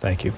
Thank you.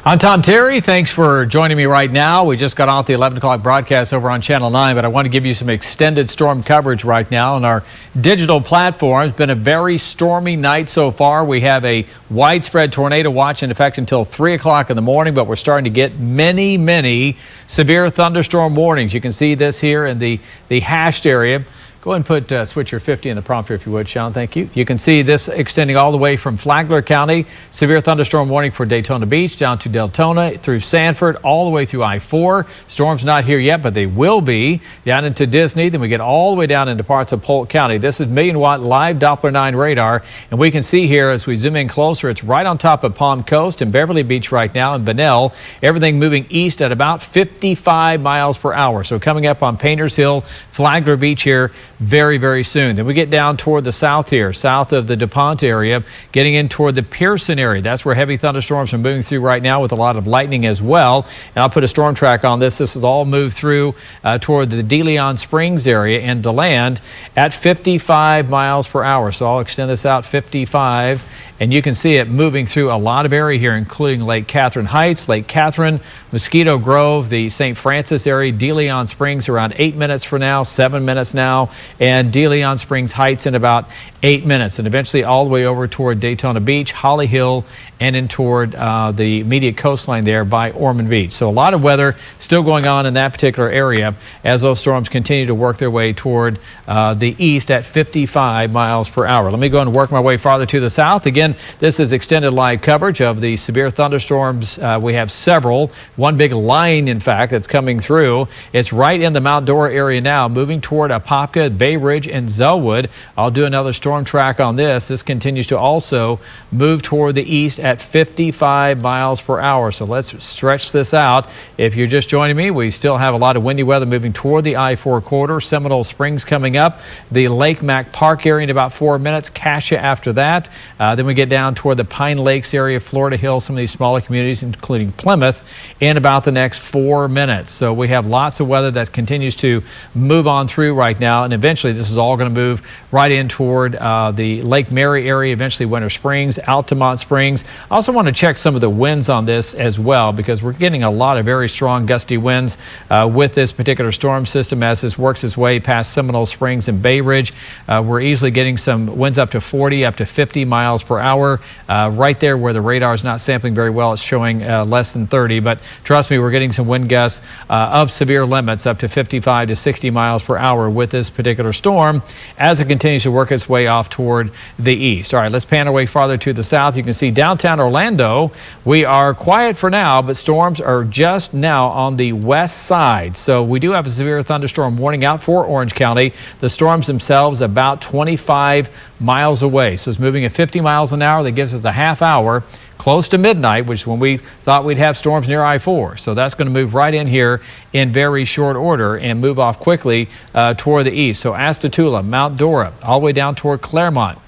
I'm Tom Terry. Thanks for joining me right now. We just got off the 11 o'clock broadcast over on Channel 9, but I want to give you some extended storm coverage right now on our digital platform. It's been a very stormy night so far. We have a widespread tornado watch in effect until 3 o'clock in the morning, but we're starting to get many severe thunderstorm warnings. You can see this here in the hashed area. Go ahead and put switcher 50 in the prompter if you would, Sean. Thank you. You can see this extending all the way from Flagler County. Severe thunderstorm warning for Daytona Beach down to Deltona through Sanford all the way through I-4. Storms not here yet, but they will be down into Disney. Then we get all the way down into parts of Polk County. This is million-watt live Doppler 9 radar. And we can see here as we zoom in closer, it's right on top of Palm Coast and Beverly Beach right now and Bunnell. Everything moving east at about 55 miles per hour. So coming up on Painters Hill, Flagler Beach here very soon. Then we get down toward the south here, south of the DuPont area, getting in toward the Pearson area. That's where heavy thunderstorms are moving through right now with a lot of lightning as well. And I'll put a storm track on this. This is all moved through toward the De Leon Springs area and to land at 55 miles per hour. So I'll extend this out 55. And you can see it moving through a lot of area here, including Lake Catherine Heights, Lake Catherine, Mosquito Grove, the St. Francis area, De Leon Springs around 8 minutes for now, 7 minutes now, and De Leon Springs Heights in about 8 minutes. And eventually all the way over toward Daytona Beach, Holly Hill, and in toward the immediate coastline there by Ormond Beach. So a lot of weather still going on in that particular area as those storms continue to work their way toward the east at 55 miles per hour. Let me go and work my way farther to the south. Again, this is extended live coverage of the severe thunderstorms. We have several. One big line, in fact, that's coming through. It's right in the Mount Dora area now, moving toward Apopka, Bay Ridge, and Zellwood. I'll do another storm track on this. This continues to also move toward the east at 55 miles per hour. So let's stretch this out. If you're just joining me, we still have a lot of windy weather moving toward the I-4 corridor. Seminole Springs coming up. The Lake Mac Park area in about 4 minutes. Cassia after that. Then we get down toward the Pine Lakes area, Florida Hill, some of these smaller communities, including Plymouth, in about the next 4 minutes. So we have lots of weather that continues to move on through right now. And eventually this is all going to move right in toward the Lake Mary area, eventually Winter Springs, Altamont Springs. I also want to check some of the winds on this as well, because we're getting a lot of very strong gusty winds with this particular storm system as this works its way past Seminole Springs and Bay Ridge. We're easily getting some winds up to 40, up to 50 miles per hour. Right there where the radar is not sampling very well, it's showing less than 30. But trust me, we're getting some wind gusts of severe limits up to 55 to 60 miles per hour with this particular storm as it continues to work its way off toward the east. All right, let's pan our way farther to the south. You can see downtown Orlando, we are quiet for now, but storms are just now on the west side. So we do have a severe thunderstorm warning out for Orange County. The storms themselves about 25 miles away. So it's moving at 50 miles an hour. That gives us a half hour close to midnight, which is when we thought we'd have storms near I-4. So that's going to move right in here in very short order and move off quickly toward the east. So Astatula, Mount Dora, all the way down toward Claremont.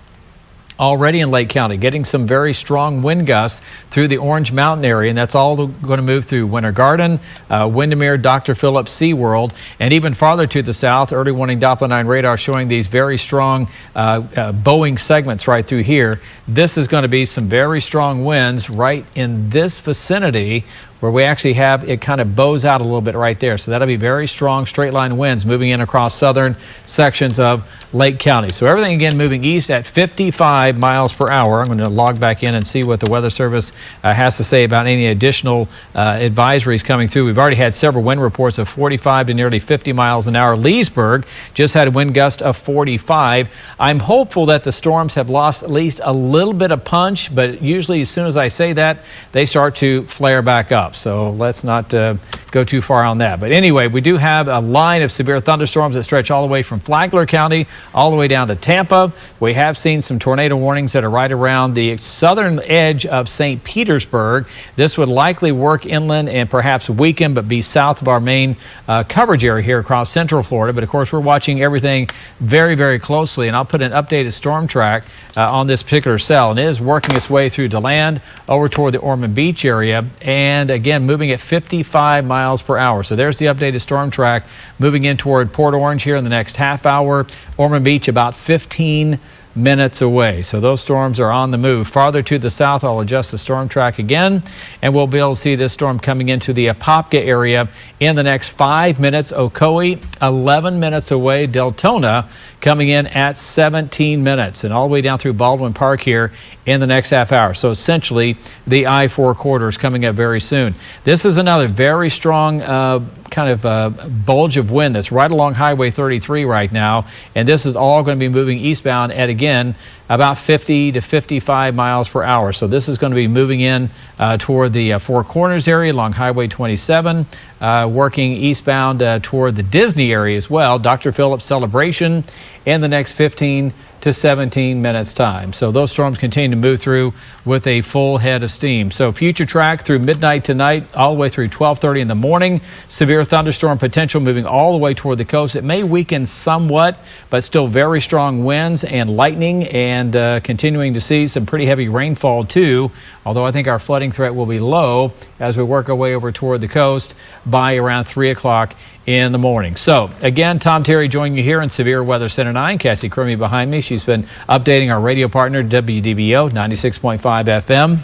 Already in Lake County, getting some very strong wind gusts through the Orange Mountain area, and that's all going to move through Winter Garden, Windermere, Dr. Phillips, SeaWorld, and even farther to the south. Early warning Doppler 9 radar showing these very strong Boeing segments right through here. This is going to be some very strong winds right in this vicinity where we actually have it kind of bows out a little bit right there. So that'll be very strong straight line winds moving in across southern sections of Lake County. So everything again moving east at 55 miles per hour. I'm going to log back in and see what the Weather Service has to say about any additional advisories coming through. We've already had several wind reports of 45 to nearly 50 miles an hour. Leesburg just had a wind gust of 45. I'm hopeful that the storms have lost at least a little bit of punch, but usually as soon as I say that, they start to flare back up. So let's not go too far on that. But anyway, we do have a line of severe thunderstorms that stretch all the way from Flagler County all the way down to Tampa. We have seen some tornado warnings that are right around the southern edge of St. Petersburg. This would likely work inland and perhaps weaken, but be south of our main coverage area here across central Florida. But of course, we're watching everything very, very closely. And I'll put an updated storm track on this particular cell. And it is working its way through DeLand over toward the Ormond Beach area. And again, moving at 55 miles per hour. So there's the updated storm track moving in toward Port Orange here in the next half hour. Ormond Beach about 15 minutes away. So those storms are on the move. Farther to the south, I'll adjust the storm track again, and we'll be able to see this storm coming into the Apopka area in the next 5 minutes. Ocoee, 11 minutes away. Deltona coming in at 17 minutes, and all the way down through Baldwin Park here in the next half hour. So essentially, the I-4 corridor is coming up very soon. This is another very strong kind of bulge of wind that's right along Highway 33 right now, and this is all going to be moving eastbound at, again, about 50 to 55 miles per hour. So this is going to be moving in toward the Four Corners area along Highway 27, working eastbound toward the Disney area as well. Dr. Phillips Celebration in the next 15 to 17 minutes time. So those storms continue to move through with a full head of steam. So future track through midnight tonight all the way through 12:30 in the morning. Severe thunderstorm potential moving all the way toward the coast. It may weaken somewhat, but still very strong winds and lightning, and continuing to see some pretty heavy rainfall too, although I think our flooding threat will be low as we work our way over toward the coast by around 3 o'clock in the morning. So again, Tom Terry joining you here in Severe Weather Center 9. Cassie Crummy behind me. She's been updating our radio partner, WDBO 96.5 FM.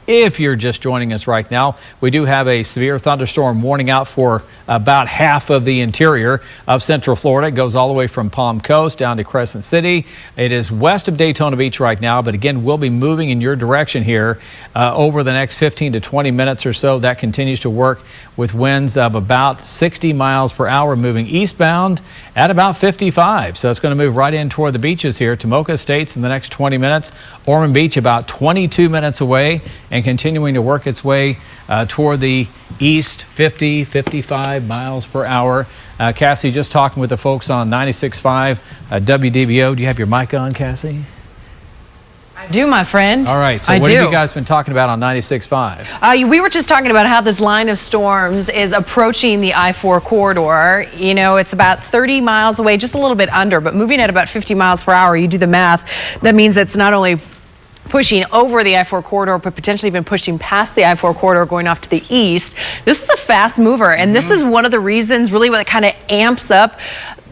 If you're just joining us right now, we do have a severe thunderstorm warning out for about half of the interior of Central Florida. It goes all the way from Palm Coast down to Crescent City. It is west of Daytona Beach right now, but again, we'll be moving in your direction here over the next 15 to 20 minutes or so. That continues to work with winds of about 60 miles per hour moving eastbound at about 55. So it's going to move right in toward the beaches here. Tomoka Estates in the next 20 minutes. Ormond Beach about 22 minutes away, and continuing to work its way toward the east, 50, 55 miles per hour. Cassie, just talking with the folks on 96.5 WDBO. Do you have your mic on, Cassie? I do, my friend. All right. So what have you guys been talking about on 96.5? We were just talking about how this line of storms is approaching the I-4 corridor. You know, it's about 30 miles away, just a little bit under, but moving at about 50 miles per hour. You do the math. That means it's not only pushing over the I-4 corridor, but potentially even pushing past the I-4 corridor, going off to the east. This is a fast mover, and this is one of the reasons really what kind of amps up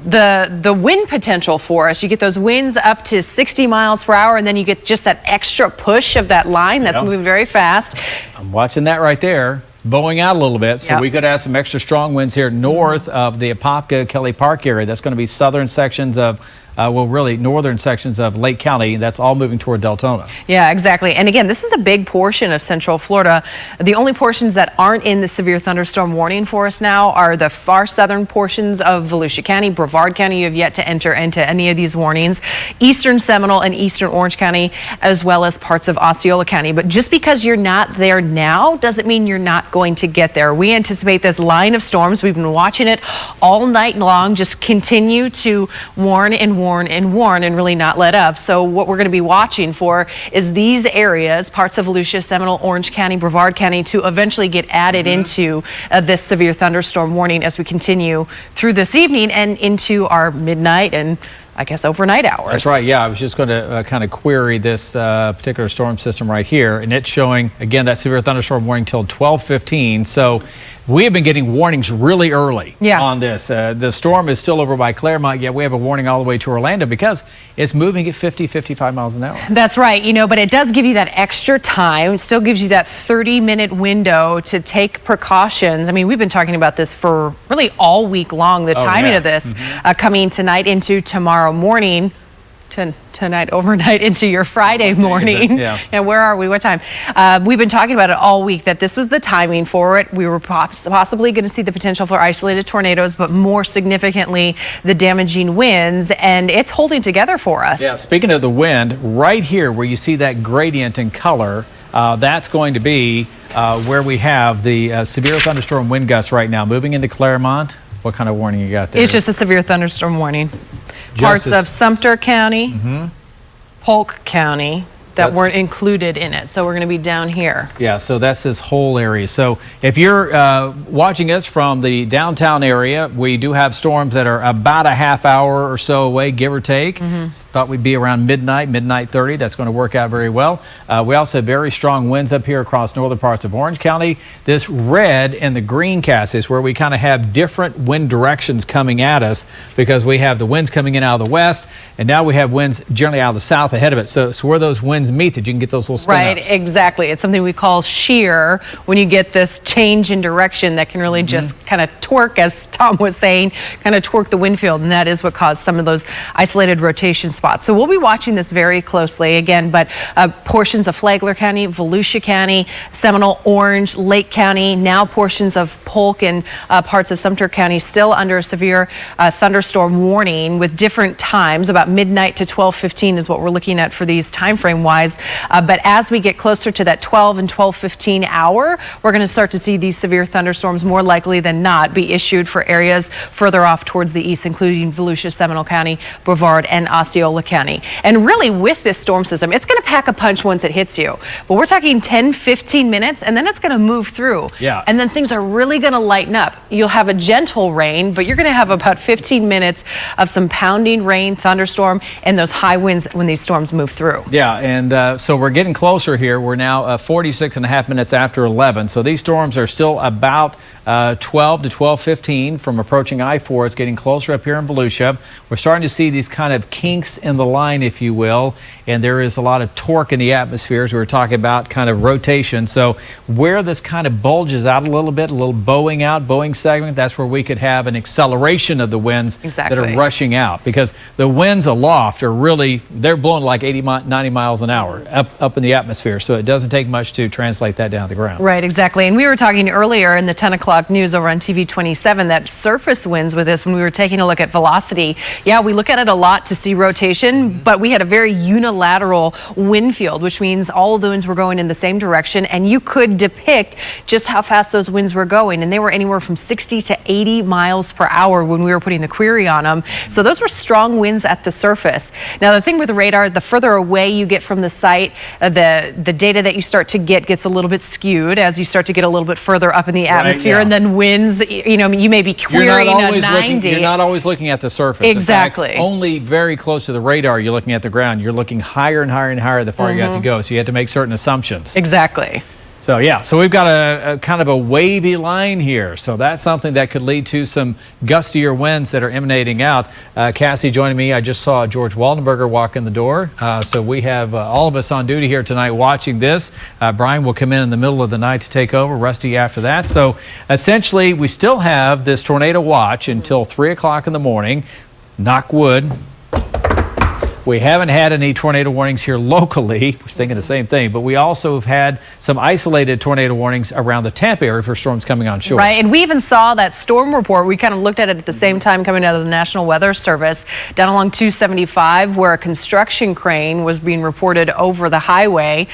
the wind potential for us. You get those winds up to 60 miles per hour, and then you get just that extra push of that line that's moving very fast. I'm watching that right there, bowing out a little bit, so we could have some extra strong winds here north of the Apopka Kelly Park area. That's going to be southern sections of well, really northern sections of Lake County. That's all moving toward Deltona. Yeah, exactly. And again, this is a big portion of Central Florida. The only portions that aren't in the severe thunderstorm warning for us now are the far southern portions of Volusia County. Brevard County, you have yet to enter into any of these warnings. Eastern Seminole and Eastern Orange County, as well as parts of Osceola County. But just because you're not there now doesn't mean you're not going to get there. We anticipate this line of storms. We've been watching it all night long, just continue to warn and really not let up. So what we're going to be watching for is these areas, parts of Volusia, Seminole, Orange County, Brevard County, to eventually get added into this severe thunderstorm warning as we continue through this evening and into our midnight and I guess, overnight hours. That's right. Yeah, I was just going to kind of query this particular storm system right here, and it's showing, again, that severe thunderstorm warning till 12:15. So we have been getting warnings really early on this. The storm is still over by Claremont, yet we have a warning all the way to Orlando because it's moving at 50, 55 miles an hour. That's right. You know, but it does give you that extra time. It still gives you that 30-minute window to take precautions. I mean, we've been talking about this for really all week long, the timing of this coming tonight into tomorrow morning, tonight overnight into your Friday morning. And where are we? What time? We've been talking about it all week, that this was the timing for it. We were possibly going to see the potential for isolated tornadoes, but more significantly, the damaging winds, and it's holding together for us. Yeah, speaking of the wind, right here where you see that gradient in color, that's going to be where we have the severe thunderstorm wind gusts right now moving into Claremont. What kind of warning you got there? It's just a severe thunderstorm warning. Parts of Sumter County, Polk County, that weren't included in it. So we're going to be down here. Yeah, so that's this whole area. So if you're watching us from the downtown area, we do have storms that are about a half hour or so away, give or take. Thought we'd be around midnight 30. That's going to work out very well. We also have very strong winds up here across northern parts of Orange County. This red and the green cast is where we kind of have different wind directions coming at us because we have the winds coming in out of the west, and now we have winds generally out of the south ahead of it. So where those winds meet, that you can get those little spin ups. Right, exactly. It's something we call shear, when you get this change in direction that can really just kind of torque, as Tom was saying, kind of torque the wind field, and that is what caused some of those isolated rotation spots. So we'll be watching this very closely again, but portions of Flagler County, Volusia County, Seminole, Orange, Lake County, now portions of Polk and parts of Sumter County still under a severe thunderstorm warning with different times. About midnight to 12:15 is what we're looking at for these time frame wise. But as we get closer to that 12 and 12:15 hour, we're going to start to see these severe thunderstorms more likely than not be issued for areas further off towards the east, including Volusia, Seminole County, Brevard, and Osceola County. And really with this storm system, it's going to pack a punch once it hits you. But we're talking 10, 15 minutes, and then it's going to move through. Yeah. And then things are really going to lighten up. You'll have a gentle rain, but you're going to have about 15 minutes of some pounding rain, thunderstorm, and those high winds when these storms move through. Yeah, and so we're getting closer here. We're now 46 and a half minutes after 11. So these storms are still about 12 to 12:15 from approaching I-4. It's getting closer up here in Volusia. We're starting to see these kind of kinks in the line, if you will, and there is a lot of torque in the atmosphere as we were talking about, kind of rotation. So where this kind of bulges out a little bit, a little bowing segment, that's where we could have an acceleration of the winds that are rushing out, because the winds aloft are really, they're blowing like 80, 90 miles an hour up in the atmosphere. So it doesn't take much to translate that down to the ground. Right, exactly. And we were talking earlier in the 10 o'clock news over on TV 27 that surface winds with this, when we were taking a look at velocity. Yeah, we look at it a lot to see rotation, but we had a very unilateral wind field, which means all of the winds were going in the same direction, and you could depict just how fast those winds were going, and they were anywhere from 60 to 80 miles per hour when we were putting the query on them. So those were strong winds at the surface. Now the thing with the radar, the further away you get from the site, the data that you start to get gets a little bit skewed as you start to get a little bit further up in the atmosphere, and then winds, you know, you may be querying a 90. You're not always looking at the surface. Exactly. In fact, only very close to the radar you're looking at the ground. You're looking higher and higher and higher the farther you have to go. So you have to make certain assumptions. Exactly. So yeah, so we've got a kind of a wavy line here. So that's something that could lead to some gustier winds that are emanating out. Cassie joining me. I just saw George Waldenberger walk in the door. So we have all of us on duty here tonight watching this. Brian will come in the middle of the night to take over. Rusty after that. So essentially, we still have this tornado watch until 3 o'clock in the morning. Knock wood. We haven't had any tornado warnings here locally. We're thinking the same thing, but we also have had some isolated tornado warnings around the Tampa area for storms coming on shore. Right, and we even saw that storm report. We kind of looked at it at the same time coming out of the National Weather Service down along 275, where a construction crane was being reported over the highway.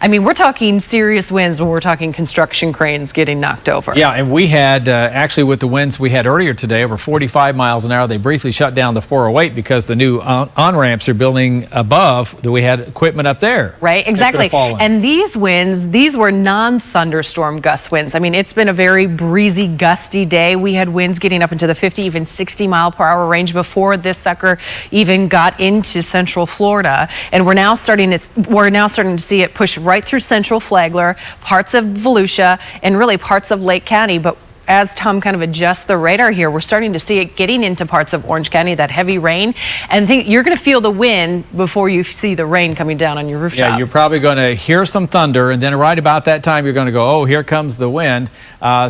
I mean, we're talking serious winds when we're talking construction cranes getting knocked over. Yeah, and we had actually with the winds we had earlier today over 45 miles an hour. They briefly shut down the 408 because the new on-ramps are building above, that we had equipment up there. Right, exactly. And these winds, these were non-thunderstorm gust winds. I mean, it's been a very breezy, gusty day. We had winds getting up into the 50, even 60 mile per hour range before this sucker even got into central Florida. And we're now starting to see it push right through central Flagler, parts of Volusia, and really parts of Lake County. But as Tom kind of adjusts the radar here, we're starting to see it getting into parts of Orange County, that heavy rain. And you're going to feel the wind before you see the rain coming down on your rooftop. Yeah, you're probably going to hear some thunder, and then right about that time, you're going to go, oh, here comes the wind.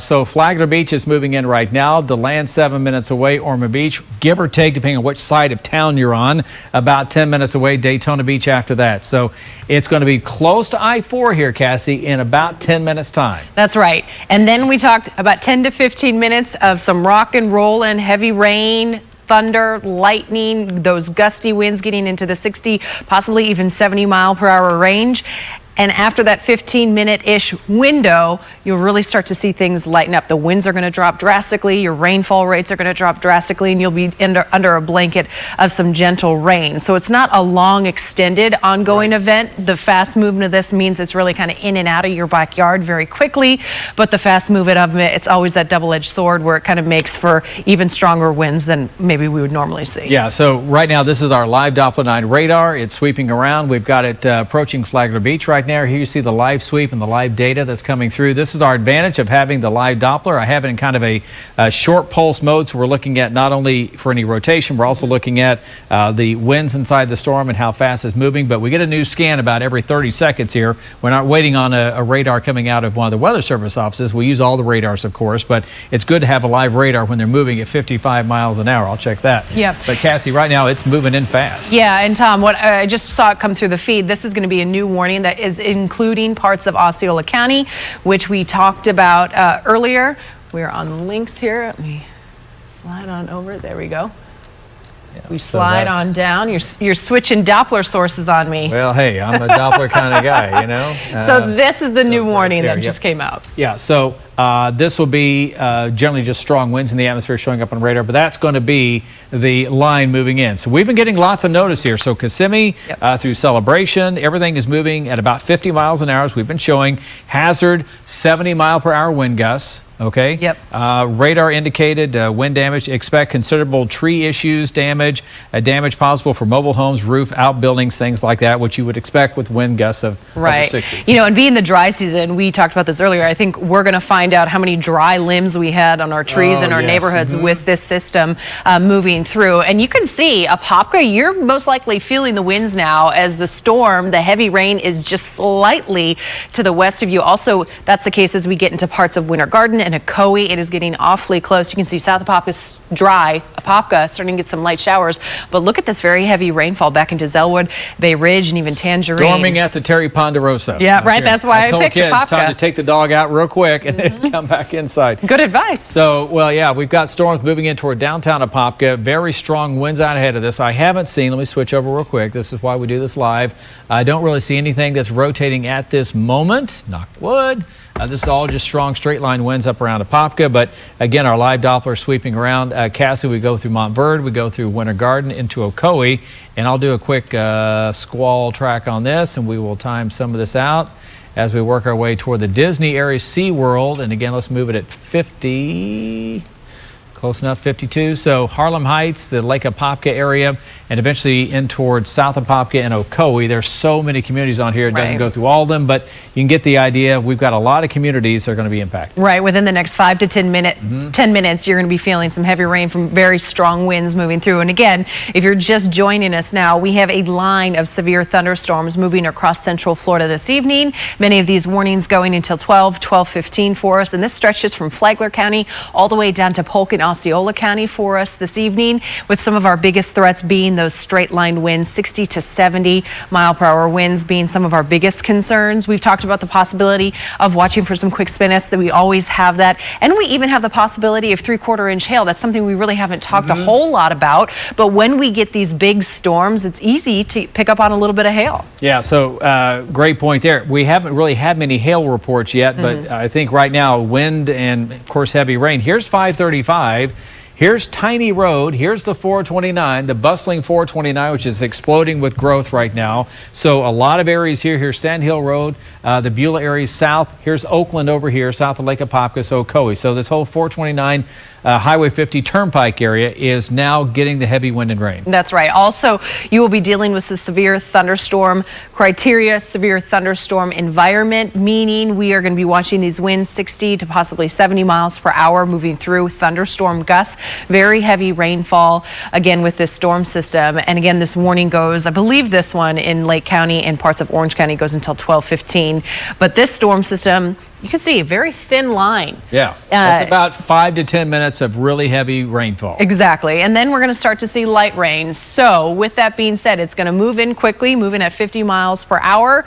So Flagler Beach is moving in right now. DeLand 7 minutes away. Ormond Beach, give or take, depending on which side of town you're on, about 10 minutes away. Daytona Beach after that. So it's going to be close to I-4 here, Cassie, in about 10 minutes time. That's right. And then we talked about 10 to 15 minutes of some rock and roll and heavy rain, thunder, lightning, those gusty winds getting into the 60, possibly even 70 mile per hour range. And after that 15-minute-ish window, you'll really start to see things lighten up. The winds are going to drop drastically. Your rainfall rates are going to drop drastically, and you'll be under a blanket of some gentle rain. So it's not a long, extended, ongoing event. The fast movement of this means it's really kind of in and out of your backyard very quickly. But the fast movement of it, it's always that double-edged sword where it kind of makes for even stronger winds than maybe we would normally see. Yeah, so right now, this is our live Doppler 9 radar. It's sweeping around. We've got it approaching Flagler Beach right now. Here you see the live sweep and the live data that's coming through. This is our advantage of having the live Doppler. I have it in kind of a short pulse mode, so we're looking at not only for any rotation, we're also looking at the winds inside the storm and how fast it's moving. But we get a new scan about every 30 seconds here. We're not waiting on a radar coming out of one of the Weather Service offices. We use all the radars, of course, but it's good to have a live radar when they're moving at 55 miles an hour. I'll check that. Yeah. But Cassie, right now it's moving in fast. Yeah, and Tom, what I just saw it come through the feed. This is going to be a new warning that is including parts of Osceola County, which we talked about earlier. We're on links here. Let me slide on over. There we go. Yeah, we slide on down. You're switching Doppler sources on me. Well, hey, I'm a Doppler kind of guy, you know. So this is the new warning that just came out. Yeah, so this will be generally just strong winds in the atmosphere showing up on radar, but that's going to be the line moving in. So we've been getting lots of notice here. So Kissimmee through Celebration, everything is moving at about 50 miles an hour. As we've been showing hazard 70 mile per hour wind gusts. Okay. Yep. Radar indicated wind damage. Expect considerable tree issues, damage possible for mobile homes, roof, outbuildings, things like that, which you would expect with wind gusts of over 60. You know, and being the dry season, we talked about this earlier. I think we're going to find out how many dry limbs we had on our trees in our neighborhoods with this system moving through. And you can see Apopka, you're most likely feeling the winds now as the storm, the heavy rain is just slightly to the west of you. Also, that's the case as we get into parts of Winter Garden and Ocoee. It is getting awfully close. You can see South Apopka's dry. Apopka starting to get some light showers. But look at this very heavy rainfall back into Zellwood, Bay Ridge, and even Tangerine. Storming at the Terry Ponderosa. Yeah, right. That's why I told picked kids Apopka. it's time to take the dog out real quick and then come back inside. Good advice. So, well, yeah, we've got storms moving in toward downtown Apopka. Very strong winds out ahead of this. I haven't seen, let me switch over real quick. This is why we do this live. I don't really see anything that's rotating at this moment. Knock wood. This is all just strong straight line winds up around Apopka. But again, our live Doppler sweeping around Cassie. We go through Montverde, we go through Winter Garden into Ocoee, and I'll do a quick squall track on this, and we will time some of this out as we work our way toward the Disney area SeaWorld. And again, let's move it at 50. Close enough, 52. So Harlem Heights, the Lake Apopka area, and eventually in towards South Apopka and Ocoee. There's so many communities on here. It doesn't go through all of them, but you can get the idea. We've got a lot of communities that are going to be impacted. Right. Within the next 5 to 10 minutes, you're going to be feeling some heavy rain from very strong winds moving through. And again, if you're just joining us now, we have a line of severe thunderstorms moving across central Florida this evening. Many of these warnings going until 12:15 for us. And this stretches from Flagler County all the way down to Polk and Osceola County for us this evening, with some of our biggest threats being those straight line winds, 60 to 70 mile per hour winds being some of our biggest concerns. We've talked about the possibility of watching for some quick spin-offs, that we always have that. And we even have the possibility of 3/4 inch hail. That's something we really haven't talked a whole lot about. But when we get these big storms, it's easy to pick up on a little bit of hail. Yeah, so great point there. We haven't really had many hail reports yet, but I think right now wind and, of course, heavy rain. Here's 535. Here's Tiny Road. Here's the 429, the bustling 429, which is exploding with growth right now. So a lot of areas here. Here's Sand Hill Road, the Beulah area south. Here's Oakland over here, south of Lake Apopka, so Ocoee. So this whole 429 Highway 50 Turnpike area is now getting the heavy wind and rain. That's right. Also, you will be dealing with the severe thunderstorm criteria, severe thunderstorm environment, meaning we are going to be watching these winds 60 to possibly 70 miles per hour moving through, thunderstorm gusts, very heavy rainfall again with this storm system. And again, this warning goes, I believe this one in Lake County and parts of Orange County goes until 12:15. But this storm system, you can see a very thin line. Yeah, it's about 5 to 10 minutes of really heavy rainfall. Exactly. And then we're going to start to see light rain. So with that being said, it's going to move in quickly, moving at 50 miles per hour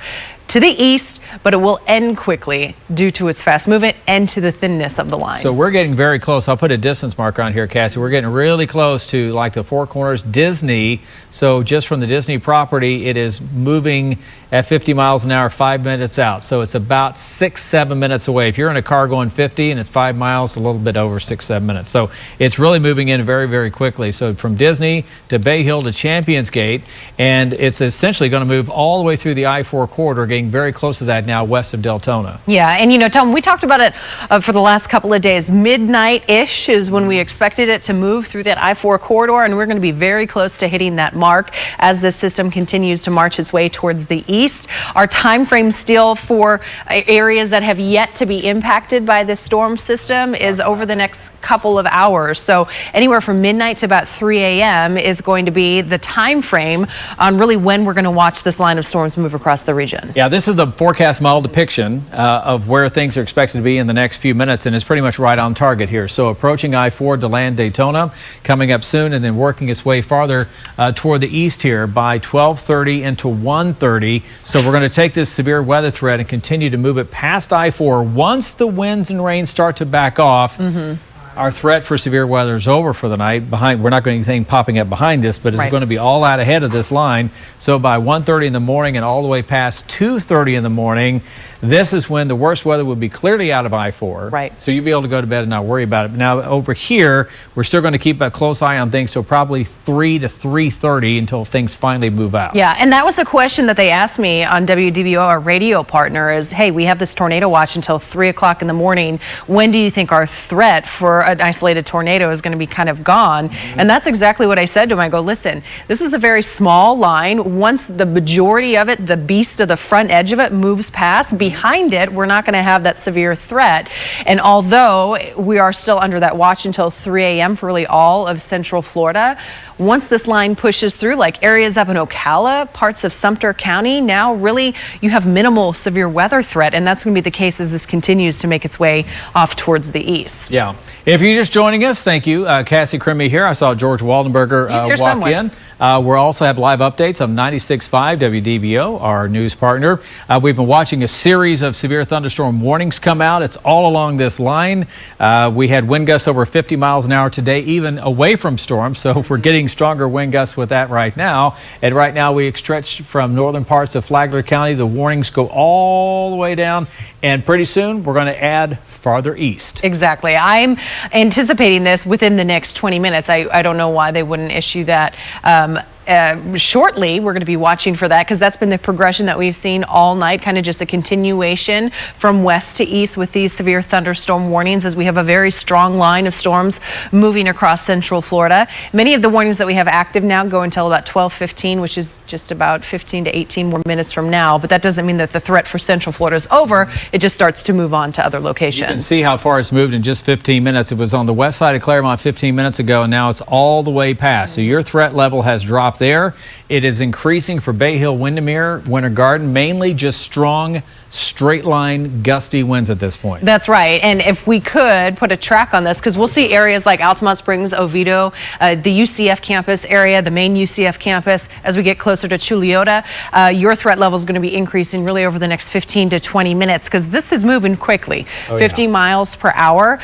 to the east, but it will end quickly due to its fast movement and to the thinness of the line. So we're getting very close. I'll put a distance marker on here, Cassie. We're getting really close to like the Four Corners Disney. So just from the Disney property, it is moving at 50 miles an hour, 5 minutes out. So it's about 6-7 minutes away. If you're in a car going 50 and it's 5 miles, a little bit over 6-7 minutes. So it's really moving in very, very quickly. So from Disney to Bay Hill to Champions Gate, and it's essentially going to move all the way through the I-4 corridor, getting very close to that now west of Deltona. Yeah, and you know, Tom, we talked about it for the last couple of days. Midnight-ish is when we expected it to move through that I-4 corridor, and we're going to be very close to hitting that mark as this system continues to march its way towards the east. Our time frame still for areas that have yet to be impacted by this storm system is over the next couple of hours. So anywhere from midnight to about 3 a.m. is going to be the time frame on really when we're going to watch this line of storms move across the region. Yeah, this is the forecast model depiction of where things are expected to be in the next few minutes, and it's pretty much right on target here. So approaching I-4 to land Daytona, coming up soon, and then working its way farther toward the east here by 12:30 into 1:30. So we're going to take this severe weather threat and continue to move it past I-4. Once the winds and rain start to back off, our threat for severe weather is over for the night. We're not going to anything popping up behind this, but it's going to be all out ahead of this line. So by 1:30 in the morning and all the way past 2:30 in the morning, this is when the worst weather would be clearly out of I-4. Right. So you'll be able to go to bed and not worry about it. But now over here, we're still going to keep a close eye on things till probably 3 to 3:30 until things finally move out. Yeah, and that was a question that they asked me on WDBO, our radio partner, is, hey, we have this tornado watch until 3 o'clock in the morning. When do you think our threat for an isolated tornado is going to be kind of gone? And that's exactly what I said to him. I go, listen, this is a very small line. Once the majority of it, the beast of the front edge of it moves past, behind it, we're not going to have that severe threat. And although we are still under that watch until 3 a.m. for really all of Central Florida, once this line pushes through, like areas up in Ocala, parts of Sumter County, now really you have minimal severe weather threat, and that's going to be the case as this continues to make its way off towards the east. Yeah. If you're just joining us, thank you. Cassie Crimmy here. I saw George Waldenberger walk in. We also have live updates on 96.5 WDBO, our news partner. We've been watching a series of severe thunderstorm warnings come out. It's all along this line. We had wind gusts over 50 miles an hour today, even away from storms. So we're getting stronger wind gusts with that right now. And right now we stretch from northern parts of Flagler County. The warnings go all the way down. And pretty soon we're going to add farther east. Exactly. I'm anticipating this within the next 20 minutes. I don't know why they wouldn't issue that shortly. We're going to be watching for that because that's been the progression that we've seen all night, kind of just a continuation from west to east with these severe thunderstorm warnings as we have a very strong line of storms moving across Central Florida. Many of the warnings that we have active now go until about 12:15, which is just about 15 to 18 more minutes from now. But that doesn't mean that the threat for Central Florida is over. It just starts to move on to other locations. You can see how far it's moved in just 15 minutes. It was on the west side of Claremont 15 minutes ago, and now it's all the way past. So your threat level has dropped there. It is increasing for Bay Hill, Windermere, Winter Garden, mainly just strong, straight line, gusty winds at this point. That's right. And if we could put a track on this, because we'll see areas like Altamont Springs, Oviedo, the UCF campus area, the main UCF campus, as we get closer to Chuliota, your threat level is going to be increasing really over the next 15 to 20 minutes because this is moving quickly, 50 miles per hour.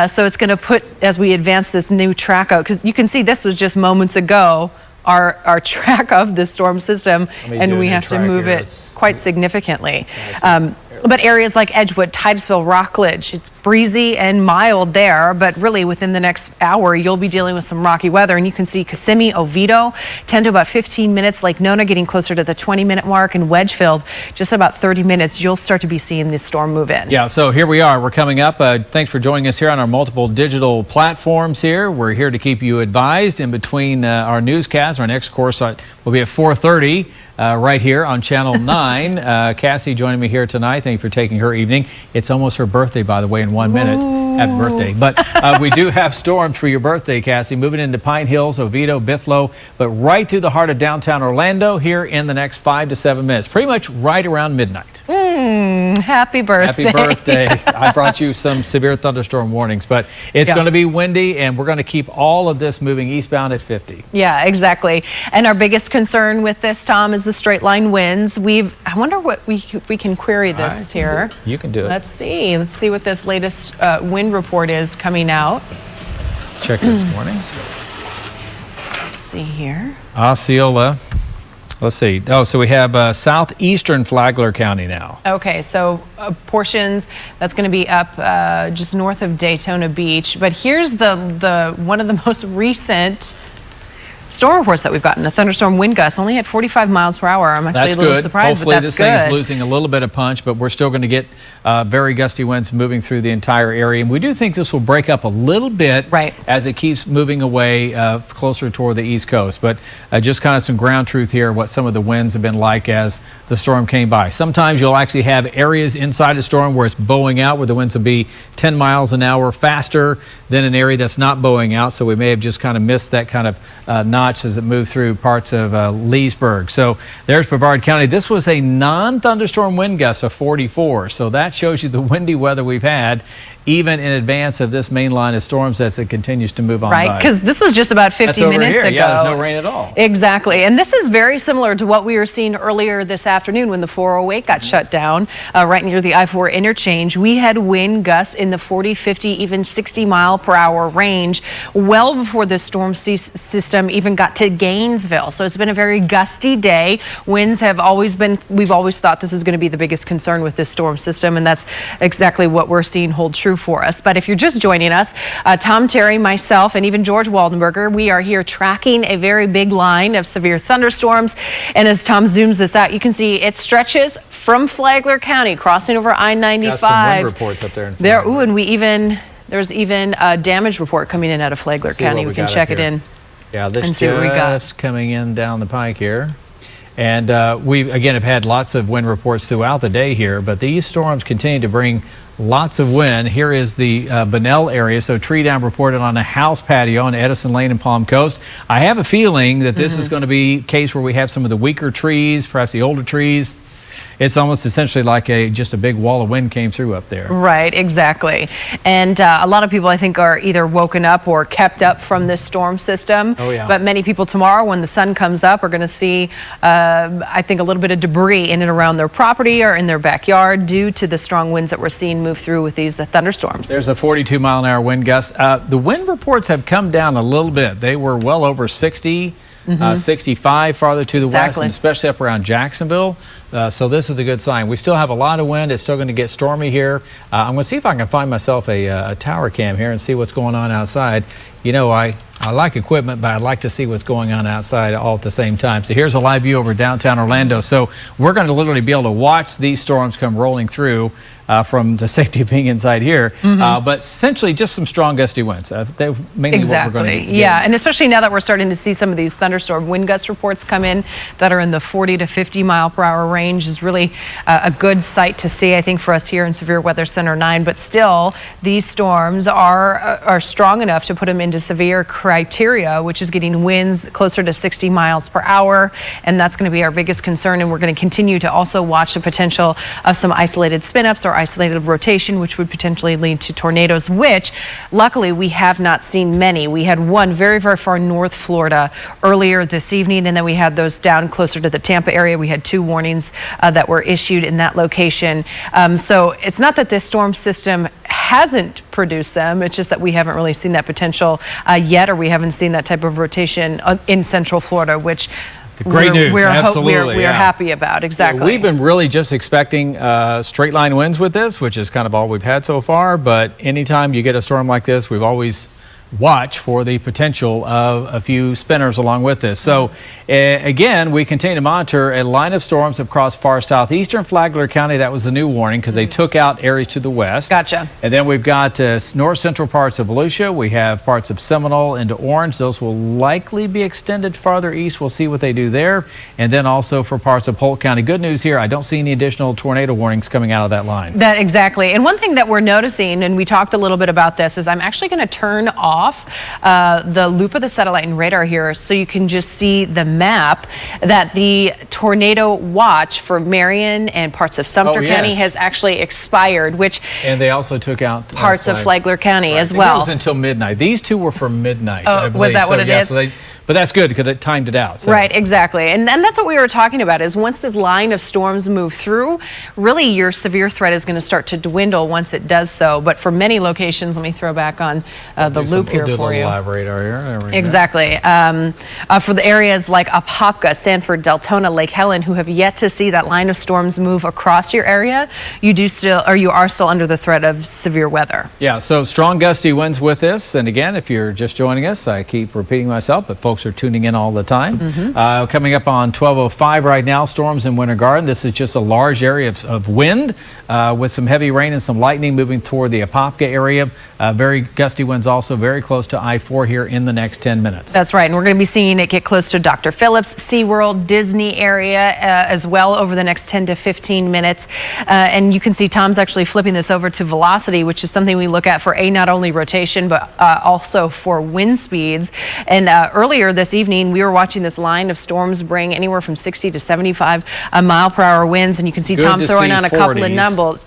So it's going to put, as we advance this new track out, because you can see this was just moments ago, our track of this storm system, and we have to move it quite significantly. But areas like Edgewood, Titusville, Rockledge, it's breezy and mild there, but really within the next hour, you'll be dealing with some rocky weather. And you can see Kissimmee, Oviedo, 10 to about 15 minutes. Lake Nona getting closer to the 20-minute mark, and Wedgefield, just about 30 minutes. You'll start to be seeing this storm move in. Yeah, so here we are. We're coming up. Thanks for joining us here on our multiple digital platforms here. We're here to keep you advised in between our newscasts. Our next course will be at 4:30 right here on Channel 9. Cassie joining me here tonight. Thank you for taking her evening. It's almost her birthday, by the way, in 1 minute. Ooh. Happy birthday. But we do have storms for your birthday, Cassie, moving into Pine Hills, Oviedo, Bithlo, but right through the heart of downtown Orlando here in the next 5 to 7 minutes, pretty much right around midnight. Happy birthday. Happy birthday. I brought you some severe thunderstorm warnings, but it's going to be windy, and we're going to keep all of this moving eastbound at 50. Yeah, exactly. And our biggest concern with this, Tom, is the straight line winds. I wonder what we can query this here. You can do it. Let's see what this latest wind report is coming out. Check this morning. Let's see here. Osceola. Let's see. Oh, so we have southeastern Flagler County now. Okay, so portions that's going to be up just north of Daytona Beach. But here's the one of the most recent storm reports that we've gotten. A thunderstorm wind gust only at 45 miles per hour. I'm actually a little surprised, Hopefully but that's this thing is losing a little bit of punch, but we're still going to get very gusty winds moving through the entire area. And we do think this will break up a little bit as it keeps moving away closer toward the East Coast. But just kind of some ground truth here, what some of the winds have been like as the storm came by. Sometimes you'll actually have areas inside a storm where it's bowing out, where the winds will be 10 miles an hour faster than an area that's not bowing out. So we may have just kind of missed that kind of notch as it moved through parts of Leesburg. So there's Brevard County. This was a non-thunderstorm wind gust of 44. So that shows you the windy weather we've had, even in advance of this main line of storms as it continues to move on by. Right, because this was just about 50 minutes ago. Yeah, there's no rain at all. Exactly, and this is very similar to what we were seeing earlier this afternoon when the 408 got shut down right near the I-4 interchange. We had wind gusts in the 40, 50, even 60 mile per hour range well before this storm system even got to Gainesville. So it's been a very gusty day. Winds have always been, we've always thought this is going to be the biggest concern with this storm system, and that's exactly what we're seeing hold true for us. But if you're just joining us, Tom, Terry, myself, and even George Waldenberger, we are here tracking a very big line of severe thunderstorms. And as Tom zooms this out, you can see it stretches from Flagler County, crossing over I-95. Got some wind reports up there. And there's even a damage report coming in out of Flagler County. We can check it in. Yeah, this just coming in down the pike here. And we, again, have had lots of wind reports throughout the day here, but these storms continue to bring lots of wind. Here is the Bunnell area. So tree down reported on a house patio on Edison Lane and Palm Coast. I have a feeling that this is going to be a case where we have some of the weaker trees, perhaps the older trees. It's almost essentially like just a big wall of wind came through up there. Right, exactly. And a lot of people, I think, are either woken up or kept up from this storm system. Oh, yeah. But many people tomorrow, when the sun comes up, are going to see, I think, a little bit of debris in and around their property or in their backyard due to the strong winds that we're seeing move through with the thunderstorms. There's a 42 mile an hour wind gust. The wind reports have come down a little bit. They were well over 60. 65 farther to the west, and especially up around Jacksonville. So this is a good sign. We still have a lot of wind. It's still going to get stormy here. I'm going to see if I can find myself a tower cam here and see what's going on outside. You know, I like equipment, but I'd like to see what's going on outside all at the same time. So here's a live view over downtown Orlando. So we're going to literally be able to watch these storms come rolling through from the safety of being inside here. But essentially just some strong gusty winds. Mainly what we're going to get. Yeah, and especially now that we're starting to see some of these thunderstorm wind gust reports come in that are in the 40 to 50 mile per hour range is really a good sight to see, I think, for us here in Severe Weather Center 9. But still, these storms are strong enough to put them into severe criteria, which is getting winds closer to 60 miles per hour. And that's going to be our biggest concern. And we're going to continue to also watch the potential of some isolated spin-ups or isolated rotation, which would potentially lead to tornadoes, which luckily we have not seen many. We had one very, very far north Florida earlier this evening, and then we had those down closer to the Tampa area. We had 2 warnings that were issued in that location. So it's not that this storm system hasn't produced them, it's just that we haven't really seen that potential yet, or we haven't seen that type of rotation in Central Florida, which Great news, absolutely. We're happy about, exactly. Yeah, we've been really just expecting straight line winds with this, which is kind of all we've had so far. But anytime you get a storm like this, we've always watch for the potential of a few spinners along with this. So again, we continue to monitor a line of storms across far southeastern Flagler County. That was the new warning because they took out areas to the west. Gotcha. And then we've got north central parts of Volusia. We have parts of Seminole into Orange. Those will likely be extended farther east. We'll see what they do there. And then also for parts of Polk County. Good news here, I don't see any additional tornado warnings coming out of that line. That exactly. And one thing that we're noticing, and we talked a little bit about this, is I'm actually going to turn off the loop of the satellite and radar here so you can just see the map that the tornado watch for Marion and parts of Sumter County has actually expired, which and they also took out parts of Flagler County as well. It was until midnight. These two were from midnight. Oh, was that what it is? So but that's good because it timed it out. So. Right, exactly. And that's what we were talking about is once this line of storms move through, really your severe threat is going to start to dwindle once it does so. But for many locations, let me throw back on the loop here for you. Live radar here. There we exactly. For the areas like Apopka, Sanford, Deltona, Lake Helen, who have yet to see that line of storms move across your area, you are still under the threat of severe weather. Yeah, so strong gusty winds with this. And again, if you're just joining us, I keep repeating myself, but folks are tuning in all the time. Coming up on 12:05 right now, storms in Winter Garden. This is just a large area of wind with some heavy rain and some lightning moving toward the Apopka area. Very gusty winds also very close to I-4 here in the next 10 minutes. That's right, and we're going to be seeing it get close to Dr. Phillips, SeaWorld, Disney area as well over the next 10 to 15 minutes. And you can see Tom's actually flipping this over to velocity, which is something we look at for not only rotation, but also for wind speeds. And earlier this evening, we were watching this line of storms bring anywhere from 60 to 75 mile per hour winds. And you can see Tom throwing on a couple of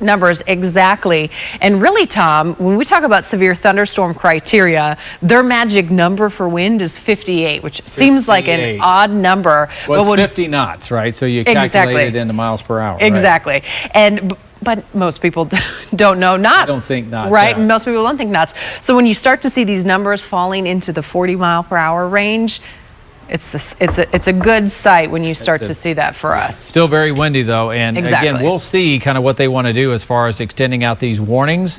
numbers. Exactly. And really, Tom, when we talk about severe thunderstorm criteria, their magic number for wind is 58, which seems like an odd number. Well, it's 50 knots, right? So you calculate it into miles per hour. Exactly. Right? But most people don't know knots. I don't think knots. Right? And most people don't think knots. So when you start to see these numbers falling into the 40 mile per hour range, it's a good sight when you start to see that for us. Still very windy though, and again, we'll see kind of what they want to do as far as extending out these warnings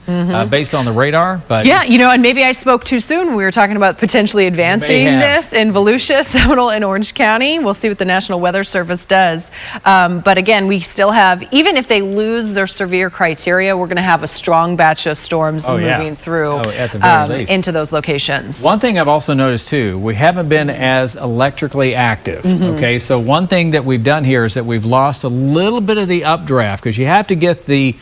based on the radar. But yeah, and maybe I spoke too soon when we were talking about potentially advancing this in Volusia, Seminole, and Orange County. We'll see what the National Weather Service does. But again, we still have, even if they lose their severe criteria, we're going to have a strong batch of storms moving through at the very least into those locations. One thing I've also noticed too, we haven't been as electrically active. Okay, so one thing that we've done here is that we've lost a little bit of the updraft because you have to get the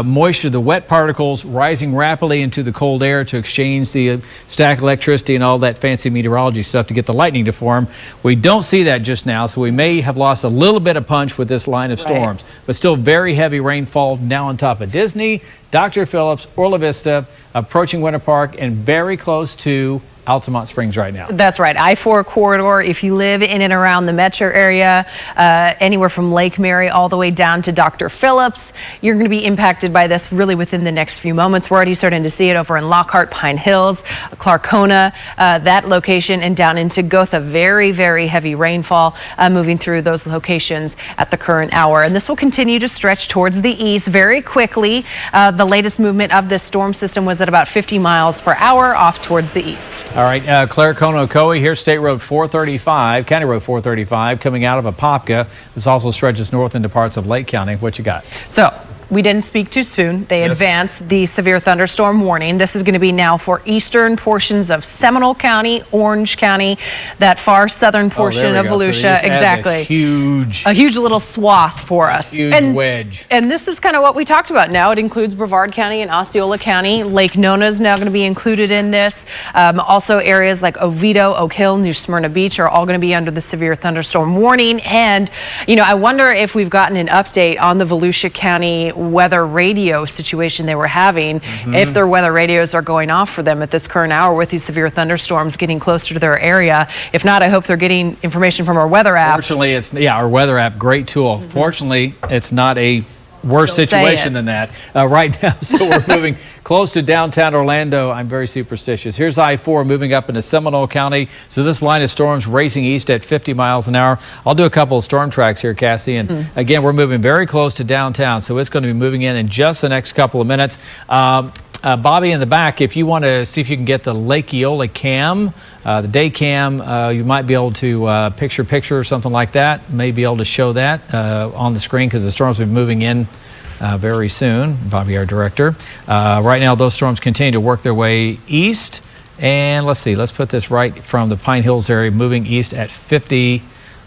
moisture, the wet particles rising rapidly into the cold air to exchange the static electricity and all that fancy meteorology stuff to get the lightning to form. We don't see that just now, so we may have lost a little bit of punch with this line of storms, but still very heavy rainfall now on top of Disney, Dr. Phillips, Orla Vista, approaching Winter Park, and very close to Altamont Springs right now. That's right. I-4 corridor. If you live in and around the metro area, anywhere from Lake Mary all the way down to Dr. Phillips, you're going to be impacted by this really within the next few moments. We're already starting to see it over in Lockhart, Pine Hills, Clarkona, that location, and down into Gotha. Very, very heavy rainfall moving through those locations at the current hour. And this will continue to stretch towards the east very quickly. The latest movement of this storm system was at about 50 miles per hour off towards the east. All right, Clarkona, Ocoee, here's State Road 435, County Road 435, coming out of Apopka. This also stretches north into parts of Lake County. What you got? So we didn't speak too soon. They advanced the severe thunderstorm warning. This is going to be now for eastern portions of Seminole County, Orange County, that far southern portion of Volusia. So exactly. A huge little swath for us. Huge wedge. And this is kind of what we talked about now. It includes Brevard County and Osceola County. Lake Nona is now going to be included in this. Also areas like Oviedo, Oak Hill, New Smyrna Beach are all going to be under the severe thunderstorm warning. And, I wonder if we've gotten an update on the Volusia County weather radio situation they were having, if their weather radios are going off for them at this current hour with these severe thunderstorms getting closer to their area. If not, I hope they're getting information from our weather app. Fortunately, it's our weather app, great tool. Fortunately, it's not a worse Don't say situation it. than that right now. So we're moving close to downtown Orlando. I'm very superstitious. Here's I-4 moving up into Seminole County. So this line of storms racing east at 50 miles an hour. I'll do a couple of storm tracks here, Cassie. And again, we're moving very close to downtown. So it's going to be moving in just the next couple of minutes. Bobby in the back, if you want to see if you can get the Lake Eola cam, the day cam, you might be able to picture or something like that. May be able to show that on the screen because the storms will be moving in very soon. Bobby, our director. Right now, those storms continue to work their way east. And let's see, let's put this right from the Pine Hills area, moving east at 50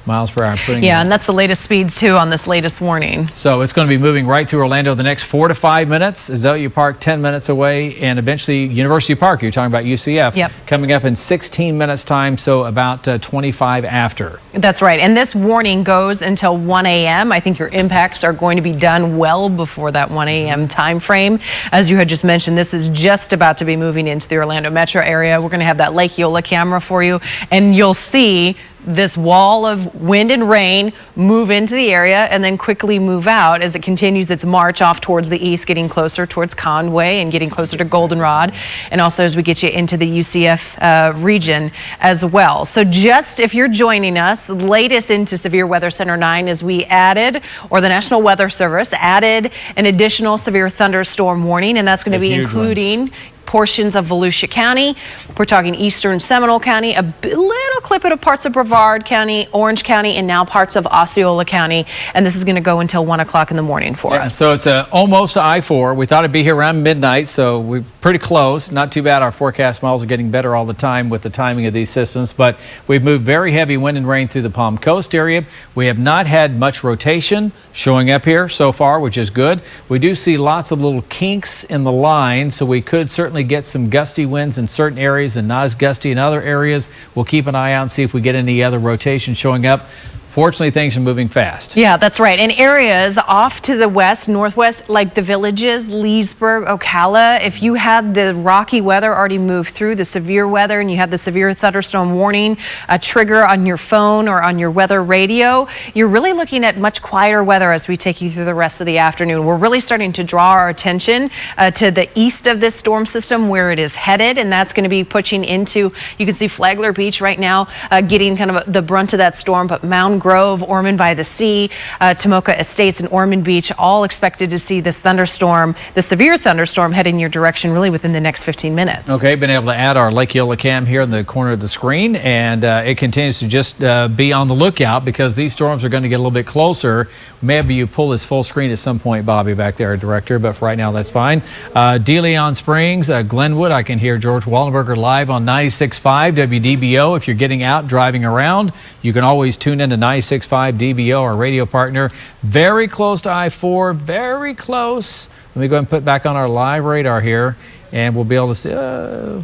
miles per hour. Yeah, and that's the latest speeds too on this latest warning. So it's going to be moving right through Orlando the next 4 to 5 minutes. Azalea Park 10 minutes away, and eventually University Park, you're talking about UCF, coming up in 16 minutes time, so about 25 after. That's right, and this warning goes until 1 a.m. I think your impacts are going to be done well before that 1 a.m. time frame. As you had just mentioned, this is just about to be moving into the Orlando metro area. We're going to have that Lake Eola camera for you, and you'll see this wall of wind and rain move into the area and then quickly move out as it continues its march off towards the east, getting closer towards Conway and getting closer to Goldenrod, and also as we get you into the UCF region as well. So just if you're joining us, the latest into Severe Weather Center 9 is we added, or the National Weather Service added, an additional severe thunderstorm warning, and that's going to be including portions of Volusia County. We're talking eastern Seminole County, a little clip of parts of Brevard County, Orange County, and now parts of Osceola County. And this is going to go until 1 o'clock in the morning for us. So it's almost I-4. We thought it'd be here around midnight, so we're pretty close. Not too bad. Our forecast models are getting better all the time with the timing of these systems, but we've moved very heavy wind and rain through the Palm Coast area. We have not had much rotation showing up here so far, which is good. We do see lots of little kinks in the line, so we could certainly get some gusty winds in certain areas and not as gusty in other areas. We'll keep an eye out and see if we get any other rotation showing up. Fortunately, things are moving fast. Yeah, that's right. And areas off to the west, northwest, like the Villages, Leesburg, Ocala, if you had the rocky weather already move through, the severe weather, and you had the severe thunderstorm warning trigger on your phone or on your weather radio, you're really looking at much quieter weather as we take you through the rest of the afternoon. We're really starting to draw our attention to the east of this storm system where it is headed, and that's going to be pushing into, you can see Flagler Beach right now getting kind of the brunt of that storm, but Mound Grove, Ormond by the Sea, Tomoka Estates, and Ormond Beach all expected to see this thunderstorm, the severe thunderstorm, head in your direction really within the next 15 minutes. Okay, been able to add our Lake Eola cam here in the corner of the screen, and it continues to just be on the lookout because these storms are going to get a little bit closer. Maybe you pull this full screen at some point, Bobby, back there, our director, but for right now, that's fine. De Leon Springs, Glenwood, I can hear George Wallenberger live on 96.5 WDBO. If you're getting out, driving around, you can always tune in to 96.5 DBO, our radio partner. Very close to I-4, very close. Let me go ahead and put back on our live radar here, and we'll be able to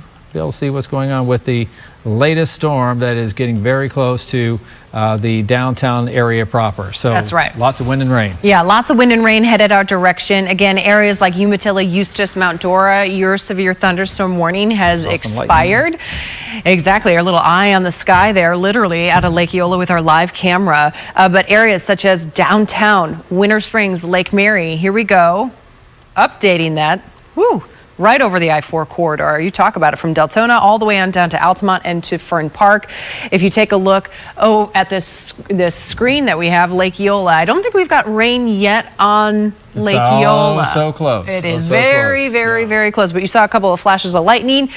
see what's going on with the latest storm that is getting very close to the downtown area proper. So that's right. Lots of wind and rain. Yeah, lots of wind and rain headed our direction. Again, areas like Umatilla, Eustis, Mount Dora, your severe thunderstorm warning has expired. Exactly, our little eye on the sky there, literally out of Lake Eola with our live camera. But areas such as downtown, Winter Springs, Lake Mary, here we go, updating that. Woo! Right over the I-4 corridor. You talk about it from Deltona all the way on down to Altamont and to Fern Park. If you take a look at this screen that we have, Lake Eola, I don't think we've got rain yet on Lake Eola. So close. It is very close. But you saw a couple of flashes of lightning.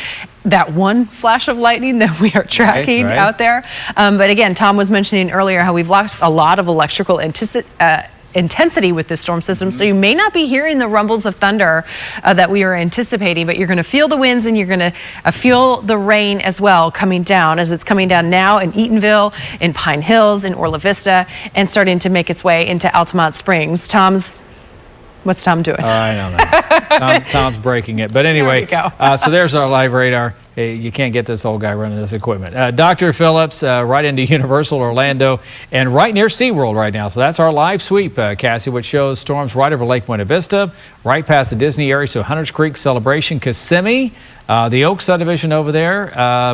That one flash of lightning that we are tracking out there. But again, Tom was mentioning earlier how we've lost a lot of electrical intensity with this storm system, so you may not be hearing the rumbles of thunder that we are anticipating, but you're going to feel the winds and you're going to feel the rain as well coming down, as it's coming down now in Eatonville, in Pine Hills, in Orla Vista, and starting to make its way into Altamont Springs. What's Tom doing? I don't know. Tom's breaking it. But anyway, so there's our live radar. you can't get this old guy running this equipment. Dr. Phillips, right into Universal Orlando and right near SeaWorld right now. So that's our live sweep, Cassie, which shows storms right over Lake Buena Vista, right past the Disney area. So Hunters Creek Celebration, Kissimmee, the Oak subdivision over there,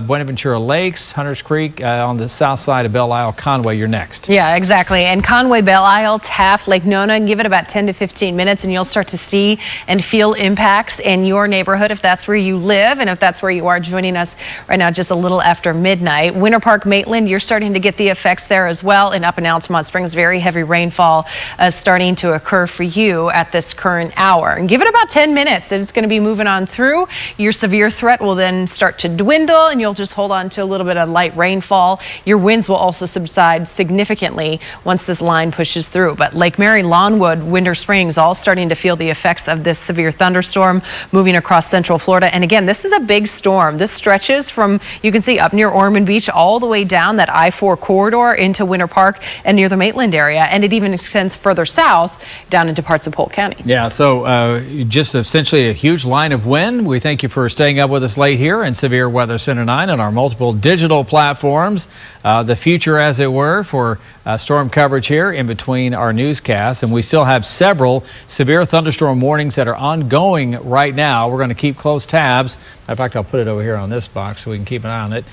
Buenaventura Lakes, Hunters Creek on the south side of Belle Isle, Conway, you're next. Yeah, exactly. And Conway, Belle Isle, Taft, Lake Nona, give it about 10 to 15 minutes and you'll start to see and feel impacts in your neighborhood if that's where you live and if that's where you are joining us right now just a little after midnight. Winter Park, Maitland, you're starting to get the effects there as well. And up and Altamont Springs, very heavy rainfall starting to occur for you at this current hour. And give it about 10 minutes. It's going to be moving on through. Your severe threat will then start to dwindle and you'll just hold on to a little bit of light rainfall. Your winds will also subside significantly once this line pushes through. But Lake Mary, Lawnwood, Winter Springs, all starting to feel the effects of this severe thunderstorm moving across central Florida. And again, this is a big storm. This stretches from, you can see up near Ormond Beach all the way down that I-4 corridor into Winter Park and near the Maitland area. And it even extends further south down into parts of Polk County. Yeah, so just essentially a huge line of wind. We thank you for staying up with us late here in Severe Weather Center 9 on our multiple digital platforms. The future, as it were, for storm coverage here in between our newscasts. And we still have several severe thunderstorm warnings that are ongoing right now. We're going to keep close tabs. In fact, I'll put it over here on this box so we can keep an eye on it.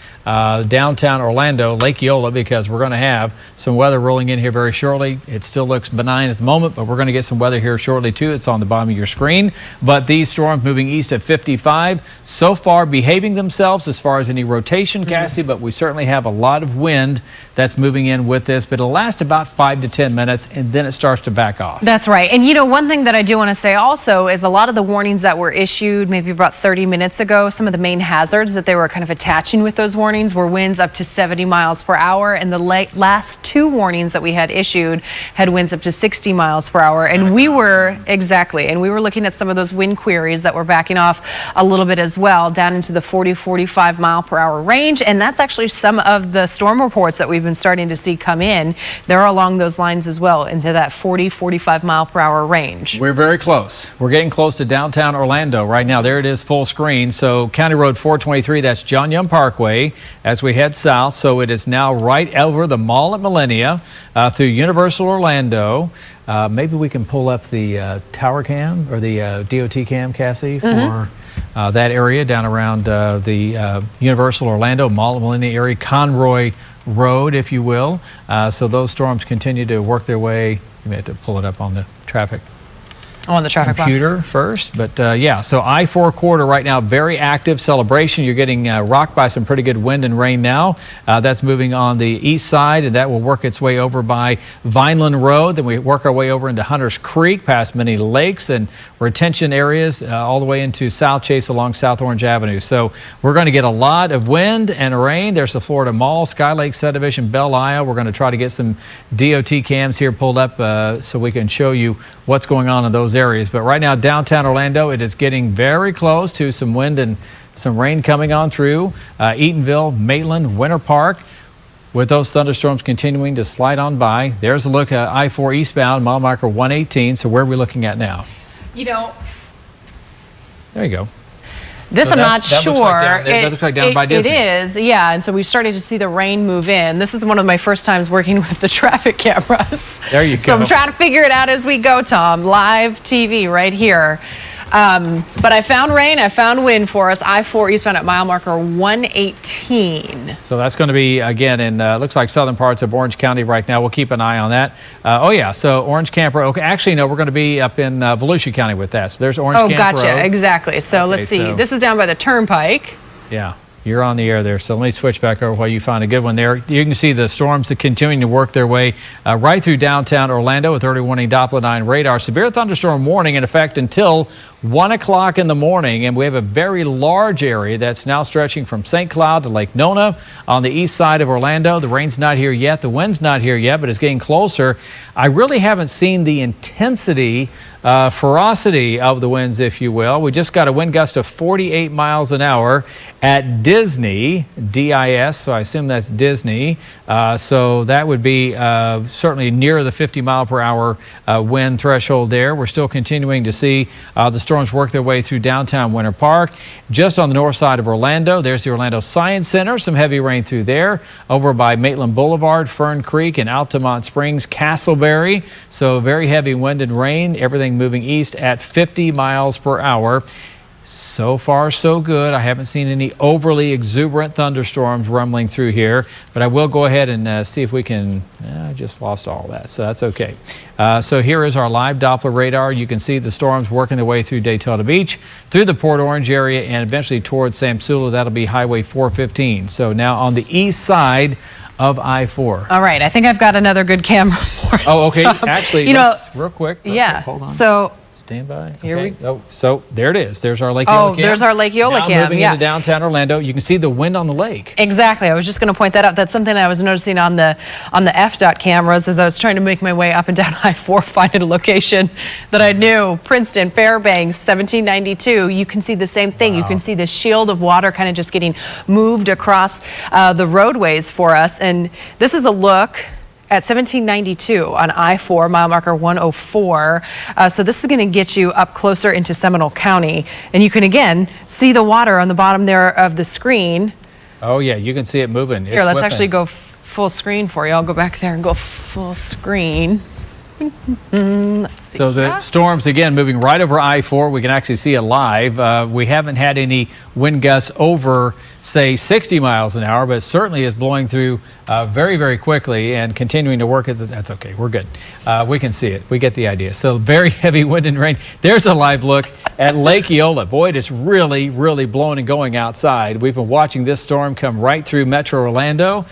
Downtown Orlando, Lake Eola, because we're going to have some weather rolling in here very shortly. It still looks benign at the moment, but we're going to get some weather here shortly too. It's on the bottom of your screen. But these storms moving east at 55, so far behaving themselves as far as any rotation, Cassie, but we certainly have a lot of wind that's moving in with this, but it'll last about 5 to 10 minutes and then it starts to back off. That's right. And you know, one thing that I do want to say also is a lot of the warnings that were issued maybe about 30 minutes ago, some of the main hazards that they were kind of attaching with those warnings were winds up to 70 miles per hour. And the last two warnings that we had issued had winds up to 60 miles per hour. And we were looking at some of those wind queries that were backing off a little bit as well, down into the 40-45 mile per hour range. And that's actually some of the storm reports that we've been starting to see come in. They're along those lines as well, into that 40-45 mile per hour range. We're very close. We're getting close to downtown Orlando right now. There it is, full screen. So County Road 423, that's John Young Parkway as we head south. So it is now right over the mall at Millennia through Universal Orlando. Maybe we can pull up the tower cam or the DOT cam, Cassie, for that area down around the Universal Orlando Mall at Millennia area, Conroy Road, if you will. So those storms continue to work their way. You may have to pull it up on the traffic. On the traffic computer box first, but yeah, so I-4 corridor right now, very active celebration. You're getting rocked by some pretty good wind and rain now. That's moving on the east side, and that will work its way over by Vineland Road. Then we work our way over into Hunters Creek, past many lakes and retention areas, all the way into South Chase along South Orange Avenue. So we're going to get a lot of wind and rain. There's the Florida Mall, Sky Lake subdivision, Belle Isle. We're going to try to get some DOT cams here pulled up so we can show you what's going on in those areas. But right now, downtown Orlando, it is getting very close to some wind and some rain coming on through. Eatonville, Maitland, Winter Park, with those thunderstorms continuing to slide on by. There's a look at I-4 eastbound, mile marker 118. So where are we looking at now? You know, there you go. This, so I'm not sure. That looks like down by Disney. It is, yeah. And so we started to see the rain move in. This is one of my first times working with the traffic cameras. There you go. So I'm trying to figure it out as we go, Tom. Live TV right here. But I found rain, I found wind for us. I-4 eastbound at mile marker 118. So that's going to be, again, in looks like southern parts of Orange County right now. We'll keep an eye on that. Oh, yeah, so Orange Camp Road. Okay, actually, no, we're going to be up in Volusia County with that. So there's Orange Camp Road. Oh, gotcha, exactly. So let's see. This is down by the Turnpike. Yeah. You're on the air there, so let me switch back over while you find a good one there. You can see the storms are continuing to work their way right through downtown Orlando with early warning Doppler 9 radar. Severe thunderstorm warning in effect until 1 o'clock in the morning, and we have a very large area that's now stretching from St. Cloud to Lake Nona on the east side of Orlando. The rain's not here yet, the wind's not here yet, but it's getting closer. I really haven't seen the intensity ferocity of the winds, if you will. We just got a wind gust of 48 miles an hour at Disney, D-I-S, so I assume that's Disney. So that would be certainly near the 50 mile per hour wind threshold there. We're still continuing to see the storms work their way through downtown Winter Park. Just on the north side of Orlando, there's the Orlando Science Center. Some heavy rain through there. Over by Maitland Boulevard, Fern Creek, and Altamont Springs, Castleberry. So very heavy wind and rain. Everything moving east at 50 miles per hour. So far, so good. I haven't seen any overly exuberant thunderstorms rumbling through here, but I will go ahead and see if we can. I just lost all that, so that's okay. So here is our live Doppler radar. You can see the storms working their way through Daytona Beach, through the Port Orange area, and eventually towards Samsula. That'll be Highway 415. So now on the east side of I-4. All right, I think I've got another good camera for us. Oh, okay. Actually, real quick. Yeah. Hold on. So stand by. Here okay. Oh, so there it is. There's our Lake Eola cam. There's our Lake Eola now cam. Moving into downtown Orlando, you can see the wind on the lake. Exactly. I was just going to point that out. That's something I was noticing on the FDOT cameras as I was trying to make my way up and down I-4, finding a location that I knew. Princeton, Fairbanks, 1792. You can see the same thing. Wow. You can see the shield of water kind of just getting moved across the roadways for us. And this is a look at 1792 on I-4, mile marker 104. So this is going to get you up closer into Seminole County. And you can, again, see the water on the bottom there of the screen. Oh, yeah, you can see it moving. Here, let's actually go full screen for you. I'll go back there and go full screen. Let's see. So the storms, again, moving right over I-4. We can actually see it live. We haven't had any wind gusts over, say, 60 miles an hour, but it certainly is blowing through very, very quickly and continuing to work. That's okay. We're good. We can see it. We get the idea. So very heavy wind and rain. There's a live look at Lake Eola. Boy, it's really, really blowing and going outside. We've been watching this storm come right through Metro Orlando.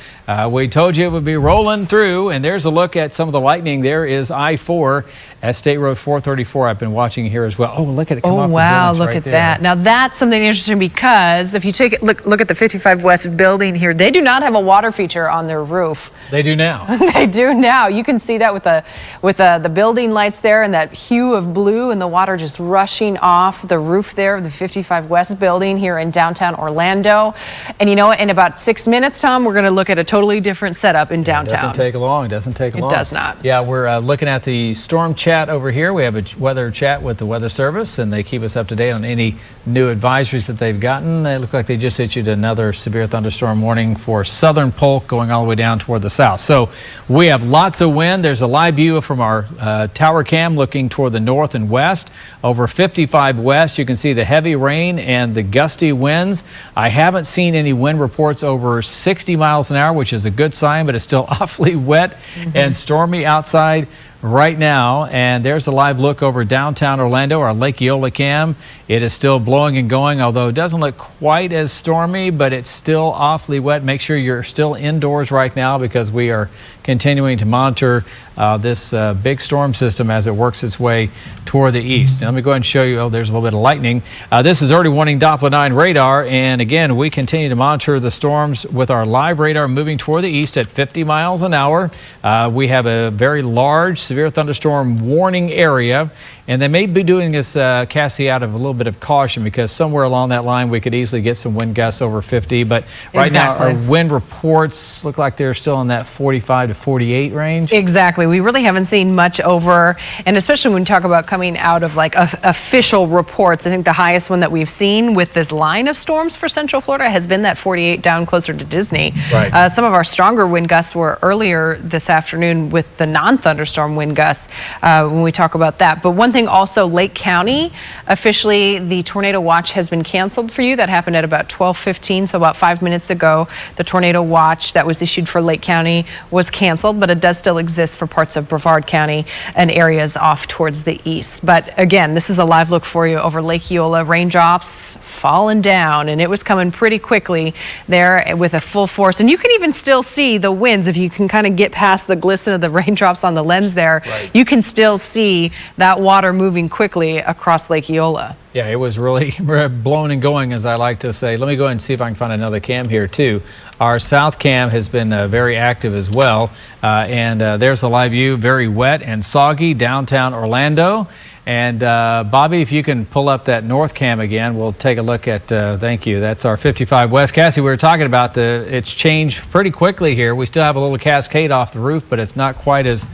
We told you it would be rolling through, and there's a look at some of the lightning. There is I-4 at State Road 434. I've been watching here as well. Oh, look at it come off the wow, look right at there. that. Now that's something interesting because if you take a look at the 55 West building here, they do not have a water feature on their roof. They do now. They do now. You can see that with the building lights there and that hue of blue and the water just rushing off the roof there of the 55 West building here in downtown Orlando. And you know what? In about 6 minutes, Tom, we're going to look at a totally different setup in downtown. It doesn't take long. It doesn't take long. It does not. Yeah, we're looking at the storm chat over here. We have a weather chat with the Weather Service, and they keep us up to date on any new advisories that they've gotten. They look like they just issued another severe thunderstorm warning for southern Polk going all the way down toward the south. So we have lots of wind. There's a live view from our tower cam looking toward the north and west. Over 55 west, you can see the heavy rain and the gusty winds. I haven't seen any wind reports over 60 miles an hour, which is a good sign, but it's still awfully wet and stormy outside right now. And there's a live look over downtown Orlando, our Lake Eola cam. It is still blowing and going, although it doesn't look quite as stormy, but it's still awfully wet. Make sure you're still indoors right now because we are continuing to monitor this big storm system as it works its way toward the east. Now, let me go ahead and show you. Oh, there's a little bit of lightning. This is early warning Doppler 9 radar. And again, we continue to monitor the storms with our live radar moving toward the east at 50 miles an hour. We have a very large severe thunderstorm warning area, and they may be doing this Cassie out of a little bit of caution because somewhere along that line we could easily get some wind gusts over 50. But right now our wind reports look like they're still in that 45 to 48 range. Exactly. We really haven't seen much over, and especially when we talk about coming out of like official reports, I think the highest one that we've seen with this line of storms for Central Florida has been that 48 down closer to Disney. Right. Some of our stronger wind gusts were earlier this afternoon with the non-thunderstorm wind gusts when we talk about that. But one thing also, Lake County, officially the tornado watch has been canceled for you. That happened at about 12:15, so about 5 minutes ago. The tornado watch that was issued for Lake County was canceled, but it does still exist for parts of Brevard County and areas off towards the east. But again, this is a live look for you over Lake Eola. Raindrops falling down, and it was coming pretty quickly there with a full force. And you can even still see the winds if you can kind of get past the glisten of the raindrops on the lens there. Right. You can still see that water moving quickly across Lake Eola. Yeah, it was really blowing and going, as I like to say. Let me go ahead and see if I can find another cam here, too. Our south cam has been very active as well. There's a live view, very wet and soggy, downtown Orlando. And Bobby, if you can pull up that north cam again, we'll take a look at, thank you, that's our 55 West. Cassie, we were talking about it's changed pretty quickly here. We still have a little cascade off the roof, but it's not quite as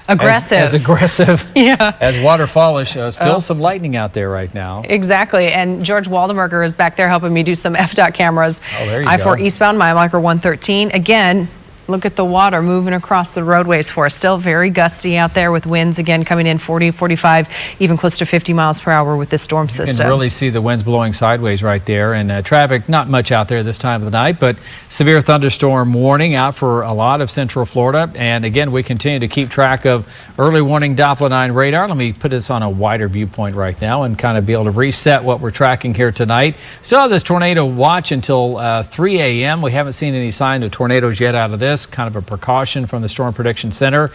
aggressive yeah. as waterfallish. Still some lightning out there right now. Exactly. And George Waldenberger is back there helping me do some FDOT cameras. Oh, there you I-4 go. eastbound, mile marker 113. Again, look at the water moving across the roadways for us. Still very gusty out there with winds again coming in 40, 45, even close to 50 miles per hour with this storm system. You can really see the winds blowing sideways right there, and traffic not much out there this time of the night, but severe thunderstorm warning out for a lot of central Florida. And again, we continue to keep track of early warning Doppler 9 radar. Let me put this on a wider viewpoint right now and kind of be able to reset what we're tracking here tonight. Still have this tornado watch until 3 a.m. We haven't seen any sign of tornadoes yet out of this. Kind of a precaution from the Storm Prediction Center.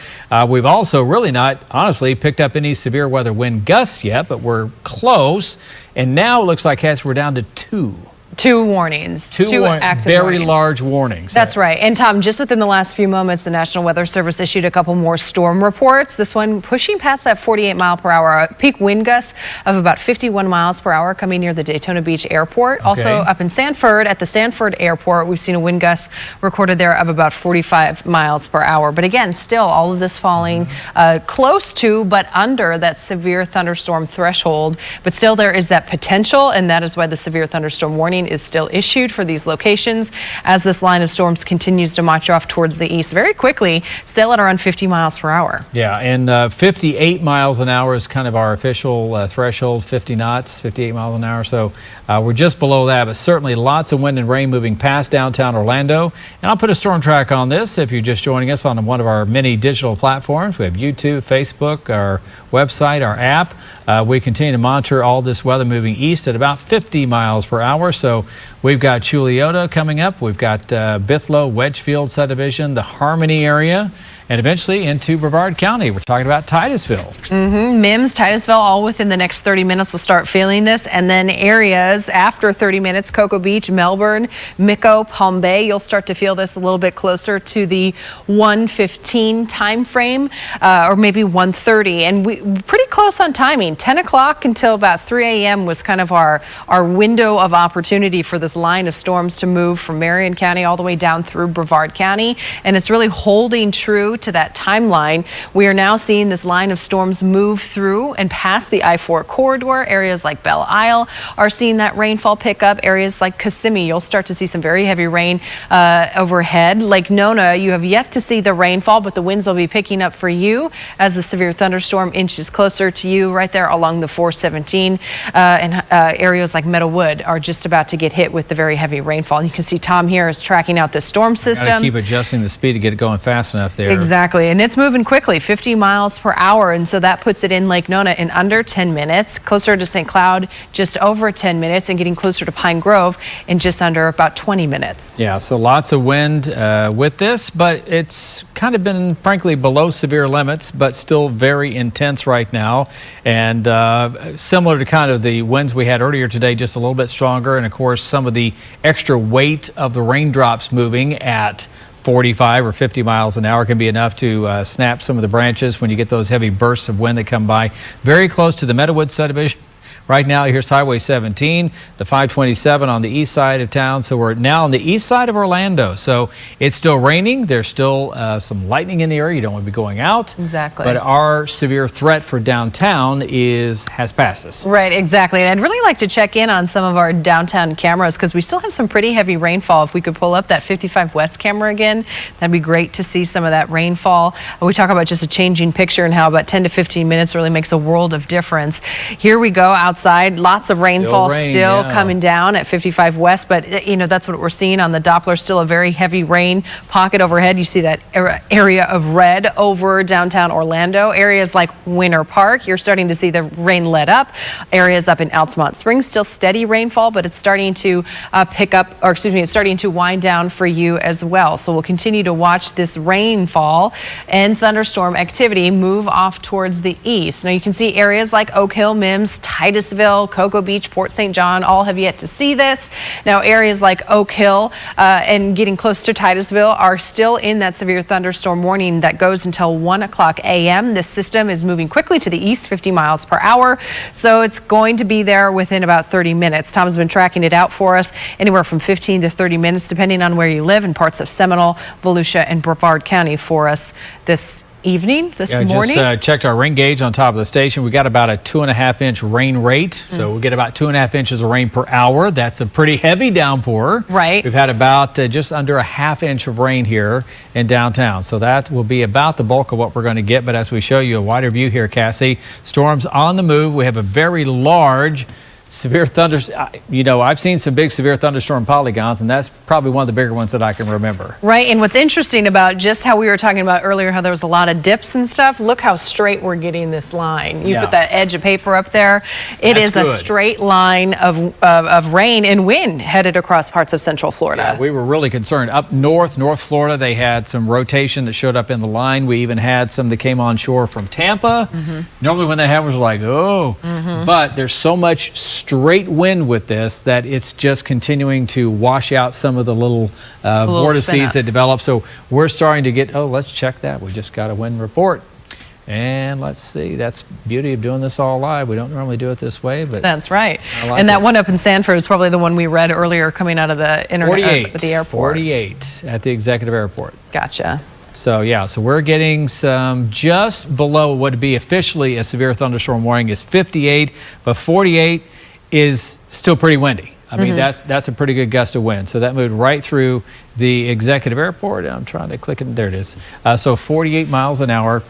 We've also really not, honestly, picked up any severe weather wind gusts yet, but we're close. And now it looks like, Cass, we're down to two warnings. Two active very warnings. large warnings. That's right. And Tom, just within the last few moments, the National Weather Service issued a couple more storm reports. This one pushing past that 48 mile per hour peak wind gusts of about 51 miles per hour coming near the Daytona Beach Airport. Okay. Also up in Sanford at the Sanford Airport, we've seen a wind gust recorded there of about 45 miles per hour. But again, still all of this falling close to but under that severe thunderstorm threshold. But still there is that potential, and that is why the severe thunderstorm warning is still issued for these locations as this line of storms continues to march off towards the east very quickly, still at around 50 miles per hour. Yeah, and 58 miles an hour is kind of our official threshold, 50 knots, 58 miles an hour. So we're just below that, but certainly lots of wind and rain moving past downtown Orlando. And I'll put a storm track on this if you're just joining us on one of our many digital platforms. We have YouTube, Facebook, our website, our app. We continue to monitor all this weather moving east at about 50 miles per hour. So we've got Chuliota coming up. We've got Bithlo, Wedgefield subdivision, the Harmony area, and eventually into Brevard County. We're talking about Titusville. Mims, Titusville, all within the next 30 minutes will start feeling this. And then areas after 30 minutes, Cocoa Beach, Melbourne, Mico, Palm Bay, you'll start to feel this a little bit closer to the 1:15 time frame, or maybe 1:30. And we pretty close on timing. 10 o'clock until about 3 a.m. was kind of our window of opportunity for this line of storms to move from Marion County all the way down through Brevard County. And it's really holding true to that timeline. We are now seeing this line of storms move through and past the I-4 corridor. Areas like Belle Isle are seeing that rainfall pick up. Areas like Kissimmee, you'll start to see some very heavy rain overhead. Lake Nona, you have yet to see the rainfall, but the winds will be picking up for you as the severe thunderstorm inches closer to you right there along the 417. Areas like Meadowood are just about to get hit with the very heavy rainfall. You can see Tom here is tracking out the storm system. Gotta keep adjusting the speed to get it going fast enough there. Exactly, and it's moving quickly, 50 miles per hour, and so that puts it in Lake Nona in under 10 minutes, closer to St. Cloud just over 10 minutes, and getting closer to Pine Grove in just under about 20 minutes. Yeah, so lots of wind with this, but it's kind of been, frankly, below severe limits, but still very intense right now, and similar to kind of the winds we had earlier today, just a little bit stronger, and of course some of the extra weight of the raindrops moving at 45 or 50 miles an hour can be enough to snap some of the branches when you get those heavy bursts of wind that come by. Very close to the Meadowood subdivision. Right now, here's Highway 17, the 527 on the east side of town. So we're now on the east side of Orlando. So it's still raining. There's still some lightning in the area. You don't want to be going out. Exactly. But our severe threat for downtown has passed us. Right, exactly. And I'd really like to check in on some of our downtown cameras because we still have some pretty heavy rainfall. If we could pull up that 55 West camera again, that'd be great to see some of that rainfall. We talk about just a changing picture and how about 10 to 15 minutes really makes a world of difference. Here we go outside. Lots of rainfall still coming down at 55 West, but you know, that's what we're seeing on the Doppler. Still a very heavy rain pocket overhead. You see that area of red over downtown Orlando. Areas like Winter Park, you're starting to see the rain let up. Areas up in Altamont Springs, still steady rainfall, but it's starting to pick up, or excuse me, it's starting to wind down for you as well. So we'll continue to watch this rainfall and thunderstorm activity move off towards the east. Now you can see areas like Oak Hill, Mims, Titusville, Titusville, Cocoa Beach, Port St. John, all have yet to see this. Now, areas like Oak Hill and getting close to Titusville are still in that severe thunderstorm warning that goes until 1 o'clock a.m. This system is moving quickly to the east, 50 miles per hour. So it's going to be there within about 30 minutes. Tom has been tracking it out for us, anywhere from 15 to 30 minutes, depending on where you live, in parts of Seminole, Volusia, and Brevard County for us this morning. Just checked our rain gauge on top of the station. We got about a 2.5-inch rain rate. So we get about 2.5 inches of rain per hour. That's a pretty heavy downpour. Right. We've had about just under a 1/2 inch of rain here in downtown. So that will be about the bulk of what we're going to get. But as we show you a wider view here, Cassie, storms on the move. We have a very large severe thunderstorm. You know, I've seen some big severe thunderstorm polygons, and that's probably one of the bigger ones that I can remember. Right, and what's interesting about just how we were talking about earlier, how there was a lot of dips and stuff, look how straight we're getting this line. You put that edge of paper up there. It is a straight line of rain and wind headed across parts of Central Florida. Yeah, we were really concerned. Up North Florida, they had some rotation that showed up in the line. We even had some that came on shore from Tampa. Normally when that happens, we're like, oh. But there's so much straight wind with this that it's just continuing to wash out some of the little vortices that develop. So we're starting to get, let's check that. We just got a wind report. And let's see, that's the beauty of doing this all live. We don't normally do it this way, but that's right. And that one up in Sanford is probably the one we read earlier coming out of the internet at the airport. 48 at the executive airport. Gotcha. So yeah, so we're getting some just below what would be officially a severe thunderstorm warning is 58, but 48 is still pretty windy. I mean, that's a pretty good gust of wind. So that moved right through the executive airport. I'm trying to click it. There it is. So 48 miles an hour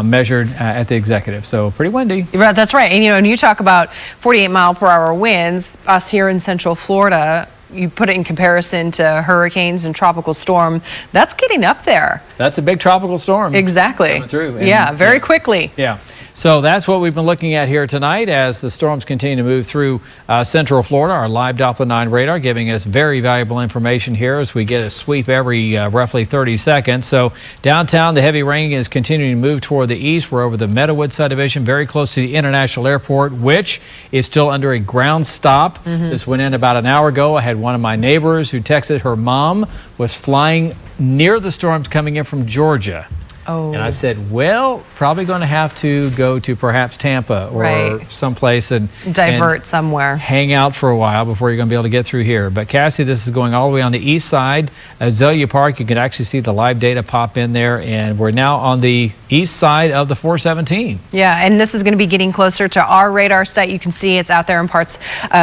measured at the executive. So pretty windy. Right, that's right. And, you know, and you talk about 48-mile-per-hour winds, us here in Central Florida, you put it in comparison to hurricanes and tropical storm, that's getting up there. That's a big tropical storm. Exactly. Coming through. And, very quickly. Yeah. So that's what we've been looking at here tonight as the storms continue to move through Central Florida. Our live Doppler 9 radar giving us very valuable information here as we get a sweep every roughly 30 seconds. So downtown, the heavy rain is continuing to move toward the east. We're over the Meadowood subdivision, very close to the International Airport, which is still under a ground stop. This went in about an hour ago. I had one of my neighbors who texted her mom was flying near the storms coming in from Georgia. And I said, well, probably going to have to go to perhaps Tampa or someplace and divert somewhere. Hang out for a while before you're going to be able to get through here. But Cassie, this is going all the way on the east side. Azalea Park, you can actually see the live data pop in there. And we're now on the east side of the 417. Yeah, and this is going to be getting closer to our radar site. You can see it's out there in parts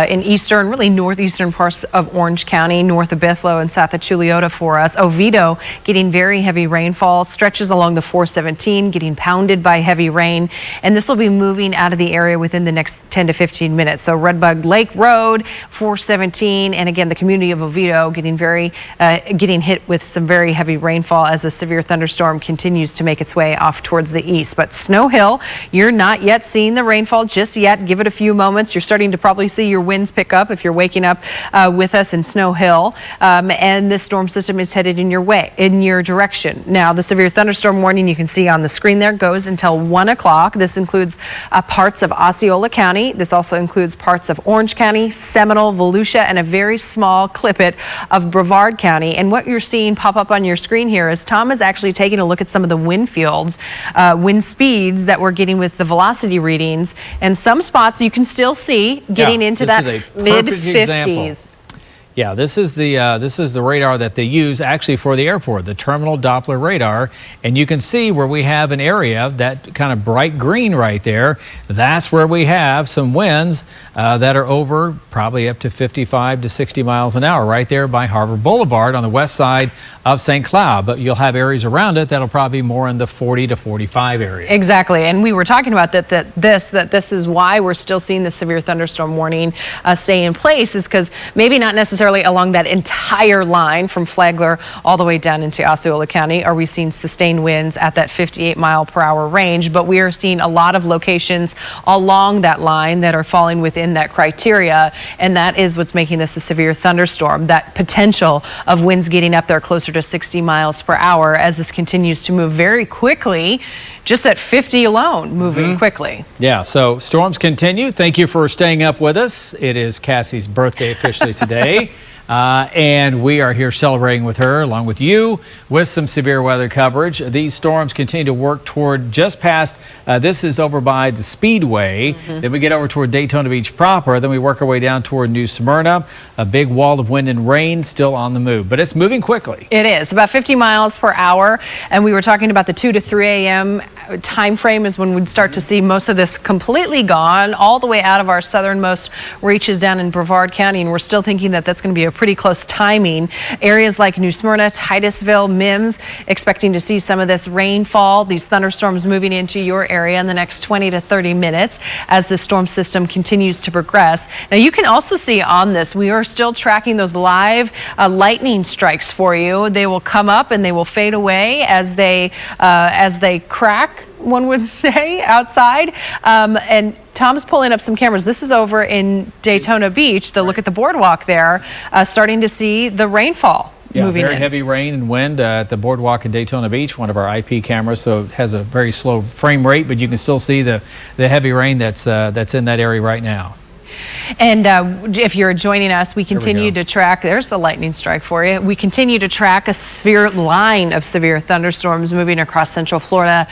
in eastern, really northeastern parts of Orange County, north of Bithlo and south of Chuliota for us. Oviedo getting very heavy rainfall, stretches along the 417, getting pounded by heavy rain. And this will be moving out of the area within the next 10 to 15 minutes. So Redbud Lake Road, 417, and again, the community of Oviedo getting hit with some very heavy rainfall as a severe thunderstorm continues to make its way off towards the east. But Snow Hill, you're not yet seeing the rainfall just yet. Give it a few moments. You're starting to probably see your winds pick up if you're waking up with us in Snow Hill. And this storm system is headed in your direction. Now, the severe thunderstorm warning you can see on the screen there goes until 1 o'clock. This includes parts of Osceola County. This also includes parts of Orange County, Seminole, Volusia, and a very small cliplet of Brevard County. And what you're seeing pop up on your screen here is Tom is actually taking a look at some of the wind fields, wind speeds that we're getting with the velocity readings. And some spots you can still see getting into that mid-50s. Yeah, this is the radar that they use actually for the airport, the terminal Doppler radar. And you can see where we have an area, that kind of bright green right there. That's where we have some winds that are over probably up to 55 to 60 miles an hour right there by Harbor Boulevard on the west side of St. Cloud. But you'll have areas around it that'll probably be more in the 40 to 45 area. Exactly. And we were talking about that this is why we're still seeing the severe thunderstorm warning stay in place, is because maybe not necessarily along that entire line from Flagler all the way down into Osceola County are we seeing sustained winds at that 58-mile-per-hour range, but we are seeing a lot of locations along that line that are falling within that criteria, and that is what's making this a severe thunderstorm, that potential of winds getting up there closer to 60 miles per hour as this continues to move very quickly just at 50 alone, moving quickly. Yeah, so storms continue. Thank you for staying up with us. It is Cassie's birthday officially today. And we are here celebrating with her, along with you, with some severe weather coverage. These storms continue to work toward just past, this is over by the Speedway. Then we get over toward Daytona Beach proper. Then we work our way down toward New Smyrna. A big wall of wind and rain still on the move, but it's moving quickly. It is about 50 miles per hour. And we were talking about the 2 to 3 a.m. time frame is when we'd start to see most of this completely gone, all the way out of our southernmost reaches down in Brevard County. And we're still thinking that that's going to be a pretty close timing. Areas like New Smyrna, Titusville, Mims, expecting to see some of this rainfall, these thunderstorms moving into your area in the next 20 to 30 minutes as the storm system continues to progress. Now you can also see on this, we are still tracking those live lightning strikes for you. They will come up and they will fade away as they crack, one would say, outside. And Tom's pulling up some cameras. This is over in Daytona Beach. Look at the boardwalk there, starting to see the rainfall moving in. Very heavy rain and wind at the boardwalk in Daytona Beach, one of our IP cameras, so it has a very slow frame rate, but you can still see the heavy rain that's in that area right now. And if you're joining us, we continue to track, there's a lightning strike for you. We continue to track a severe line of severe thunderstorms moving across central Florida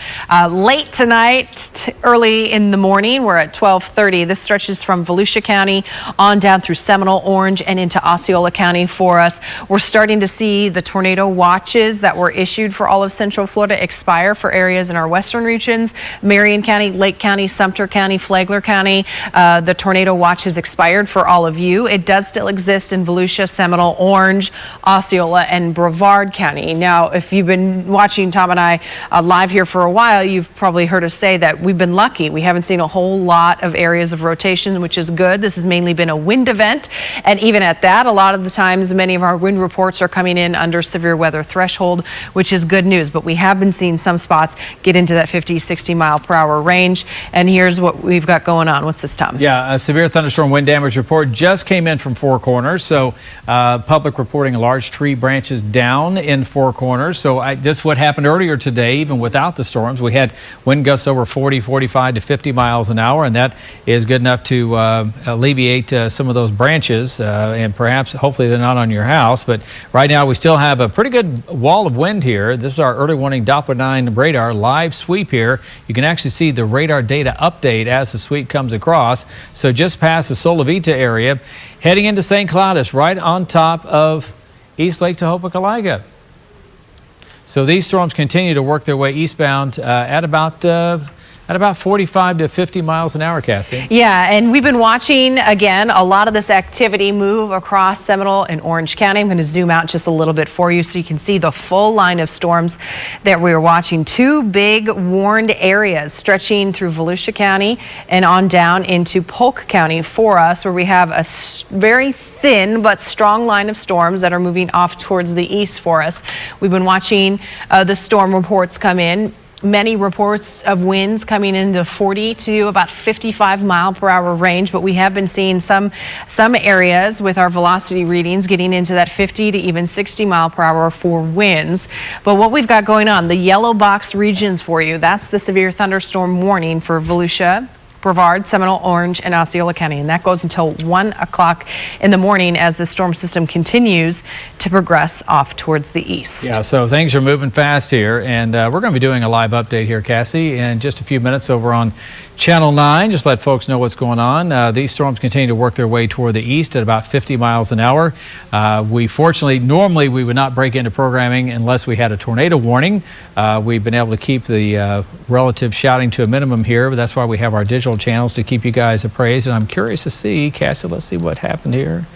late tonight, early in the morning. We're at 12:30. This stretches from Volusia County on down through Seminole, Orange, and into Osceola County for us. We're starting to see the tornado watches that were issued for all of central Florida expire for areas in our western regions. Marion County, Lake County, Sumter County, Flagler County. The tornado watch has expired for all of you. It does still exist in Volusia, Seminole, Orange, Osceola, and Brevard County. Now, if you've been watching Tom and I live here for a while, you've probably heard us say that we've been lucky. We haven't seen a whole lot of areas of rotation, which is good. This has mainly been a wind event. And even at that, a lot of the times, many of our wind reports are coming in under severe weather threshold, which is good news. But we have been seeing some spots get into that 50, 60 mile per hour range. And here's what we've got going on. What's this, Tom? Yeah, a severe thunderstorm wind damage report just came in from Four Corners. So public reporting a large tree branches down in Four Corners. So this is what happened earlier today, even without the storms. We had wind gusts over 40, 45 to 50 miles an hour, and that is good enough to alleviate some of those branches, and perhaps, hopefully they're not on your house. But right now we still have a pretty good wall of wind here. This is our early warning Doppler 9 radar live sweep here. You can actually see the radar data update as the sweep comes across. So just past the Solavita area, heading into St. Cloudis, right on top of East Lake Tehopekaliga. So these storms continue to work their way eastbound at about 45 to 50 miles an hour, Cassie. Yeah, and we've been watching, again, a lot of this activity move across Seminole and Orange County. I'm going to zoom out just a little bit for you so you can see the full line of storms that we are watching. Two big warned areas stretching through Volusia County and on down into Polk County for us, where we have a very thin but strong line of storms that are moving off towards the east for us. We've been watching the storm reports come in. Many reports of winds coming in the 40 to about 55 mile per hour range, but we have been seeing some areas with our velocity readings getting into that 50 to even 60 mile per hour for winds. But what we've got going on, the yellow box regions for you, that's the severe thunderstorm warning for Volusia, Brevard, Seminole, Orange, and Osceola County. And that goes until 1 o'clock in the morning as the storm system continues to progress off towards the east. Yeah, so things are moving fast here. And we're going to be doing a live update here, Cassie, in just a few minutes over on Channel 9. Just let folks know what's going on. These storms continue to work their way toward the east at about 50 miles an hour. Normally we would not break into programming unless we had a tornado warning. We've been able to keep the relative shouting to a minimum here, but that's why we have our digital channels to keep you guys appraised. And I'm curious to see, Cassie, let's see what happened here.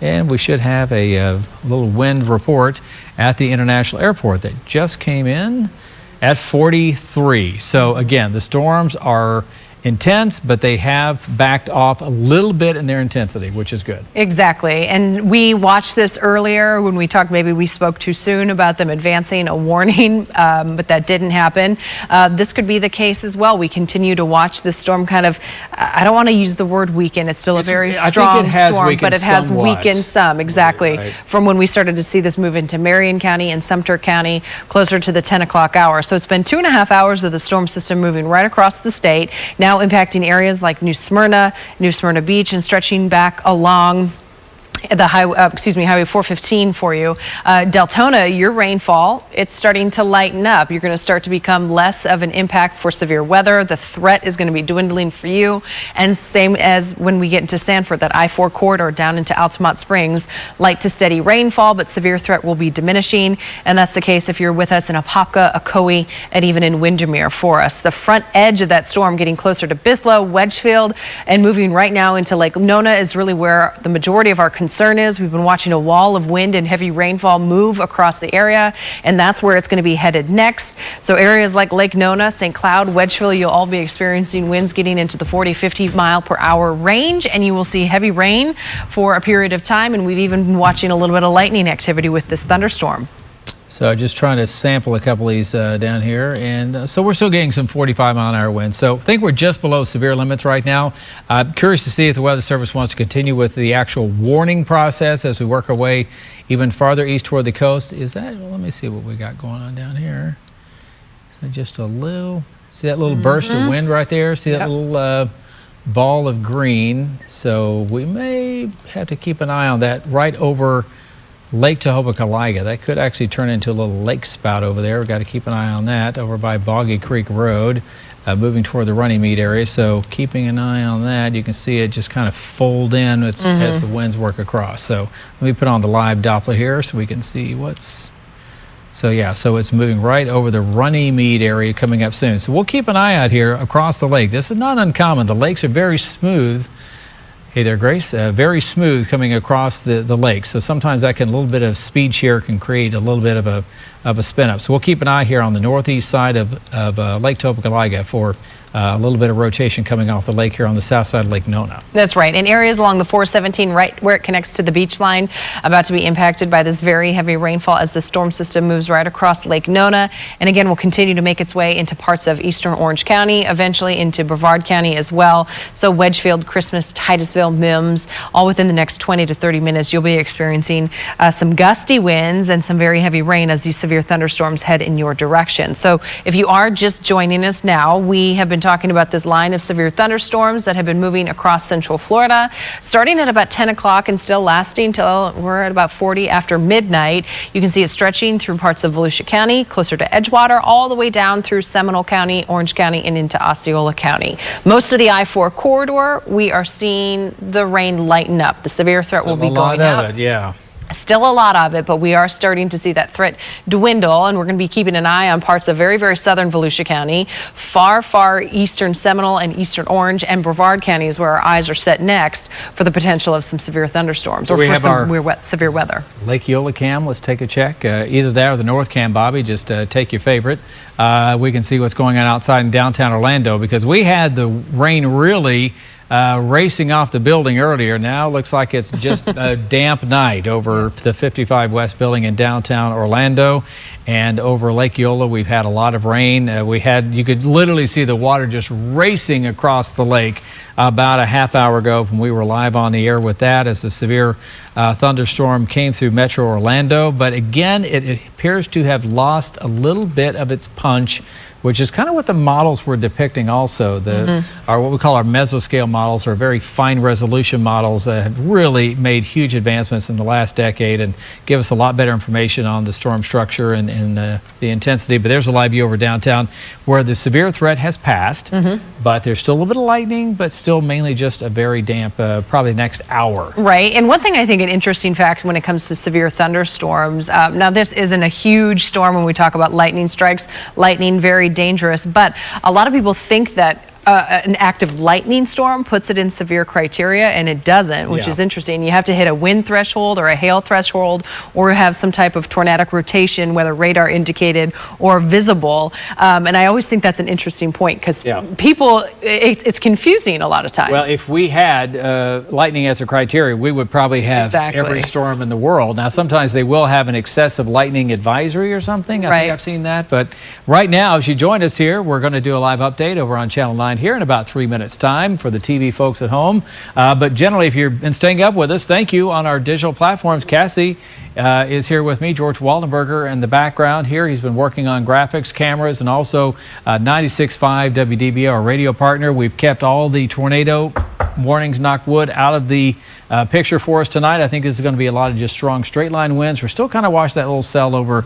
And we should have a little wind report at the International Airport that just came in at 43. So again, the storms are intense, but they have backed off a little bit in their intensity, which is good. Exactly. And we watched this earlier when we talked, maybe we spoke too soon about them advancing a warning, but that didn't happen. This could be the case as well. We continue to watch this storm kind of, I don't want to use the word weaken. It's still a very strong storm, but it has weakened some. Exactly. Right. From when we started to see this move into Marion County and Sumter County closer to the 10 o'clock hour. So it's been 2.5 hours of the storm system moving right across the state, now impacting areas like New Smyrna Beach, and stretching back along the Highway 415 for you. Deltona, your rainfall, it's starting to lighten up. You're going to start to become less of an impact for severe weather. The threat is going to be dwindling for you. And same as when we get into Sanford, that I-4 corridor down into Altamont Springs, light to steady rainfall, but severe threat will be diminishing. And that's the case if you're with us in Apopka, Ocoee, and even in Windermere for us. The front edge of that storm getting closer to Bithlo, Wedgefield, and moving right now into Lake Nona is really where the majority of our concern is. We've been watching a wall of wind and heavy rainfall move across the area, and that's where it's going to be headed next. So areas like Lake Nona, St. Cloud, Wedgefield, you'll all be experiencing winds getting into the 40-50 mile per hour range, and you will see heavy rain for a period of time. And we've even been watching a little bit of lightning activity with this thunderstorm. So just trying to sample a couple of these down here, and so we're still getting some 45-mile-an-hour winds. So I think we're just below severe limits right now. I'm curious to see if the Weather Service wants to continue with the actual warning process as we work our way even farther east toward the coast. Is that, well, let me see what we got going on down here. So just a little, see that little burst of wind right there? See that little ball of green? So we may have to keep an eye on that right over Lake Tohopekaliga. That could actually turn into a little lake spout over there. We've got to keep an eye on that over by Boggy Creek Road, moving toward the Runnymede area. So keeping an eye on that. You can see it just kind of fold in as the winds work across. So let me put on the live Doppler here so we can see what's... So yeah, so it's moving right over the Runnymede area coming up soon. So we'll keep an eye out here across the lake. This is not uncommon. The lakes are very smooth. Hey there, Grace. Very smooth coming across the lake. So sometimes that can, a little bit of speed shear can create a little bit of a spin up. So we'll keep an eye here on the northeast side of Lake Tohopekaliga for a little bit of rotation coming off the lake here on the south side of Lake Nona. That's right. In areas along the 417, right where it connects to the beach line, about to be impacted by this very heavy rainfall as the storm system moves right across Lake Nona. And again, will continue to make its way into parts of eastern Orange County, eventually into Brevard County as well. So Wedgefield, Christmas, Titusville, Mims, all within the next 20 to 30 minutes, you'll be experiencing some gusty winds and some very heavy rain as these severe thunderstorms head in your direction. So if you are just joining us now, we have been talking about this line of severe thunderstorms that have been moving across central Florida, starting at about 10 o'clock and still lasting till we're at about 40 after midnight. You can see it stretching through parts of Volusia County, closer to Edgewater, all the way down through Seminole County, Orange County, and into Osceola County. Most of the I-4 corridor, we are seeing the rain lighten up. The severe threat will be going out. Yeah. Still a lot of it, but we are starting to see that threat dwindle, and we're going to be keeping an eye on parts of very, very southern Volusia County, far eastern Seminole and eastern Orange, and Brevard County is where our eyes are set next for the potential of some severe thunderstorms or for some severe weather. Lake Eola Cam, let's take a check. Either that or the North Cam, Bobby. Just take your favorite. We can see what's going on outside in downtown Orlando because we had the rain really racing off the building earlier. Now it looks like it's just a damp night over the 55 West building in downtown Orlando, and over Lake Eola we've had a lot of rain. You could literally see the water just racing across the lake about a half hour ago when we were live on the air with that as the severe thunderstorm came through Metro Orlando. But again, it appears to have lost a little bit of its punch, which is kind of what the models were depicting also. Our what we call our mesoscale models are very fine resolution models that have really made huge advancements in the last decade and give us a lot better information on the storm structure and the intensity. But there's a live view over downtown where the severe threat has passed, but there's still a little bit of lightning, but still mainly just a very damp, probably next hour. Right, and one thing I think an interesting fact when it comes to severe thunderstorms, now this isn't a huge storm when we talk about lightning strikes, lightning very dangerous, but a lot of people think that an active lightning storm puts it in severe criteria, and it doesn't, which is interesting. You have to hit a wind threshold or a hail threshold, or have some type of tornadic rotation, whether radar indicated or visible. And I always think that's an interesting point, because people, it's confusing a lot of times. Well, if we had lightning as a criteria, we would probably have every storm in the world. Now, sometimes they will have an excessive lightning advisory or something. I think I've seen that. But right now, as you join us here, we're going to do a live update over on Channel 9 here in about 3 minutes time for the TV folks at home. But generally, if you've been staying up with us, thank you on our digital platforms. Cassie is here with me, George Waldenberger in the background here. He's been working on graphics, cameras, and also 96.5 WDBO, our radio partner. We've kept all the tornado warnings, knock wood, out of the picture for us tonight. I think this is going to be a lot of just strong straight line winds. We're still kind of watching that little cell over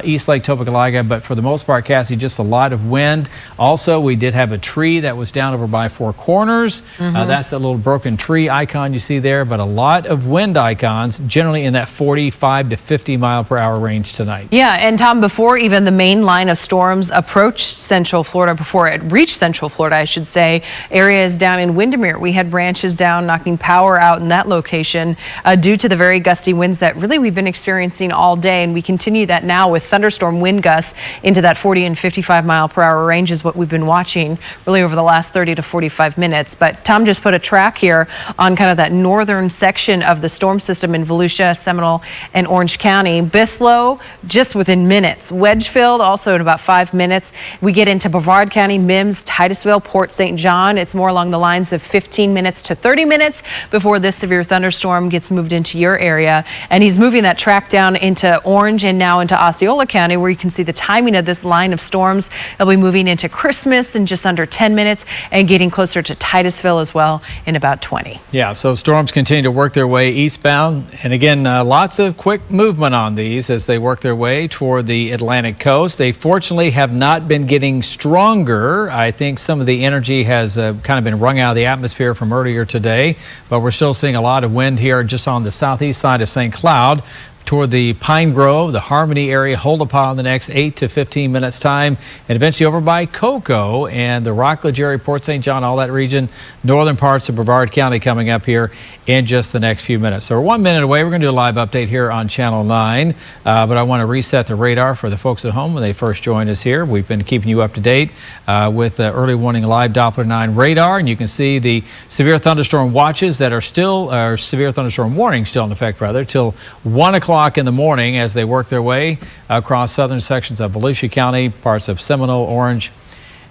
East Lake Topekalaga, but for the most part, Cassie, just a lot of wind. Also, we did have a tree that was down over by Four Corners. That's that little broken tree icon you see there, but a lot of wind icons, generally in that 45 to 50 mile per hour range tonight. Yeah, and Tom, before even the main line of storms approached Central Florida, before it reached Central Florida, I should say, areas down in Windermere, we had branches down, knocking power out in that location due to the very gusty winds that really we've been experiencing all day. And we continue that now with thunderstorm wind gusts into that 40 and 55 mile per hour range is what we've been watching really over the last 30 to 45 minutes. But Tom just put a track here on kind of that northern section of the storm system in Volusia, Seminole, and Orange County. Bithlo, just within minutes. Wedgefield, also in about 5 minutes. We get into Brevard County, Mims, Titusville, Port St. John. It's more along the lines of 15 minutes to 30 minutes before this severe thunderstorm gets moved into your area. And he's moving that track down into Orange and now into Osceola County, where you can see the timing of this line of storms. It'll be moving into Christmas in just under 10 minutes and getting closer to Titusville as well in about 20. Yeah, so storms continue to work their way eastbound. And again, lots of quick movement on these as they work their way toward the Atlantic coast. They fortunately have not been getting stronger. I think some of the energy has kind of been wrung out of the atmosphere from earlier today, but we're still seeing a lot of wind here just on the southeast side of St. Cloud toward the Pine Grove, the Harmony area, hold upon in the next 8 to 15 minutes time, and eventually over by Cocoa and the Rockledge area, Port St. John, all that region, northern parts of Brevard County coming up here in just the next few minutes. So we're 1 minute away. We're going to do a live update here on Channel 9, but I want to reset the radar for the folks at home when they first join us here. We've been keeping you up to date with early warning live Doppler 9 radar, and you can see the severe thunderstorm watches that are still, or severe thunderstorm warnings still in effect rather, till 1 o'clock in the morning as they work their way across southern sections of Volusia County, parts of Seminole, Orange,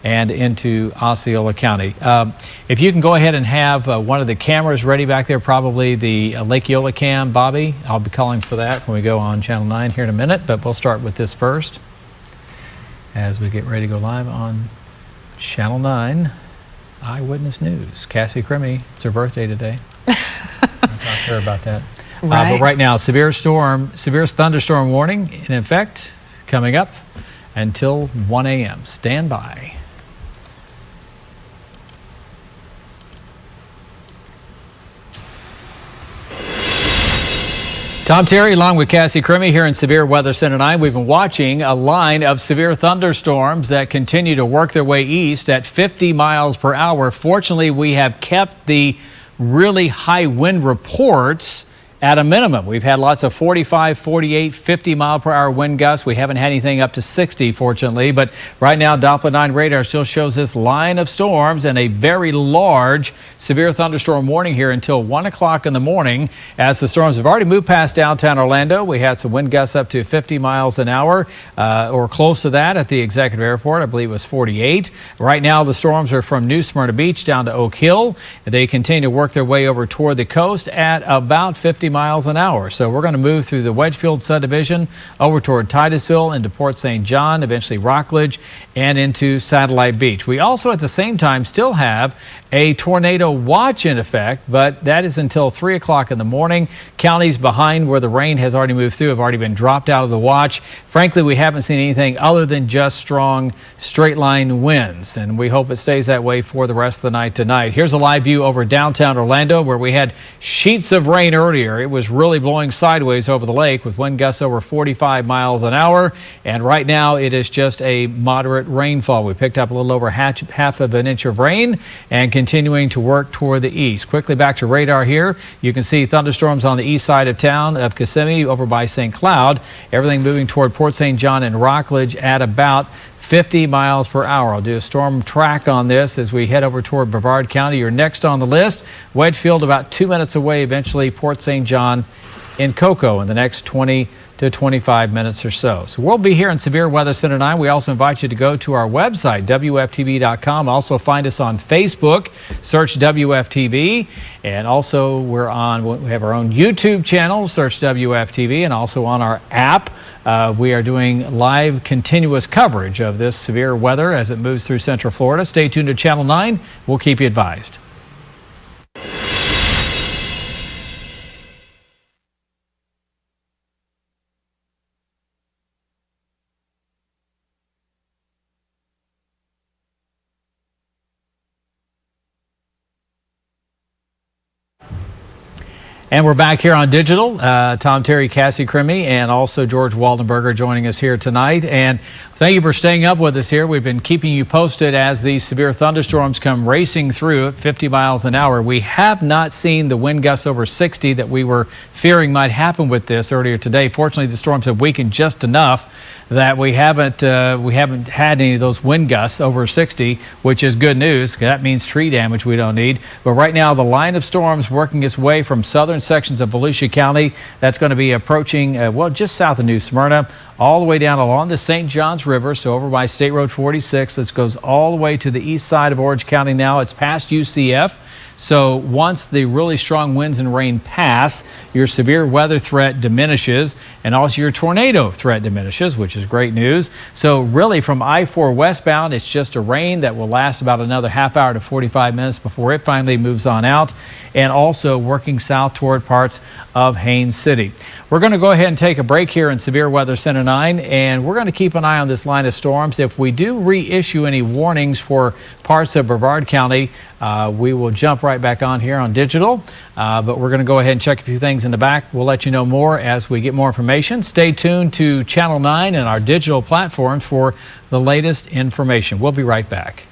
and into Osceola County. If you can go ahead and have one of the cameras ready back there, probably the Lake Eola cam, Bobby. I'll be calling for that when we go on Channel 9 here in a minute, but we'll start with this first as we get ready to go live on Channel 9 Eyewitness News. Cassie Crimmy, it's her birthday today. I'll talk to her about that. But right now, severe thunderstorm warning in effect coming up until 1 a.m. Stand by. Tom Terry along with Cassie Crimmy here in Severe Weather Center 9. We've been watching a line of severe thunderstorms that continue to work their way east at 50 miles per hour. Fortunately, we have kept the really high wind reports at a minimum. We've had lots of 45, 48, 50 mile per hour wind gusts. We haven't had anything up to 60, fortunately, but right now Doppler 9 radar still shows this line of storms and a very large severe thunderstorm warning here until 1 o'clock in the morning as the storms have already moved past downtown Orlando. We had some wind gusts up to 50 miles an hour or close to that at the Executive Airport. I believe it was 48. Right now the storms are from New Smyrna Beach down to Oak Hill. They continue to work their way over toward the coast at about 50 miles an hour. So we're going to move through the Wedgefield subdivision over toward Titusville into Port St. John, eventually Rockledge, and into Satellite Beach. We also at the same time still have a tornado watch in effect, but that is until 3 o'clock in the morning. Counties behind where the rain has already moved through have already been dropped out of the watch. Frankly, we haven't seen anything other than just strong straight line winds, and we hope it stays that way for the rest of the night tonight. Here's a live view over downtown Orlando where we had sheets of rain earlier. It was really blowing sideways over the lake with wind gusts over 45 miles an hour. And right now it is just a moderate rainfall. We picked up a little over half of an inch of rain and continuing to work toward the east. Quickly back to radar here. You can see thunderstorms on the east side of town of Kissimmee over by St. Cloud. Everything moving toward Port St. John and Rockledge at about 50 miles per hour. I'll do a storm track on this as we head over toward Brevard County. You're next on the list. Wedgefield about 2 minutes away, eventually Port St. John in Cocoa in the next 20 to 25 minutes or so. So we'll be here in Severe Weather Center 9. We also invite you to go to our website, WFTV.com. Also find us on Facebook, search WFTV. And also we have our own YouTube channel, search WFTV, and also on our app. We are doing live continuous coverage of this severe weather as it moves through Central Florida. Stay tuned to Channel 9. We'll keep you advised. And we're back here on digital. Tom, Terry, Cassie Crimmy, and also George Waldenberger joining us here tonight. And thank you for staying up with us here. We've been keeping you posted as these severe thunderstorms come racing through at 50 miles an hour. We have not seen the wind gusts over 60 that we were fearing might happen with this earlier today. Fortunately, the storms have weakened just enough that we haven't had any of those wind gusts over 60, which is good news. That means tree damage we don't need. But right now, the line of storms working its way from southern sections of Volusia County. That's going to be approaching, well, just south of New Smyrna, all the way down along the St. Johns River, so over by State Road 46. This goes all the way to the east side of Orange County now. It's past UCF. So once the really strong winds and rain pass, your severe weather threat diminishes and also your tornado threat diminishes, which is great news. So really from I-4 westbound, it's just a rain that will last about another half hour to 45 minutes before it finally moves on out, and also working south toward parts of Haines City. We're going to go ahead and take a break here in Severe Weather Center 9, and we're going to keep an eye on this line of storms. If we do reissue any warnings for parts of Brevard County, we will jump right back on here on digital, but we're going to go ahead and check a few things in the back. We'll let you know more as we get more information. Stay tuned to Channel 9 and our digital platforms for the latest information. We'll be right back.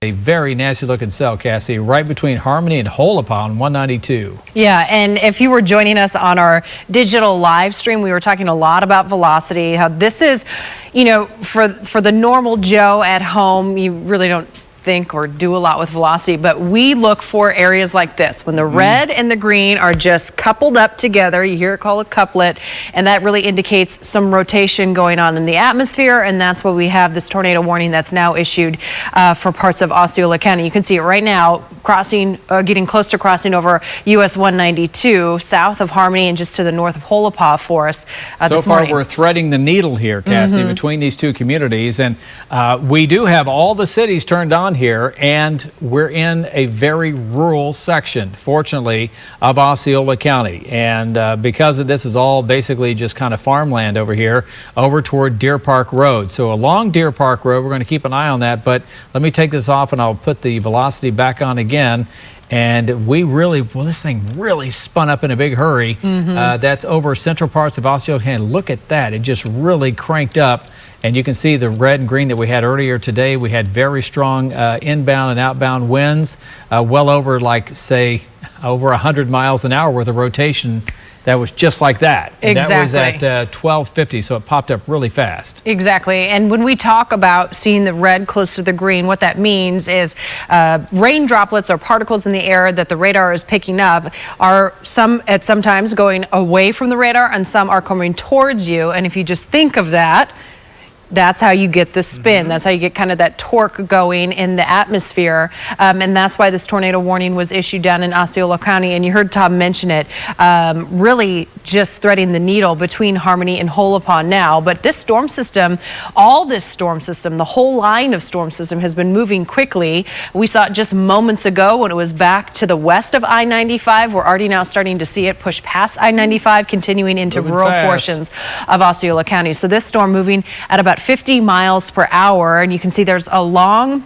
A very nasty looking cell, Cassie, right between Harmony and Holopaw on 192. Yeah, and if you were joining us on our digital live stream, we were talking a lot about velocity, how this is, you know, for the normal Joe at home, you really don't think or do a lot with velocity, but we look for areas like this when the red and the green are just coupled up together. You hear it called a couplet, and that really indicates some rotation going on in the atmosphere, and that's why we have this tornado warning that's now issued for parts of Osceola County. You can see it right now crossing, getting close to crossing over US 192 south of Harmony and just to the north of Holopaw for us so far we're threading the needle here, Cassie, between these two communities, and we do have all the cities turned on here, and we're in a very rural section, fortunately, of Osceola County. And because of this is all basically just kind of farmland over here, over toward Deer Park Road. So along Deer Park Road, we're going to keep an eye on that. But let me take this off and I'll put the velocity back on again. And we really, well, this thing really spun up in a big hurry. That's over central parts of Osceola County. Look at that. It just really cranked up. And you can see the red and green that we had earlier today. We had very strong inbound and outbound winds, well over, like, say, over 100 miles an hour worth of rotation. That was just like that. And exactly. That was at 1250, so it popped up really fast. Exactly. And when we talk about seeing the red close to the green, what that means is rain droplets or particles in the air that the radar is picking up are sometimes going away from the radar and some are coming towards you. And if you just think of that, that's how you get the spin. That's how you get kind of that torque going in the atmosphere. And that's why this tornado warning was issued down in Osceola County. And you heard Tom mention it, really just threading the needle between Harmony and Holopaw now. But this storm system, all this storm system, the whole line of storm system has been moving quickly. We saw it just moments ago when it was back to the west of I-95. We're already now starting to see it push past I-95, continuing into rural portions of Osceola County. So this storm moving at about 50 miles per hour, and you can see there's a long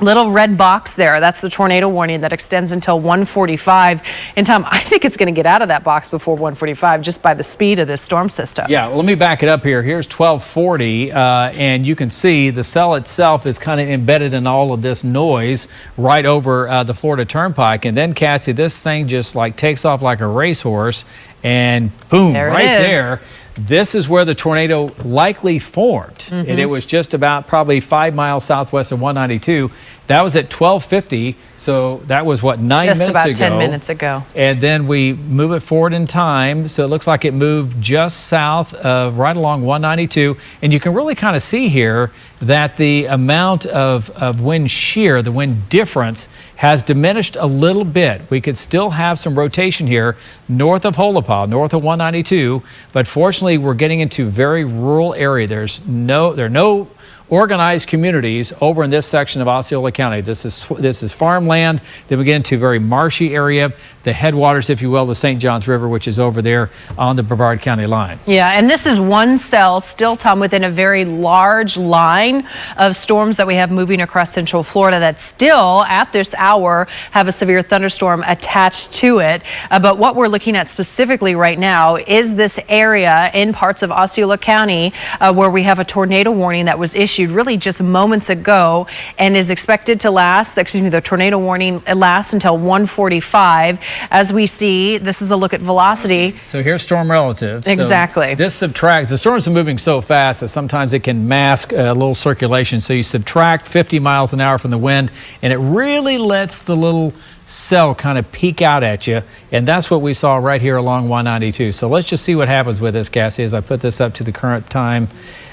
little red box there. That's the tornado warning that extends until 1:45. And Tom, I think it's going to get out of that box before 1:45 just by the speed of this storm system. Yeah, well, let me back it up here. Here's 1240, and you can see the cell itself is kind of embedded in all of this noise right over the Florida Turnpike. And then, Cassie, this thing just like takes off like a racehorse, and boom, there right there. This is where the tornado likely formed, and it was just about probably 5 miles southwest of 192. That was at 1250, so that was what, 9 minutes ago? Just about 10 minutes ago. And then we move it forward in time, so it looks like it moved just south of right along 192. And you can really kind of see here that the amount of wind shear, the wind difference, has diminished a little bit. We could still have some rotation here north of Holopaw, north of 192, but fortunately we're getting into very rural area. There are no organized communities over in this section of Osceola County. This is farmland. Then we get into a very marshy area, the headwaters, if you will, the St. Johns River, which is over there on the Brevard County line. Yeah, and this is one cell still, Tom, within a very large line of storms that we have moving across central Florida that still, at this hour, have a severe thunderstorm attached to it. But what we're looking at specifically right now is this area in parts of Osceola County where we have a tornado warning that was issued really just moments ago and is expected to last, the tornado warning lasts until 1:45. As we see, this is a look at velocity. So here's storm relative. Exactly. So this subtracts, the storms are moving so fast that sometimes it can mask a little circulation. So you subtract 50 miles an hour from the wind, and it really lets the little cell kind of peek out at you, and that's what we saw right here along 192. So let's just see what happens with this, Cassie, as I put this up to the current time.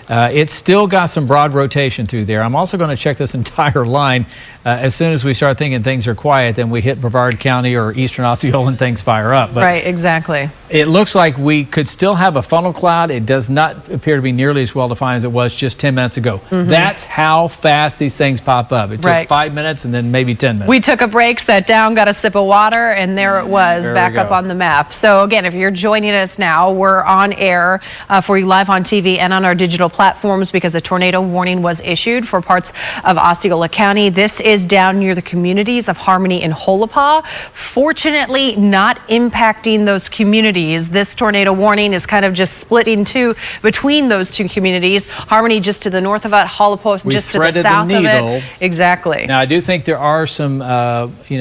It's still got some broad rotation through there. I'm also going to check this entire line. As soon as we start thinking things are quiet, then we hit Brevard County or eastern Osceola and things fire up. But right, exactly. It looks like we could still have a funnel cloud. It does not appear to be nearly as well defined as it was just 10 minutes ago. That's how fast these things pop up. It took 5 minutes and then maybe 10 minutes. We took a break, sat down, got a sip of water, and there it was, back up on the map. So again, if you're joining us now, we're on air for you live on TV and on our digital platforms because a tornado warning was issued for parts of Osceola County. This is down near the communities of Harmony and Holopaw. Fortunately, not impacting those communities. This tornado warning is kind of just split in two between those two communities. Harmony just to the north of it, Holopaw just to the south of it. Exactly. Now, I do think there are some,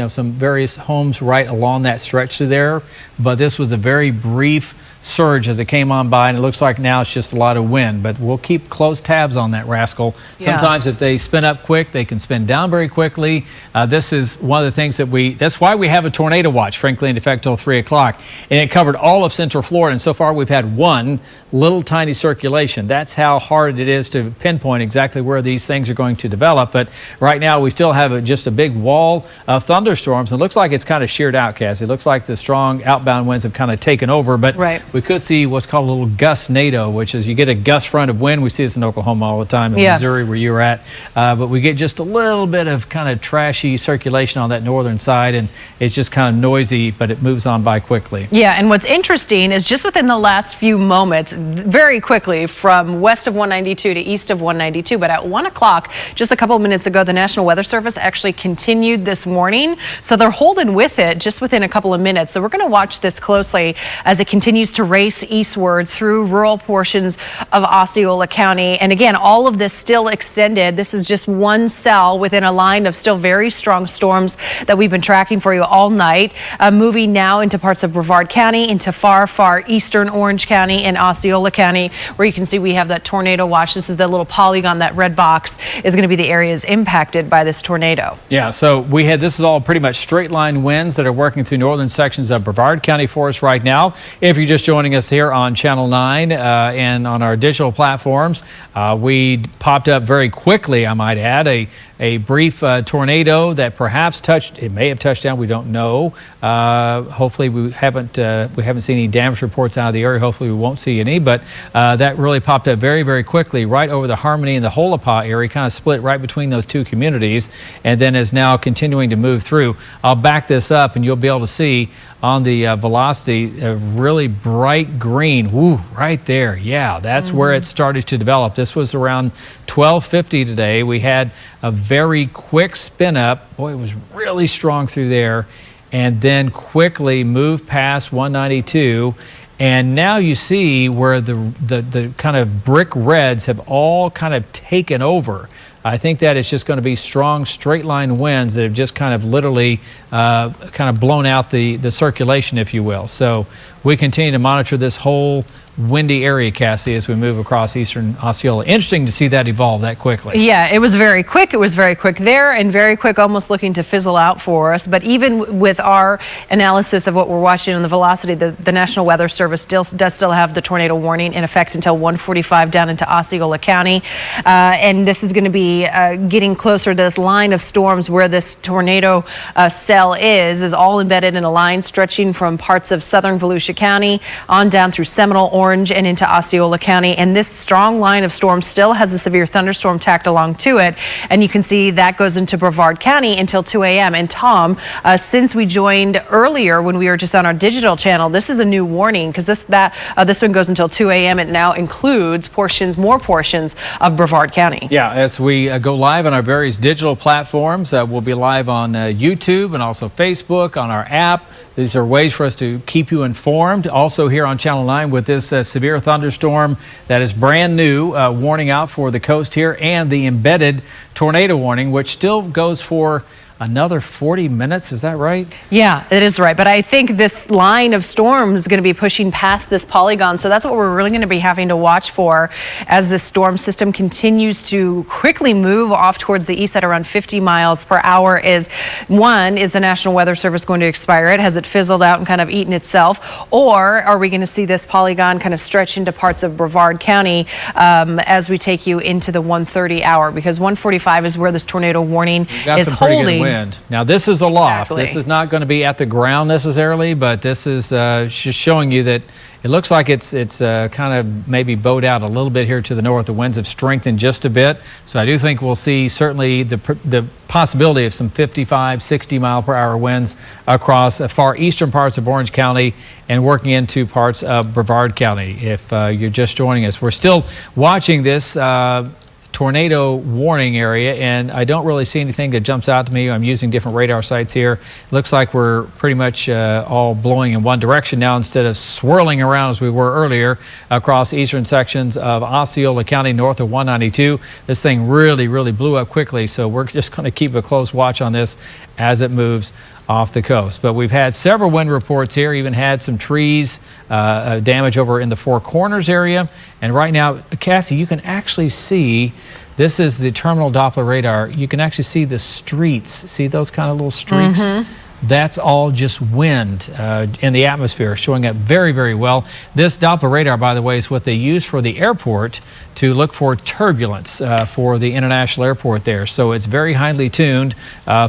some various homes right along that stretch through there, but this was a very brief surge as it came on by, and it looks like now it's just a lot of wind, but we'll keep close tabs on that rascal. Sometimes if they spin up quick, they can spin down very quickly. This is one of the things that's why we have a tornado watch, frankly, in effect till 3 o'clock, and it covered all of Central Florida, and so far we've had one little tiny circulation. That's how hard it is to pinpoint exactly where these things are going to develop, but right now we still have just a big wall of thunderstorms. It looks like it's kind of sheared out, Cassie. It looks like the strong outbound winds have kind of taken over, but we could see what's called a little gust-nado, which is you get a gust front of wind. We see this in Oklahoma all the time, in Missouri where you were at, but we get just a little bit of kind of trashy circulation on that northern side, and it's just kind of noisy, but it moves on by quickly. Yeah, and what's interesting is just within the last few moments, very quickly from west of 192 to east of 192, but at 1 o'clock, just a couple of minutes ago, the National Weather Service actually continued this warning. So they're holding with it just within a couple of minutes. So we're going to watch this closely as it continues to race eastward through rural portions of Osceola County. And again, all of this still extended. This is just one cell within a line of still very strong storms that we've been tracking for you all night, moving now into parts of Brevard County, into far eastern Orange County and Osceola County, where you can see we have that tornado watch. This is the little polygon, that red box is going to be the areas impacted by this tornado. Yeah, so this is all pretty much straight line winds that are working through northern sections of Brevard County for us right now. If you're just joining us here on Channel 9 and on our digital platforms, we popped up very quickly, I might add, a brief tornado that perhaps it may have touched down, we don't know. Hopefully we haven't seen any damage reports out of the area. Hopefully we won't see any, but that really popped up very quickly right over the Harmony and the Holopaw area, kind of split right between those two communities, and then is now continuing to move through. I'll back this up and you'll be able to see on the velocity a really bright green. Woo, right there. Yeah, that's where it started to develop. This was around 12:50 today. We had a very quick spin up. Boy, it was really strong through there, and then quickly moved past 192. And now you see where the kind of brick reds have all kind of taken over. I think that it's just going to be strong straight line winds that have just kind of literally kind of blown out the circulation, if you will. So we continue to monitor this whole windy area, Cassie, as we move across eastern Osceola. Interesting to see that evolve that quickly. Yeah, it was very quick. It was very quick there and very quick, almost looking to fizzle out for us. But even with our analysis of what we're watching on the velocity, the National Weather Service does still have the tornado warning in effect until 1:45 down into Osceola County. And this is going to be getting closer to this line of storms where this tornado cell is all embedded in a line stretching from parts of southern Volusia County on down through Seminole, Orange, and into Osceola County. And this strong line of storms still has a severe thunderstorm tacked along to it. And you can see that goes into Brevard County until 2 a.m. And Tom, since we joined earlier when we were just on our digital channel, this is a new warning because this one goes until 2 a.m. It now includes more portions of Brevard County. Yeah, as we go live on our various digital platforms, we'll be live on YouTube and also Facebook, on our app. These are ways for us to keep you informed. Also here on Channel 9 with this severe thunderstorm that is brand new, warning out for the coast here, and the embedded tornado warning, which still goes for another 40 minutes. Is that right? Yeah, it is right. But I think this line of storms is going to be pushing past this polygon. So that's what we're really going to be having to watch for as this storm system continues to quickly move off towards the east at around 50 miles per hour. Is the National Weather Service going to expire it? Has it fizzled out and kind of eaten itself? Or are we going to see this polygon kind of stretch into parts of Brevard County as we take you into the 1:30 hour? Because 1:45 is where this tornado warning is holding. wind. Now this is a loft. Exactly. This is not going to be at the ground necessarily, but this is just showing you that it looks like it's kind of maybe bowed out a little bit here to the north. The winds have strengthened just a bit, so I do think we'll see certainly the possibility of some 55, 60 mile per hour winds across the far eastern parts of Orange County and working into parts of Brevard County. If you're just joining us, we're still watching this tornado warning area, and I don't really see anything that jumps out to me. I'm using different radar sites here. It looks like we're pretty much all blowing in one direction now instead of swirling around as we were earlier across eastern sections of Osceola County north of 192. This thing really blew up quickly, so we're just going to keep a close watch on this as it moves off the coast. But we've had several wind reports here, even had some trees damage over in the Four Corners area. And right now, Cassie, you can actually see, this is the terminal Doppler radar. You can actually see the streets. See those kind of little streaks? That's all just wind in the atmosphere, showing up very well. This Doppler radar, by the way, is what they use for the airport to look for turbulence for the international airport there. So it's very highly tuned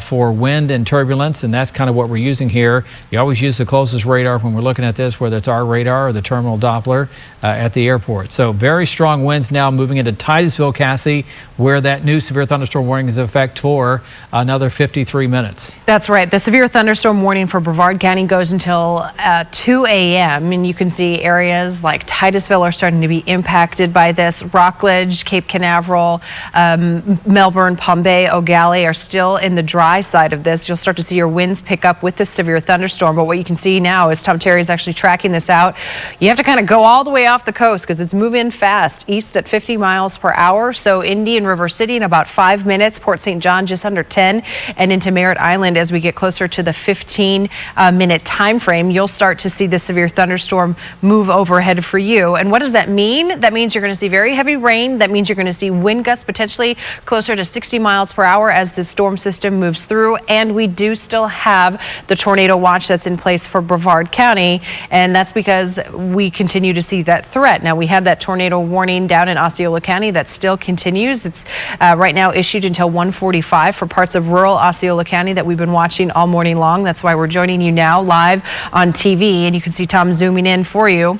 for wind and turbulence, and that's kind of what we're using here. You always use the closest radar when we're looking at this, whether it's our radar or the terminal Doppler at the airport. So very strong winds now moving into Titusville, Cassie, where that new severe thunderstorm warning is in effect for another 53 minutes. That's right. The severe thunderstorm warning for Brevard County goes until 2 a.m. and you can see areas like Titusville are starting to be impacted by this. Rockledge, Cape Canaveral, Melbourne, Palm Bay, O'Galley are still in the dry side of this. You'll start to see your winds pick up with this severe thunderstorm. But what you can see now is Tom Terry is actually tracking this out. You have to kind of go all the way off the coast because it's moving fast east at 50 miles per hour. So Indian River City in about 5 minutes, Port St. John just under 10, and into Merritt Island as we get closer to the 15-minute time frame, you'll start to see the severe thunderstorm move overhead for you. And what does that mean? That means you're going to see very heavy rain. That means you're going to see wind gusts potentially closer to 60 miles per hour as the storm system moves through. And we do still have the tornado watch that's in place for Brevard County, and that's because we continue to see that threat. Now, we had that tornado warning down in Osceola County that still continues. It's right now issued until 1:45 for parts of rural Osceola County that we've been watching all morning long. That's why we're joining you now live on TV, and you can see Tom zooming in for you,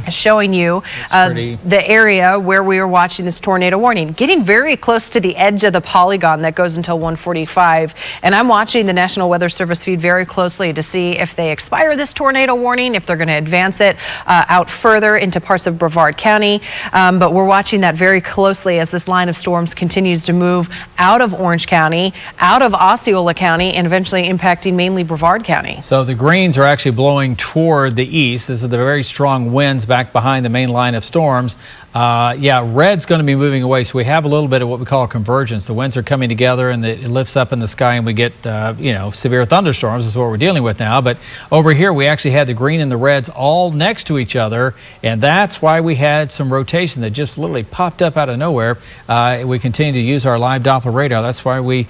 showing you the area where we are watching this tornado warning, getting very close to the edge of the polygon that goes until 1:45. And I'm watching the National Weather Service feed very closely to see if they expire this tornado warning, if they're going to advance it out further into parts of Brevard County. But we're watching that very closely as this line of storms continues to move out of Orange County, out of Osceola County, and eventually impacting mainly Brevard County. So the greens are actually blowing toward the east. This is the very strong winds back behind the main line of storms. Yeah, red's going to be moving away, so we have a little bit of what we call a convergence. The winds are coming together and it lifts up in the sky, and we get severe thunderstorms. This is what we're dealing with now. But over here we actually had the green and the reds all next to each other, and that's why we had some rotation that just literally popped up out of nowhere. We continue to use our live Doppler radar. That's why we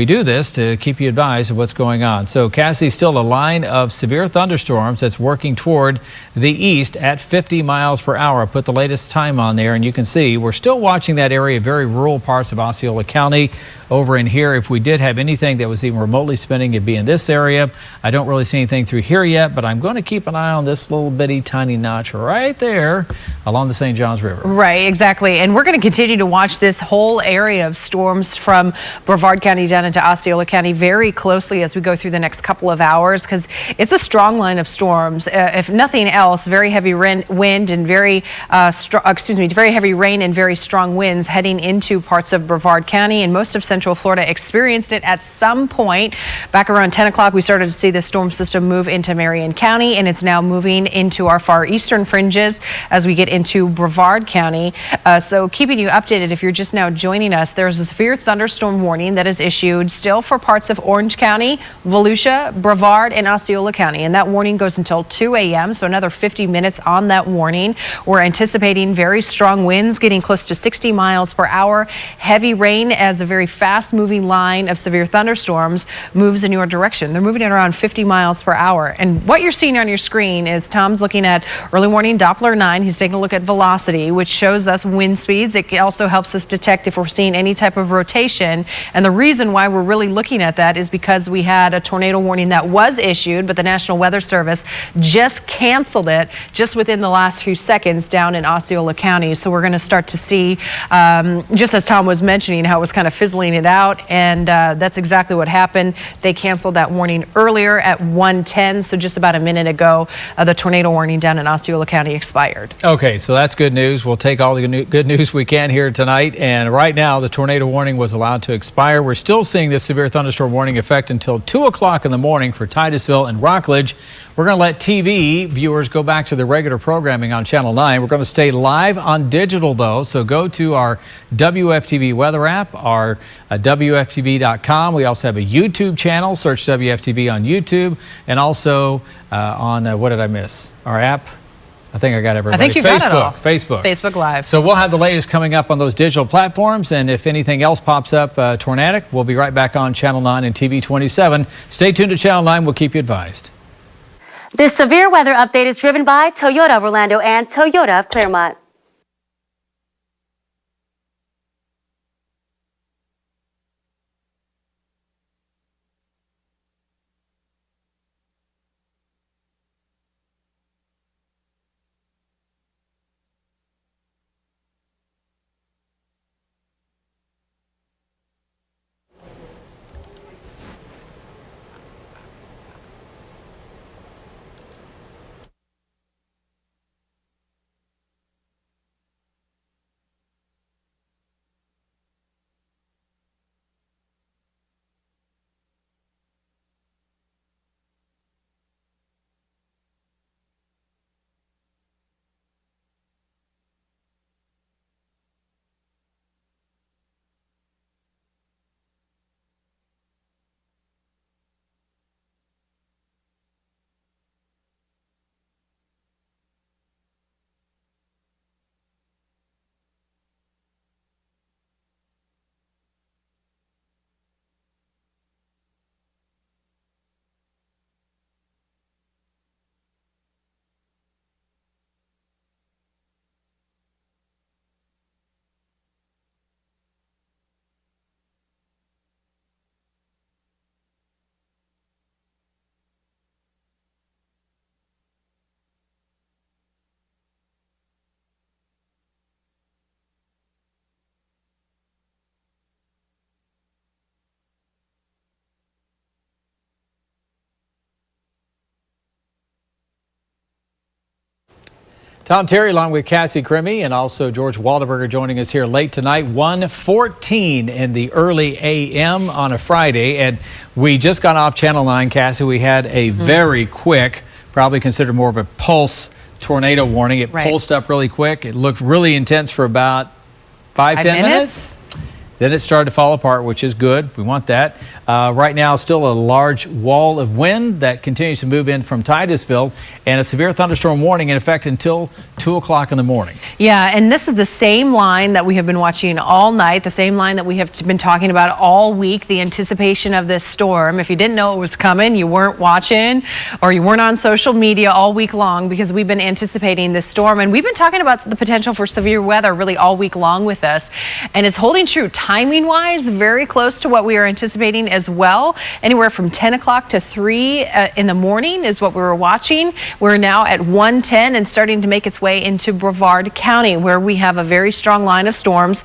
do this, to keep you advised of what's going on. So Cassie, still a line of severe thunderstorms that's working toward the east at 50 miles per hour. I put the latest time on there, and you can see we're still watching that area, very rural parts of Osceola County. Over in here, if we did have anything that was even remotely spinning, it'd be in this area. I don't really see anything through here yet, but I'm going to keep an eye on this little bitty tiny notch right there along the St. Johns River. Right, exactly. And we're going to continue to watch this whole area of storms from Brevard County down into Osceola County very closely as we go through the next couple of hours, because it's a strong line of storms. If nothing else, very heavy wind and very heavy rain and very strong winds heading into parts of Brevard County, and most of Central Florida experienced it at some point. Back around 10 o'clock, we started to see the storm system move into Marion County, and it's now moving into our far eastern fringes as we get into Brevard County. So keeping you updated, if you're just now joining us, there's a severe thunderstorm warning that is issued still for parts of Orange County, Volusia, Brevard, and Osceola County. And that warning goes until 2 a.m., so another 50 minutes on that warning. We're anticipating very strong winds getting close to 60 miles per hour. Heavy rain as a very fast moving line of severe thunderstorms moves in your direction. They're moving at around 50 miles per hour. And what you're seeing on your screen is Tom's looking at early morning Doppler 9. He's taking a look at velocity, which shows us wind speeds. It also helps us detect if we're seeing any type of rotation. And the reason why we're really looking at that is because we had a tornado warning that was issued, but the National Weather Service just canceled it just within the last few seconds down in Osceola County. So we're going to start to see, just as Tom was mentioning, how it was kind of fizzling it out. And that's exactly what happened. They canceled that warning earlier at 1:10. So just about a minute ago, the tornado warning down in Osceola County expired. Okay, so that's good news. We'll take all the good news we can here tonight. And right now, the tornado warning was allowed to expire. We're still seeing this severe thunderstorm warning effect until 2 o'clock in the morning for Titusville and Rockledge. We're going to let TV viewers go back to their regular programming on Channel 9. We're going to stay live on digital, though, so go to our WFTV weather app, our WFTV.com. We also have a YouTube channel. Search WFTV on YouTube, and also on, what did I miss? Our app? I think I got everybody. I think you got it all. Facebook Live. So we'll have the latest coming up on those digital platforms, and if anything else pops up tornadic, we'll be right back on Channel 9 and TV 27. Stay tuned to Channel 9. We'll keep you advised. This severe weather update is driven by Toyota of Orlando and Toyota of Claremont. Tom Terry along with Cassie Crimmy and also George Waldberger joining us here late tonight, 1:14 in the early a.m. on a Friday. And we just got off Channel 9, Cassie. We had a very quick, probably considered more of a pulse tornado warning. It pulsed up really quick. It looked really intense for about 5-10 minutes. Then it started to fall apart, which is good. We want that. Right now, still a large wall of wind that continues to move in from Titusville, and a severe thunderstorm warning in effect until 2 o'clock in the morning. Yeah, and this is the same line that we have been watching all night, the same line that we have been talking about all week, the anticipation of this storm. If you didn't know it was coming, you weren't watching or you weren't on social media all week long, because we've been anticipating this storm, and we've been talking about the potential for severe weather really all week long with us, and it's holding true. Timing wise, very close to what we are anticipating as well. Anywhere from 10 o'clock to 3 in the morning is what we were watching. We're now at 1:10 and starting to make its way into Brevard County, where we have a very strong line of storms.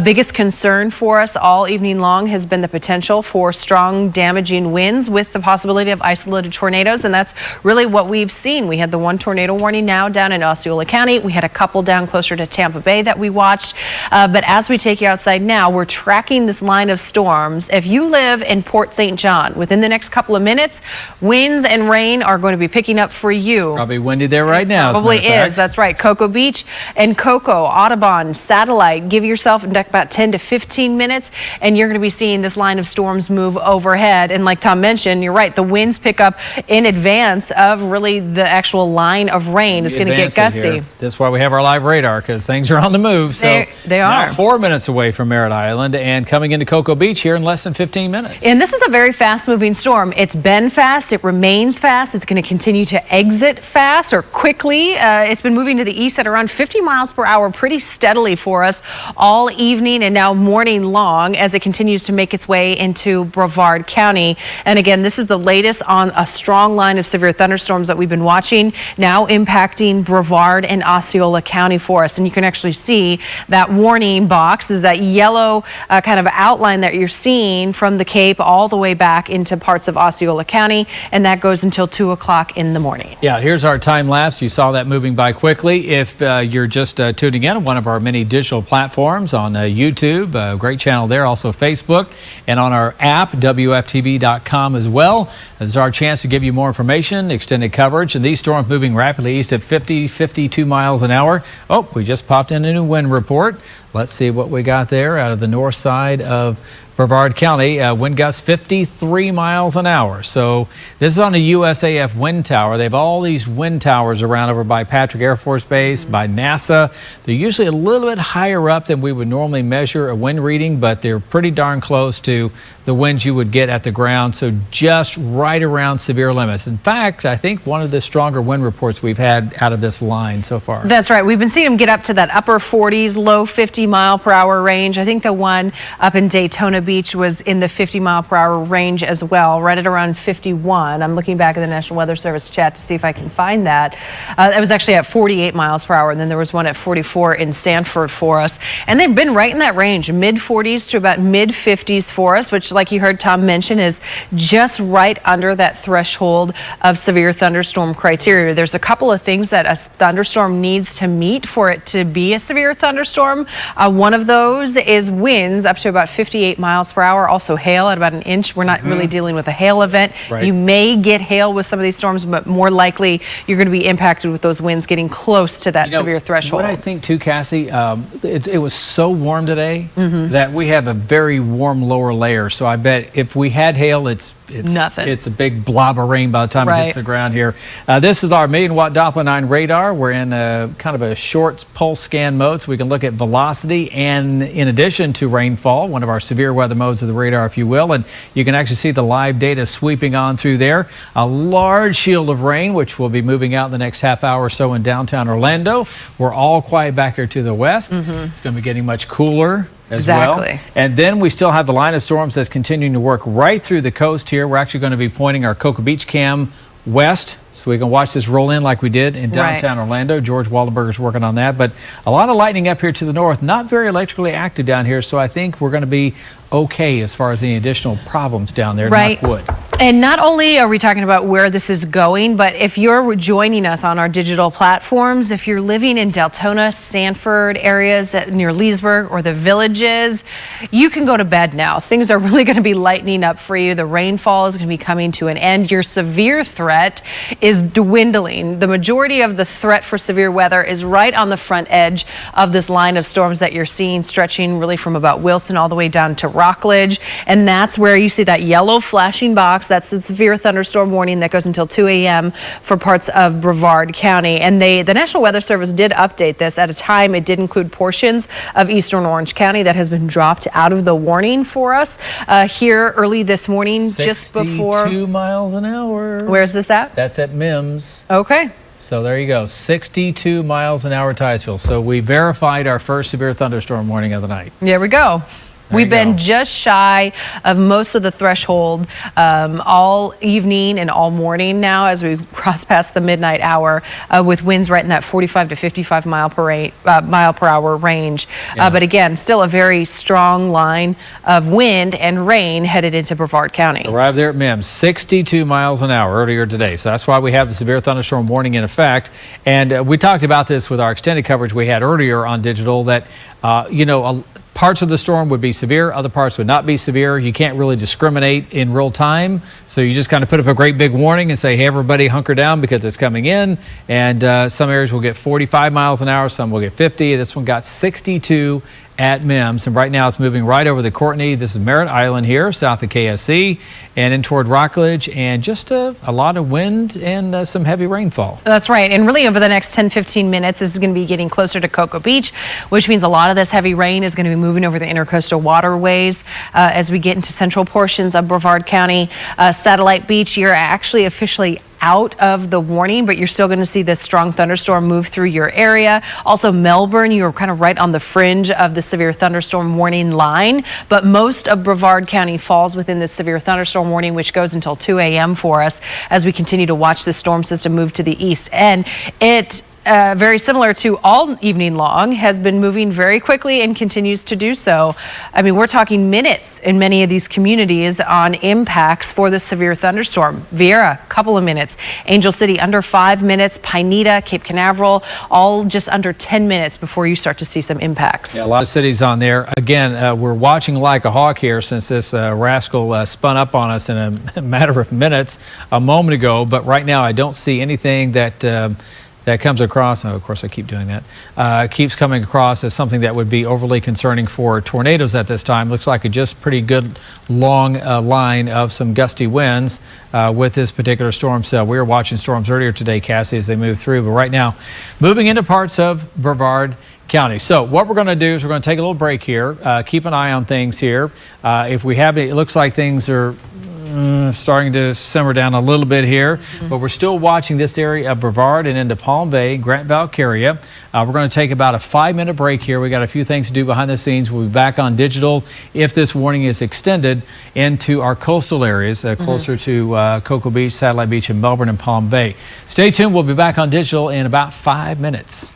Biggest concern for us all evening long has been the potential for strong damaging winds with the possibility of isolated tornadoes, and that's really what we've seen. We had the one tornado warning now down in Osceola County. We had a couple down closer to Tampa Bay that we watched, but as we take you outside now, we're tracking this line of storms. If you live in Port St. John, within the next couple of minutes, winds and rain are going to be picking up for you. Probably windy there right now. Probably is. That's right. Cocoa Beach and Cocoa, Audubon, Satellite. Give yourself about 10 to 15 minutes, and you're going to be seeing this line of storms move overhead. And like Tom mentioned, you're right. The winds pick up in advance of really the actual line of rain. It's going to get gusty. That's why we have our live radar, because things are on the move. So they are. Now 4 minutes away from Merritt Island and coming into Cocoa Beach here in less than 15 minutes. And this is a very fast-moving storm. It's been fast. It remains fast. It's going to continue to exit fast or quickly. It's been moving to the east at around 50 miles per hour pretty steadily for us all evening and now morning long as it continues to make its way into Brevard County. And again, this is the latest on a strong line of severe thunderstorms that we've been watching, now impacting Brevard and Osceola County for us. And you can actually see that warning box is that yellow kind of outline that you're seeing from the Cape all the way back into parts of Osceola County, and that goes until 2 o'clock in the morning. Yeah, here's our time lapse. You saw that moving by quickly. If you're just tuning in on one of our many digital platforms on YouTube, great channel there, also Facebook, and on our app, WFTV.com as well. This is our chance to give you more information, extended coverage, and these storms moving rapidly east at 52 miles an hour. Oh, we just popped in a new wind report. Let's see what we got there out of the north side of Brevard County. Wind gusts 53 miles an hour. So this is on the USAF wind tower. They have all these wind towers around over by Patrick Air Force Base, by NASA. They're usually a little bit higher up than we would normally measure a wind reading, but they're pretty darn close to the winds you would get at the ground. So just right around severe limits. In fact, I think one of the stronger wind reports we've had out of this line so far. That's right. We've been seeing them get up to that upper 40s, low 50 mile per hour range. I think the one up in Daytona Beach was in the 50 mile per hour range as well, right at around 51. I'm looking back at the National Weather Service chat to see if I can find that. It was actually at 48 miles per hour, and then there was one at 44 in Sanford for us. And they've been right in that range, mid 40s to about mid 50s for us, which, like you heard Tom mention, is just right under that threshold of severe thunderstorm criteria. There's a couple of things that a thunderstorm needs to meet for it to be a severe thunderstorm. One of those is winds up to about 58 miles per hour, also hail at about an inch. We're not really dealing with a hail event. Right. You may get hail with some of these storms, but more likely you're going to be impacted with those winds getting close to that severe threshold. What I think too, Cassie, it was so warm today that we have a very warm lower layer. So I bet if we had hail, it's nothing. It's a big blob of rain by the time it hits the ground here. This is our 1,000,000-watt Doppler 9 radar. We're in kind of a short pulse scan mode, so we can look at velocity and, in addition to rainfall, one of our severe weather modes of the radar, if you will. And you can actually see the live data sweeping on through there. A large shield of rain, which will be moving out in the next half hour or so in downtown Orlando. We're all quiet back here to the west. It's going to be getting much cooler as well. And then we still have the line of storms that's continuing to work right through the coast here. We're actually going to be pointing our Cocoa Beach cam west so we can watch this roll in like we did in downtown Orlando. George Waldenberger's working on that. But a lot of lightning up here to the north, not very electrically active down here. So I think we're going to be okay as far as any additional problems down there. Knock wood. And not only are we talking about where this is going, but if you're joining us on our digital platforms, if you're living in Deltona, Sanford areas near Leesburg or the Villages, you can go to bed now. Things are really going to be lightening up for you. The rainfall is going to be coming to an end. Your severe threat is dwindling. The majority of the threat for severe weather is right on the front edge of this line of storms that you're seeing, stretching really from about Wilson all the way down to Rockledge. And that's where you see that yellow flashing box. That's the severe thunderstorm warning that goes until 2 a.m. for parts of Brevard County. And the National Weather Service did update this. At a time, it did include portions of eastern Orange County that has been dropped out of the warning for us here early this morning, just before 62 miles an hour. Where's this at? That's at Mims. Okay. So there you go, 62 miles an hour Titusville. So we verified our first severe thunderstorm warning of the night. There we go. We've been just shy of most of the threshold all evening and all morning now as we cross past the midnight hour with winds right in that 45 to 55 mile per hour range. But again, still a very strong line of wind and rain headed into Brevard County. Arrived there at Mims, 62 miles an hour earlier today. So that's why we have the severe thunderstorm warning in effect. And we talked about this with our extended coverage we had earlier on digital that, Parts of the storm would be severe, other parts would not be severe. You can't really discriminate in real time, so you just kind of put up a great big warning and say, hey, everybody hunker down because it's coming in. And some areas will get 45 miles an hour, some will get 50. This one got 62 at Mims, and right now it's moving right over the Courtney. This is Merritt Island here, south of KSC, and in toward Rockledge, and just a lot of wind and some heavy rainfall. That's right, and really over the next 10-15 minutes, this is going to be getting closer to Cocoa Beach, which means a lot of this heavy rain is going to be moving over the intercoastal waterways as we get into central portions of Brevard County. Satellite Beach, you're actually officially out of the warning, but you're still going to see this strong thunderstorm move through your area. Also Melbourne, you're kind of right on the fringe of the severe thunderstorm warning line, but most of Brevard County falls within this severe thunderstorm warning, which goes until 2 a.m. for us as we continue to watch the storm system move to the east. And it very similar to all evening long, has been moving very quickly and continues to do so. I mean, we're talking minutes in many of these communities on impacts for the severe thunderstorm. Viera, couple of minutes. Angel City, under 5 minutes. Pineda, Cape Canaveral, all just under 10 minutes before you start to see some impacts. Yeah, a lot of cities on there. Again, we're watching like a hawk here since this rascal spun up on us in a matter of minutes a moment ago. But right now, I don't see anything that that comes across, and of course I keep doing that, keeps coming across as something that would be overly concerning for tornadoes at this time. Looks like a just pretty good long line of some gusty winds with this particular storm cell. We were watching storms earlier today, Cassie, as they move through, but right now moving into parts of Brevard County. So what we're going to do is we're going to take a little break here, keep an eye on things here. If we have it looks like things are starting to simmer down a little bit here, but we're still watching this area of Brevard and into Palm Bay, Grant Valkyria. We're going to take about a 5-minute break here. We got a few things to do behind the scenes. We'll be back on digital if this warning is extended into our coastal areas closer to Cocoa Beach, Satellite Beach, and Melbourne and Palm Bay. Stay tuned. We'll be back on digital in about 5 minutes.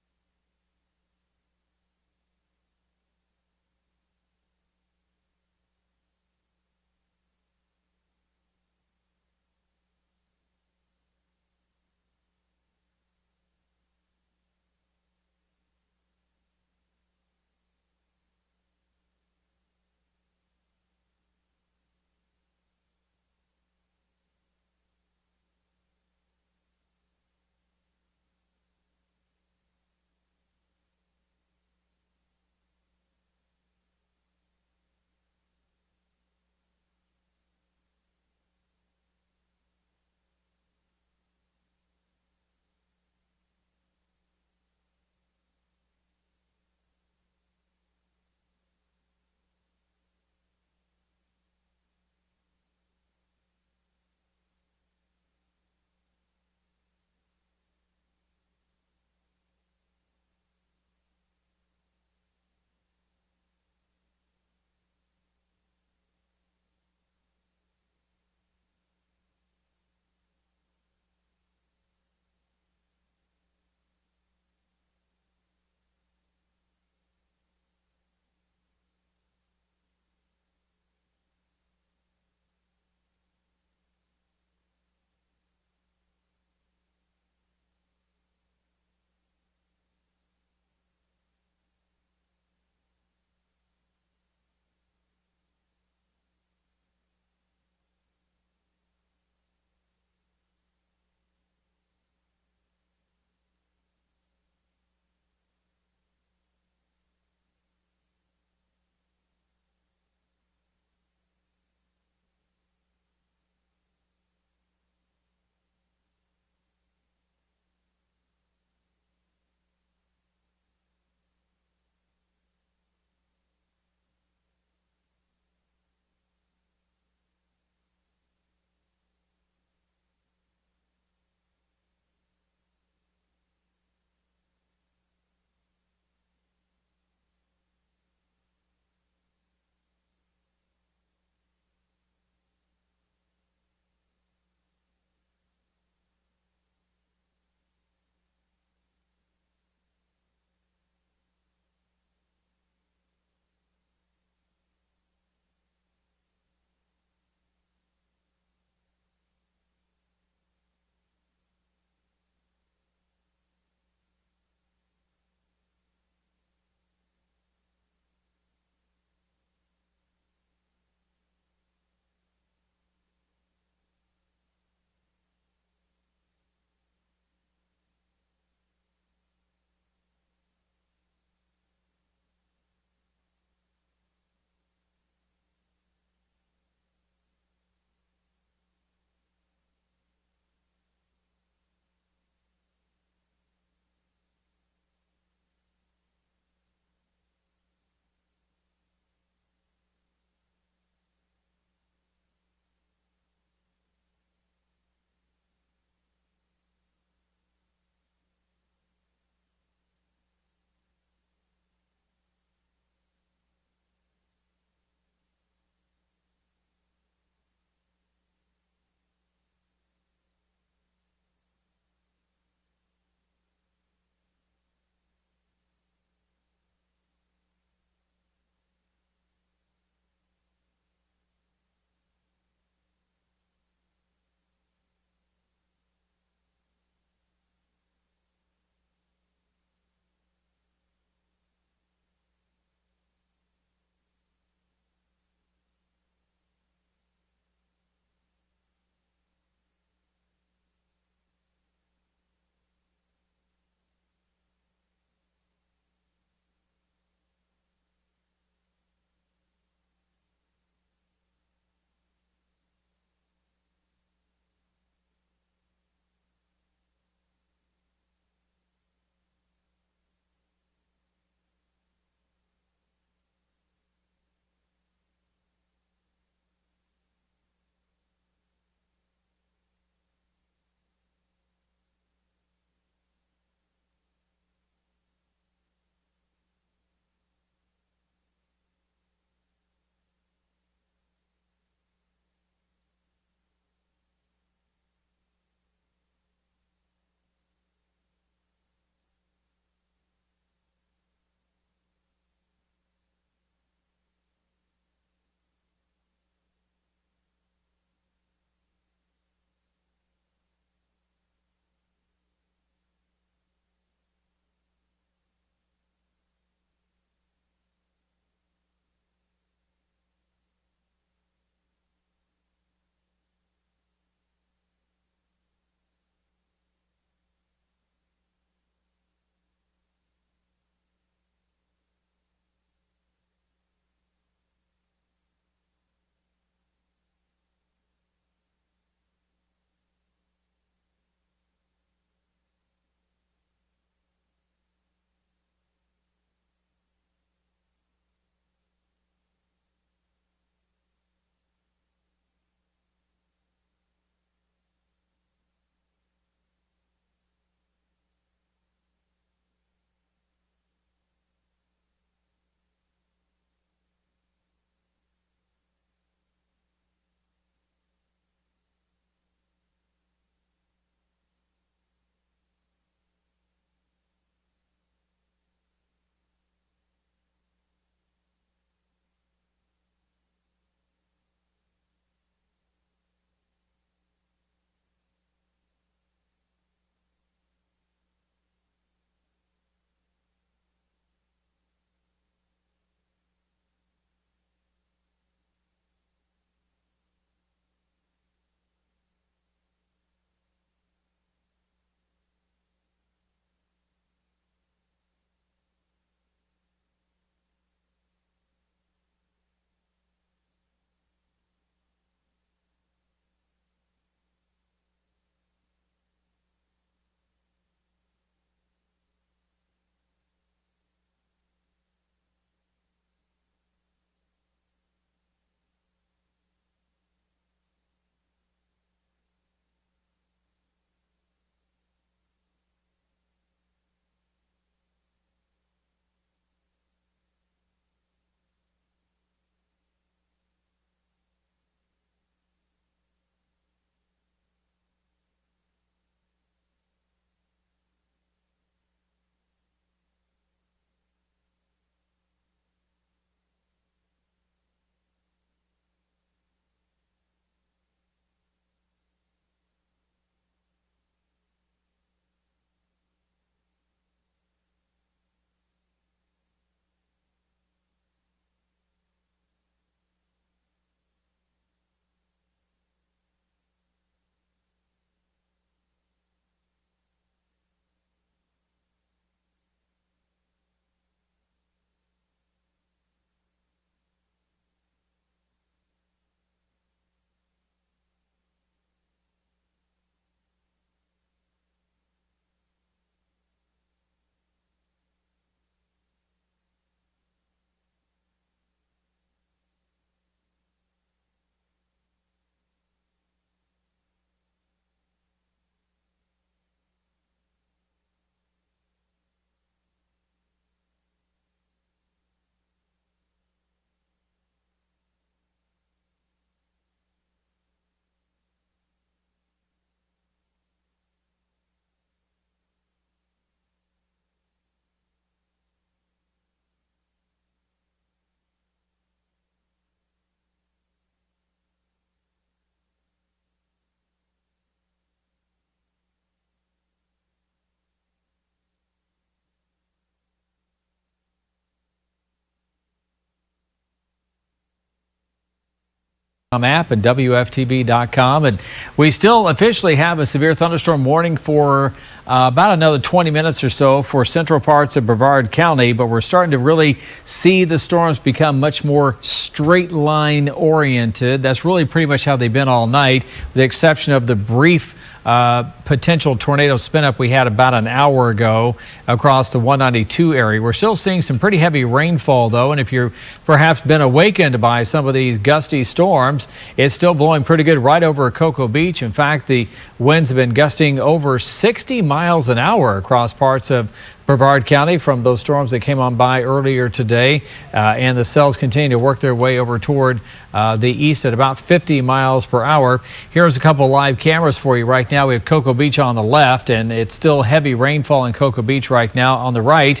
app and WFTV.com. And we still officially have a severe thunderstorm warning for about another 20 minutes or so for central parts of Brevard County, but we're starting to really see the storms become much more straight line oriented. That's really pretty much how they've been all night, with the exception of the brief potential tornado spin up we had about an hour ago across the 192 area. We're still seeing some pretty heavy rainfall though, and if you've perhaps been awakened by some of these gusty storms, it's still blowing pretty good right over Cocoa Beach. In fact, the winds have been gusting over 60 miles an hour across parts of Brevard County from those storms that came on by earlier today, and the cells continue to work their way over toward the east at about 50 miles per hour. Here's a couple live cameras for you right now. We have Cocoa Beach on the left, and it's still heavy rainfall in Cocoa Beach right now. On the right,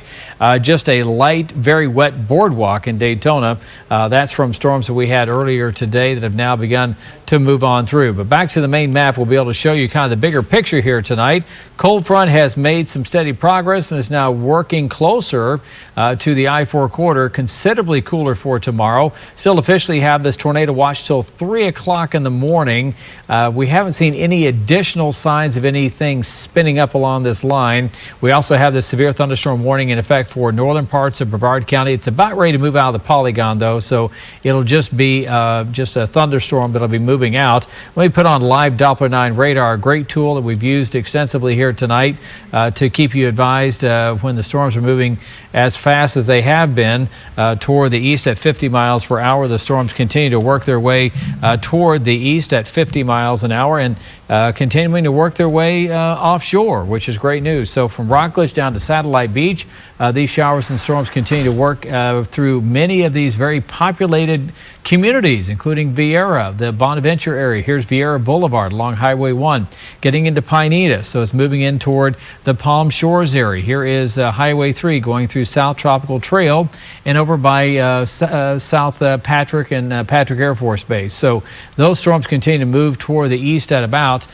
just a light, very wet boardwalk in Daytona. That's from storms that we had earlier today that have now begun to move on through. But back to the main map, we'll be able to show you kind of the bigger picture here tonight. Cold front has made some steady progress and is now working closer to the I-4 corridor, considerably cooler for tomorrow. Still officially have this tornado watch till 3 o'clock in the morning. We haven't seen any additional signs of anything spinning up along this line. We also have the severe thunderstorm warning in effect for northern parts of Brevard County. It's about ready to move out of the polygon though, so it'll just be just a thunderstorm that'll be moving out. Let me put on live Doppler 9 radar, a great tool that we've used extensively here tonight to keep you advised when the storms are moving as fast as they have been toward the east at 50 miles per hour. The storms continue to work their way toward the east at 50 miles an hour and continuing to work their way offshore, which is great news. So from Rockledge down to Satellite Beach, these showers and storms continue to work through many of these very populated communities, including Vieira, the Bonaventure area. Here's Vieira Boulevard along Highway 1, getting into Pineda. So it's moving in toward the Palm Shores area. Here is Highway 3 going through South Tropical Trail and over by South Patrick and Patrick Air Force Base. So those storms continue to move toward the east at about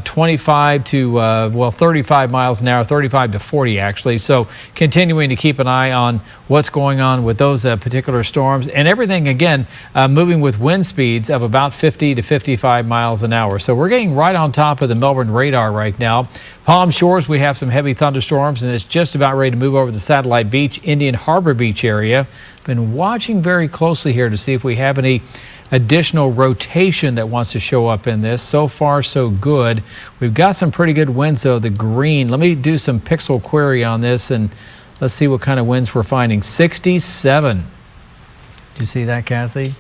25 to 35 miles an hour, 35 to 40 actually. So continuing to keep an eye on what's going on with those particular storms, and everything again moving with wind speeds of about 50 to 55 miles an hour. So we're getting right on top of the Melbourne radar right now. Palm Shores, we have some heavy thunderstorms, and it's just about ready to move over the Satellite Beach, Indian Harbor Beach area. Been watching very closely here to see if we have any additional rotation that wants to show up in this. So far, so good. We've got some pretty good winds, though. The green, let me do some pixel query on this, and let's see what kind of winds we're finding. 67. Did you see that, Cassie?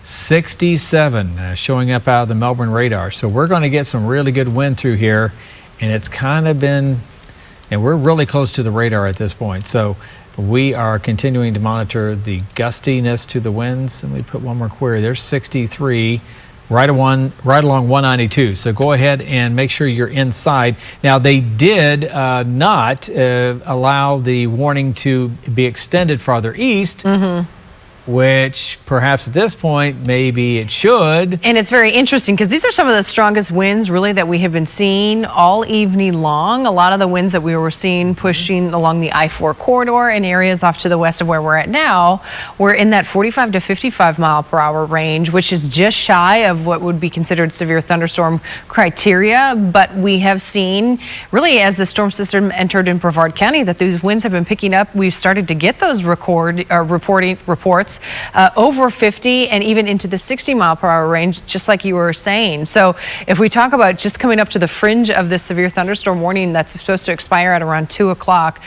67 showing up out of the Melbourne radar. So we're going to get some really good wind through here, and it's kind of been, and we're really close to the radar at this point. So we are continuing to monitor the gustiness to the winds. Let me put one more query. There's 63 right along 192. So go ahead and make sure you're inside. Now, they did not allow the warning to be extended farther east. Which perhaps at this point, maybe it should. And it's very interesting because these are some of the strongest winds really that we have been seeing all evening long. A lot of the winds that we were seeing pushing along the I-4 corridor in areas off to the west of where we're at now, we're in that 45 to 55 mile per hour range, which is just shy of what would be considered severe thunderstorm criteria. But we have seen really as the storm system entered in Brevard County that these winds have been picking up. We've started to get those reports over 50 and even into the 60 mile per hour range, just like you were saying. So if we talk about just coming up to the fringe of this severe thunderstorm warning that's supposed to expire at around 2 o'clock,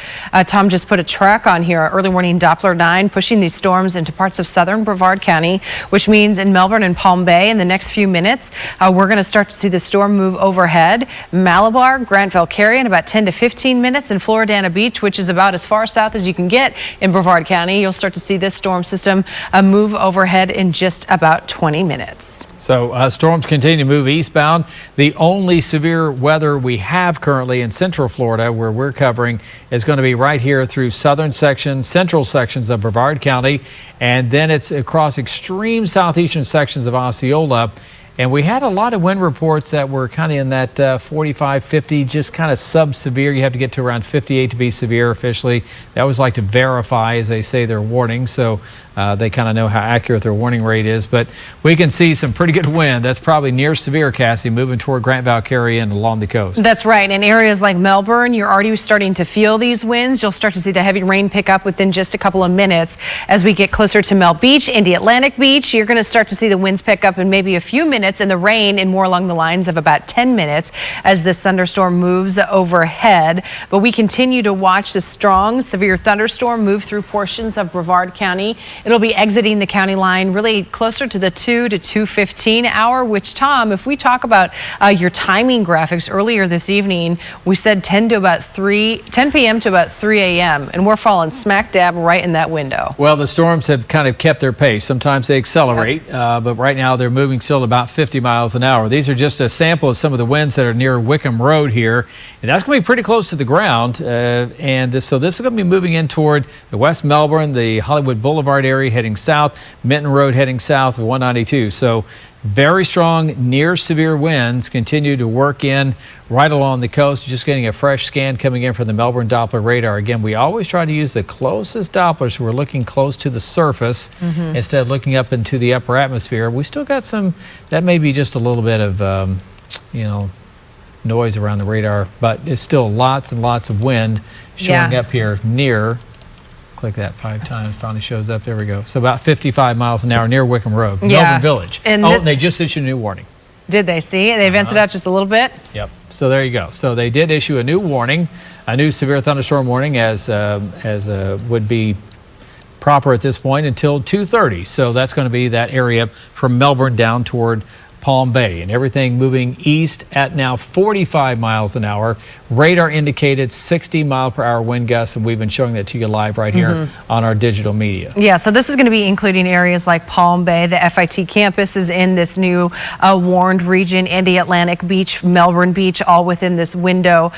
Tom just put a track on here, early warning Doppler 9, pushing these storms into parts of southern Brevard County, which means in Melbourne and Palm Bay in the next few minutes, we're going to start to see the storm move overhead. Malabar, Grantville, Cary in about 10 to 15 minutes, and Floridana Beach, which is about as far south as you can get in Brevard County, you'll start to see this storm system move overhead in just about 20 minutes. So storms continue to move eastbound. The only severe weather we have currently in central Florida where we're covering is going to be right here through southern sections, central sections of Brevard County, and then it's across extreme southeastern sections of Osceola. And we had a lot of wind reports that were kind of in that 45, 50, just kind of sub-severe. You have to get to around 58 to be severe officially. They always like to verify, as they say, their warnings, so they kind of know how accurate their warning rate is. But we can see some pretty good wind. That's probably near severe, Cassie, moving toward Grant Valkyrie and along the coast. That's right. In areas like Melbourne, you're already starting to feel these winds. You'll start to see the heavy rain pick up within just a couple of minutes. As we get closer to Mel Beach, Indy Atlantic Beach, you're going to start to see the winds pick up in maybe a few minutes, and the rain in more along the lines of about 10 minutes as this thunderstorm moves overhead. But we continue to watch the strong, severe thunderstorm move through portions of Brevard County. It'll be exiting the county line really closer to the 2 to 2:15 hour, which, Tom, if we talk about your timing graphics earlier this evening, we said 10 p.m. to about 3 a.m., and we're falling smack dab right in that window. Well, the storms have kind of kept their pace. Sometimes they accelerate, but right now they're moving still about 50 miles an hour. These are just a sample of some of the winds that are near Wickham Road here, and that's going to be pretty close to the ground. So this is going to be moving in toward the West Melbourne, the Hollywood Boulevard area heading south, Minton Road heading south of 192. So very strong, near severe winds continue to work in right along the coast. Just getting a fresh scan coming in from the Melbourne Doppler radar. Again, we always try to use the closest Dopplers, so we're looking close to the surface instead of looking up into the upper atmosphere. We still got some, that may be just a little bit of, noise around the radar, but it's still lots and lots of wind showing up here near. Click that 5 times, finally shows up. There we go. So about 55 miles an hour near Wickham Road, Melbourne Village. And they just issued a new warning. Did they see? They advanced it out just a little bit? Yep. So there you go. So they did issue a new warning, a new severe thunderstorm warning as would be proper at this point until 2:30. So that's going to be that area from Melbourne down toward Palm Bay, and everything moving east at now 45 miles an hour. Radar indicated 60-mile-per-hour wind gusts, and we've been showing that to you live right here on our digital media. Yeah, so this is going to be including areas like Palm Bay. The FIT campus is in this new warned region. Indy Atlantic Beach, Melbourne Beach, all within this window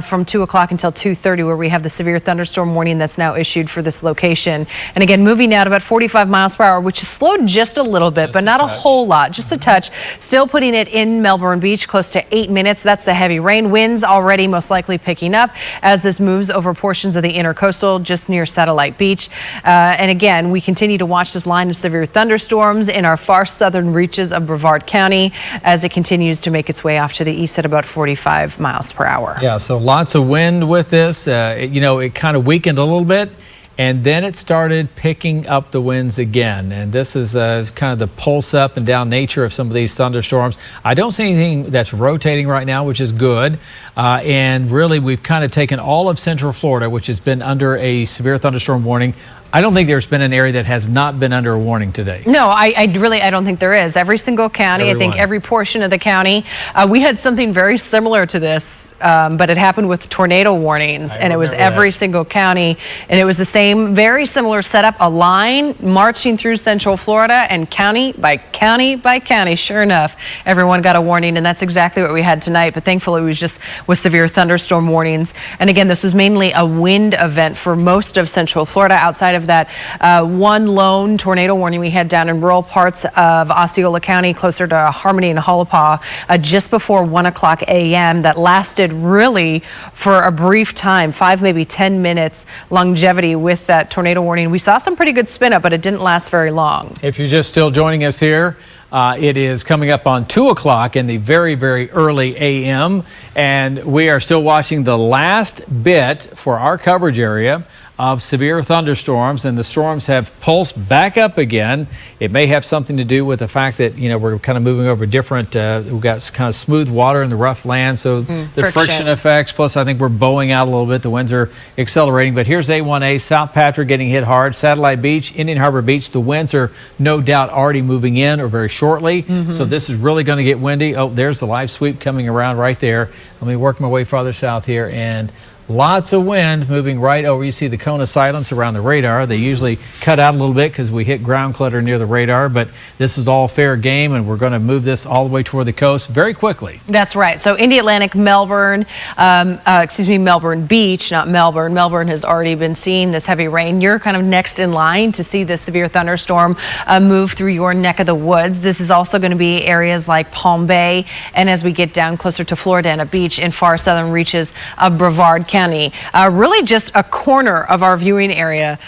from 2 o'clock until 2:30, where we have the severe thunderstorm warning that's now issued for this location. And again, moving now at about 45 miles per hour, which is slowed just a little bit, but not a whole lot, just a touch. Still putting it in Melbourne Beach close to 8 minutes. That's the heavy rain. Winds already most likely picking up as this moves over portions of the intercoastal just near Satellite Beach. And again, we continue to watch this line of severe thunderstorms in our far southern reaches of Brevard County as it continues to make its way off to the east at about 45 miles per hour. Yeah, so lots of wind with this. It kind of weakened a little bit, and then it started picking up the winds again. And this is kind of the pulse up and down nature of some of these thunderstorms. I don't see anything that's rotating right now, which is good. And really, we've kind of taken all of Central Florida, which has been under a severe thunderstorm warning. I don't think there's been an area that has not been under a warning today. No, I don't think there is. Every single county, I think every portion of the county. We had something very similar to this, but it happened with tornado warnings, and it was every single county, and it was the same, very similar setup, a line marching through Central Florida, and county by county by county, sure enough, everyone got a warning, and that's exactly what we had tonight. But thankfully, it was just with severe thunderstorm warnings. And again, this was mainly a wind event for most of Central Florida, outside of that one lone tornado warning we had down in rural parts of Osceola County, closer to Harmony and Hullapaw, just before 1 o'clock a.m. that lasted really for a brief time, 5, maybe 10 minutes longevity with that tornado warning. We saw some pretty good spin up, but it didn't last very long. If you're just still joining us here, it is coming up on 2 o'clock in the very, very early a.m. and we are still watching the last bit for our coverage area of severe thunderstorms, and the storms have pulsed back up again. It may have something to do with the fact that, we're kind of moving over different, we've got kind of smooth water in the rough land, so the friction effects, plus I think we're bowing out a little bit. The winds are accelerating, but here's A1A, South Patrick getting hit hard, Satellite Beach, Indian Harbor Beach. The winds are no doubt already moving in or very shortly, so this is really going to get windy. Oh, there's the live sweep coming around right there. Let me work my way farther south here, and Lots of wind moving right over. You see the cone of silence around the radar. They usually cut out a little bit because we hit ground clutter near the radar, but this is all fair game, and we're going to move this all the way toward the coast very quickly. That's right. So Indy Atlantic, Melbourne, Melbourne Beach, not Melbourne. Melbourne has already been seeing this heavy rain. You're kind of next in line to see this severe thunderstorm move through your neck of the woods. This is also going to be areas like Palm Bay, and as we get down closer to Florida Beach in far southern reaches of Brevard County. Really just a corner of our viewing area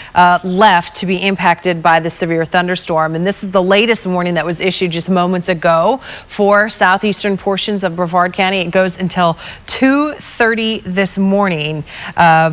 left to be impacted by the severe thunderstorm. And this is the latest warning that was issued just moments ago for southeastern portions of Brevard County. It goes until 2:30 this morning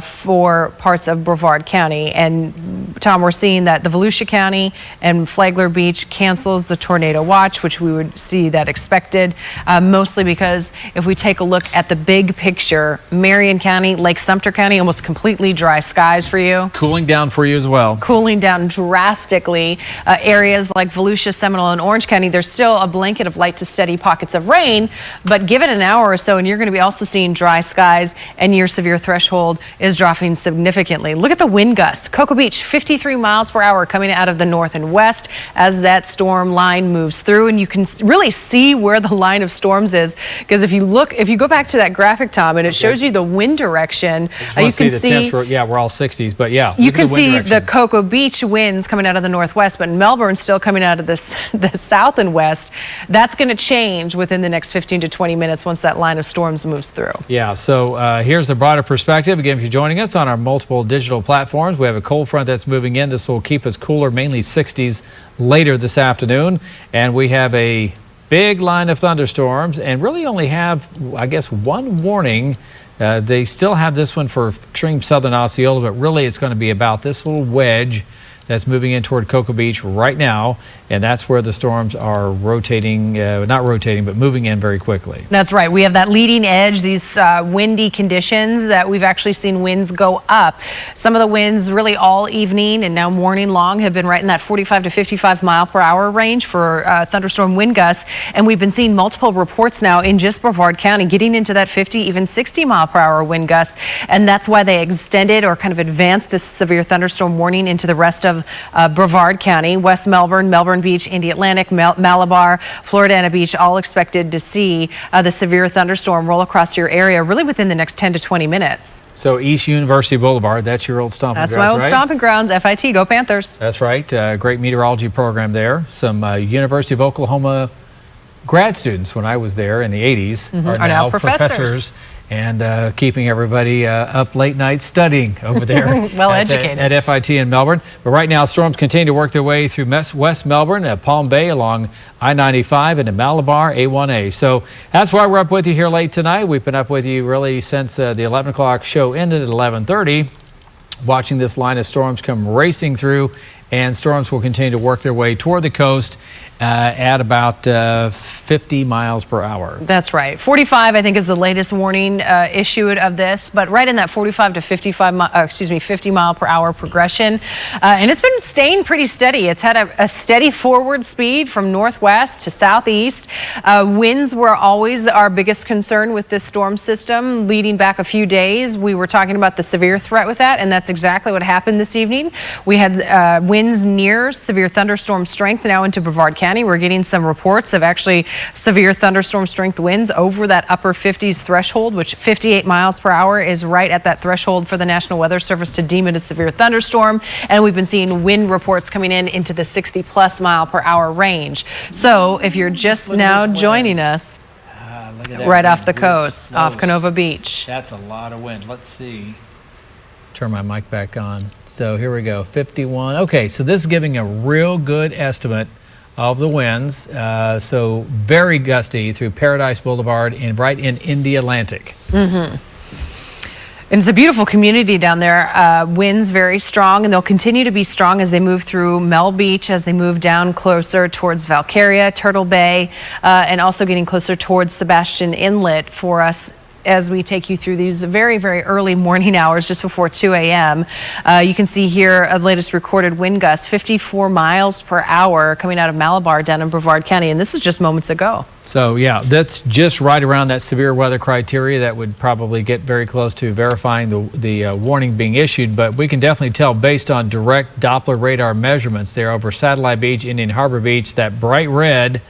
for parts of Brevard County. And Tom, we're seeing that the Volusia County and Flagler Beach cancels the tornado watch, which we would see that expected, mostly because if we take a look at the big picture, Marion County, Lake Sumter County, almost completely dry skies for you. Cooling down for you as well. Cooling down drastically. Areas like Volusia, Seminole, and Orange County, there's still a blanket of light to steady pockets of rain, but give it an hour or so and you're going to be also seeing dry skies, and your severe threshold is dropping significantly. Look at the wind gusts. Cocoa Beach, 53 miles per hour coming out of the north and west as that storm line moves through, and you can really see where the line of storms is, because if you go back to that graphic, Tom, and it shows you the wind direction, you can see yeah, we're all 60s, but yeah, you can see the Cocoa Beach winds coming out of the northwest, but Melbourne's still coming out of the south and west. That's going to change within the next 15 to 20 minutes once that line of storms moves through. Yeah, so here's the broader perspective. Again, if you're joining us on our multiple digital platforms, we have a cold front that's moving in. This will keep us cooler, mainly 60s later this afternoon, and we have a big line of thunderstorms and really only have, I guess, one warning. They still have this one for extreme southern Osceola, but really it's going to be about this little wedge that's moving in toward Cocoa Beach right now, and that's where the storms are rotating, not rotating, but moving in very quickly. That's right. We have that leading edge, these windy conditions that we've actually seen winds go up. Some of the winds really all evening and now morning long have been right in that 45 to 55 mile per hour range for thunderstorm wind gusts, and we've been seeing multiple reports now in just Brevard County getting into that 50, even 60 mile per hour wind gusts, and that's why they extended or kind of advanced this severe thunderstorm warning into the rest of Brevard County, West Melbourne, Melbourne Beach, Indy Atlantic, Malabar, Florida Beach, all expected to see the severe thunderstorm roll across your area really within the next 10 to 20 minutes. So East University Boulevard, that's your old stomping grounds, That's my old right? stomping grounds, FIT, go Panthers. That's right, great meteorology program there. Some University of Oklahoma grad students when I was there in the 80s are now professors. And keeping everybody up late night studying over there well educated at FIT in Melbourne. But right now, storms continue to work their way through West Melbourne, Palm Bay along I-95 into Malabar, A1A. So that's why we're up with you here late tonight. We've been up with you really since the 11 o'clock show ended at 11:30, watching this line of storms come racing through, and storms will continue to work their way toward the coast at about 50 miles per hour. That's right. 45, I think, is the latest warning issued of this, but right in that 45 to 50 mile per hour progression. And it's been staying pretty steady. It's had a steady forward speed from northwest to southeast. Winds were always our biggest concern with this storm system leading back a few days. We were talking about the severe threat with that, and that's exactly what happened this evening. We had winds near severe thunderstorm strength now into Brevard County. We're getting some reports of actually severe thunderstorm strength winds over that upper 50s threshold, which 58 miles per hour is right at that threshold for the National Weather Service to deem it a severe thunderstorm. And we've been seeing wind reports coming in into the 60 plus mile per hour range. So if you're just now joining us right off the coast, off Canova Beach. That's a lot of wind. Let's see. Turn my mic back on. So here we go, 51. Okay, so this is giving a real good estimate of the winds. So very gusty through Paradise Boulevard and right in Indy Atlantic. And it's a beautiful community down there. Winds very strong, and they'll continue to be strong as they move through Mel Beach, as they move down closer towards Valkyria, Turtle Bay, and also getting closer towards Sebastian Inlet for us as we take you through these very, very early morning hours just before 2 a.m. You can see here the latest recorded wind gusts, 54 miles per hour coming out of Malabar down in Brevard County. And this is just moments ago. So, yeah, that's just right around that severe weather criteria that would probably get very close to verifying the warning being issued. But we can definitely tell based on direct Doppler radar measurements there over Satellite Beach, Indian Harbor Beach, that bright red,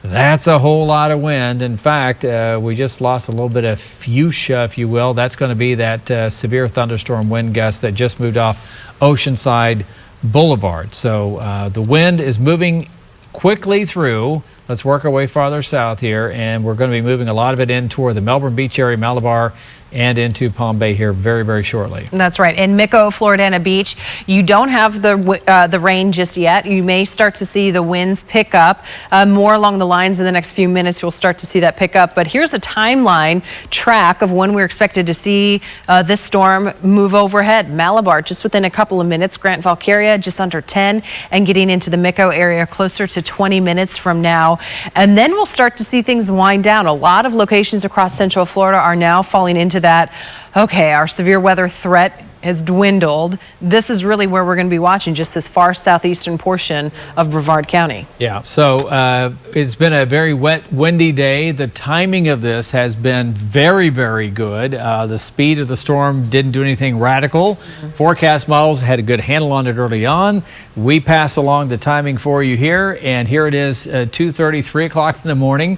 that's a whole lot of wind. In fact, we just lost a little bit of fuchsia, if you will. That's going to be that severe thunderstorm wind gust that just moved off Oceanside Boulevard. So the wind is moving quickly through. Let's work our way farther south here, and we're going to be moving a lot of it in toward the Melbourne Beach area, Malabar, and into Palm Bay here very, very shortly. That's right. In Mico, Floridana Beach, you don't have the rain just yet. You may start to see the winds pick up more along the lines in the next few minutes. You'll start to see that pick up. But here's a timeline track of when we're expected to see this storm move overhead. Malabar, just within a couple of minutes. Grant Valkyria, just under 10, and getting into the Mico area closer to 20 minutes from now. And then we'll start to see things wind down. A lot of locations across Central Florida are now falling into that, okay, our severe weather threat has dwindled. This is really where we're going to be watching, just this far southeastern portion of Brevard County. Yeah, so it's been a very wet, windy day. The timing of this has been very, very good. The speed of the storm didn't do anything radical. Forecast models had a good handle on it early on. We pass along the timing for you here, and here it is, 2:30, 3 o'clock in the morning.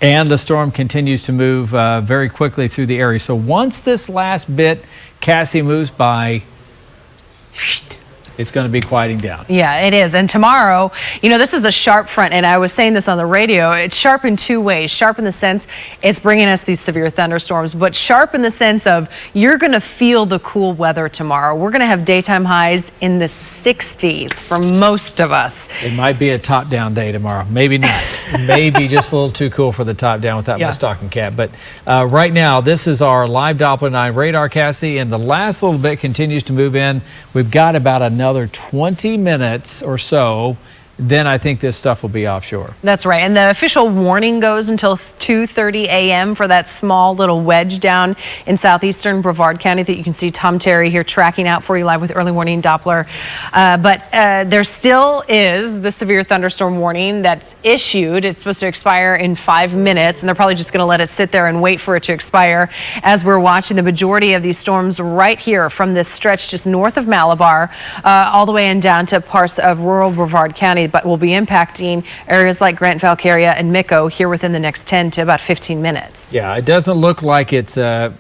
And the storm continues to move very quickly through the area. So once this last bit, Cassie, moves by, it's going to be quieting down. Yeah, it is. And tomorrow, you know, this is a sharp front, and I was saying this on the radio. It's sharp in two ways. Sharp in the sense it's bringing us these severe thunderstorms, but sharp in the sense of you're going to feel the cool weather tomorrow. We're going to have daytime highs in the 60s for most of us. It might be a top-down day tomorrow. Maybe not. Maybe just a little too cool for the top-down without my stocking cap. But right now, this is our live Doppler 9 radar, Cassie, and the last little bit continues to move in. We've got about another 20 minutes or so, then I think this stuff will be offshore. That's right. And the official warning goes until 2:30 a.m. for that small little wedge down in southeastern Brevard County that you can see Tom Terry here tracking out for you live with early warning Doppler. But there still is the severe thunderstorm warning that's issued. It's supposed to expire in 5 minutes, and they're probably just going to let it sit there and wait for it to expire as we're watching the majority of these storms right here from this stretch just north of Malabar all the way and down to parts of rural Brevard County, but will be impacting areas like Grant Valkyria and Mico here within the next 10 to about 15 minutes. Yeah, it doesn't look like it's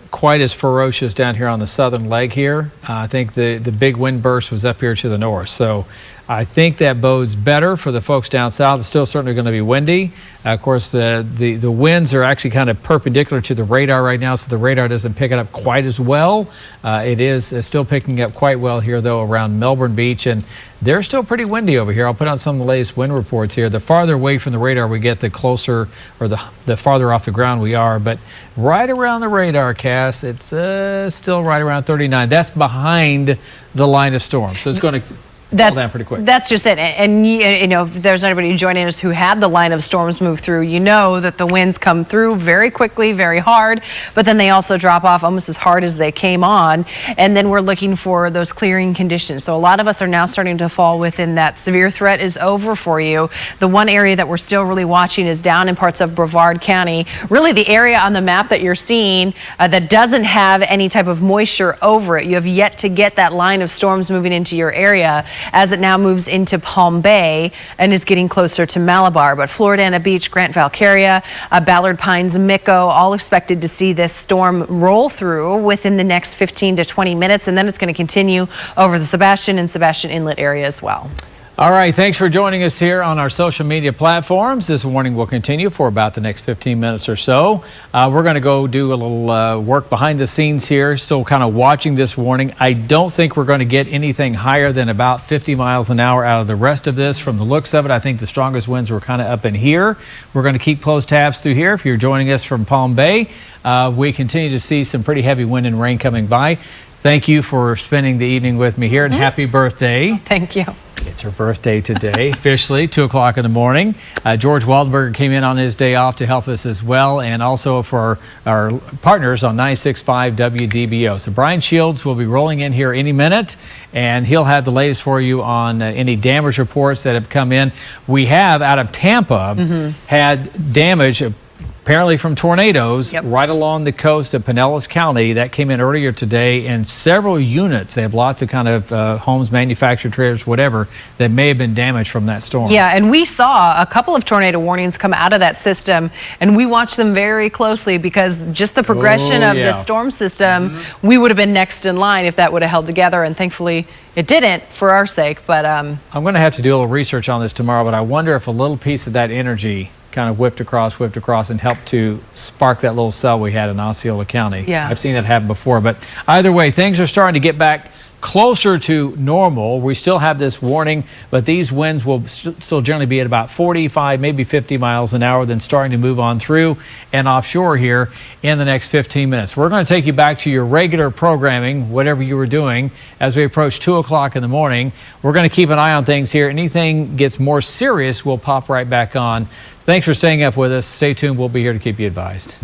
quite as ferocious down here on the southern leg here. I think the big wind burst was up here to the north. So I think that bodes better for the folks down south. It's still certainly going to be windy. Of course, the winds are actually kind of perpendicular to the radar right now, so the radar doesn't pick it up quite as well. It is still picking up quite well here, though, around Melbourne Beach, and they're still pretty windy over here. I'll put on some of the latest wind reports here. The farther away from the radar we get, the closer, or the farther off the ground we are. But right around the radar, Cass, it's still right around 39. That's behind the line of storm, so it's going to down pretty quick. That's just it. And you know, if there's anybody joining us who had the line of storms move through, you know that the winds come through very quickly, very hard, but then they also drop off almost as hard as they came on. And then we're looking for those clearing conditions. So a lot of us are now starting to fall within that severe threat is over for you. The one area that we're still really watching is down in parts of Brevard County. Really the area on the map that you're seeing that doesn't have any type of moisture over it. You have yet to get that line of storms moving into your area as it now moves into Palm Bay and is getting closer to Malabar. But Floridana Beach, Grant Valkyria, Ballard Pines, Mico, all expected to see this storm roll through within the next 15 to 20 minutes, and then it's going to continue over the Sebastian and Sebastian Inlet area as well. All right, thanks for joining us here on our social media platforms. This warning will continue for about the next 15 minutes or so. We're going to go do a little work behind the scenes here, still kind of watching this warning. I don't think we're going to get anything higher than about 50 miles an hour out of the rest of this. From the looks of it, I think the strongest winds were kind of up in here. We're going to keep close tabs through here. If you're joining us from Palm Bay, we continue to see some pretty heavy wind and rain coming by. Thank you for spending the evening with me here, and happy birthday. Thank you. It's her birthday today, officially, 2 o'clock in the morning. George Waldenberger came in on his day off to help us as well, and also for our partners on 96.5 WDBO. So Brian Shields will be rolling in here any minute, and he'll have the latest for you on any damage reports that have come in. We have, out of Tampa, had damage apparently from tornadoes right along the coast of Pinellas County. That came in earlier today, and several units. They have lots of kind of homes, manufactured trailers, whatever, that may have been damaged from that storm. Yeah, and we saw a couple of tornado warnings come out of that system, and we watched them very closely because just the progression of the storm system, we would have been next in line if that would have held together, and thankfully it didn't for our sake. But I'm going to have to do a little research on this tomorrow, but I wonder if a little piece of that energy kind of whipped across and helped to spark that little cell we had in Osceola County. Yeah. I've seen that happen before, but either way, things are starting to get back closer to normal. We still have this warning, but these winds will still generally be at about 45, maybe 50 miles an hour, then starting to move on through and offshore here in the next 15 minutes. We're going to take you back to your regular programming, whatever you were doing, as we approach 2 o'clock in the morning. We're going to keep an eye on things here. Anything gets more serious, we'll pop right back on. Thanks for staying up with us. Stay tuned. We'll be here to keep you advised.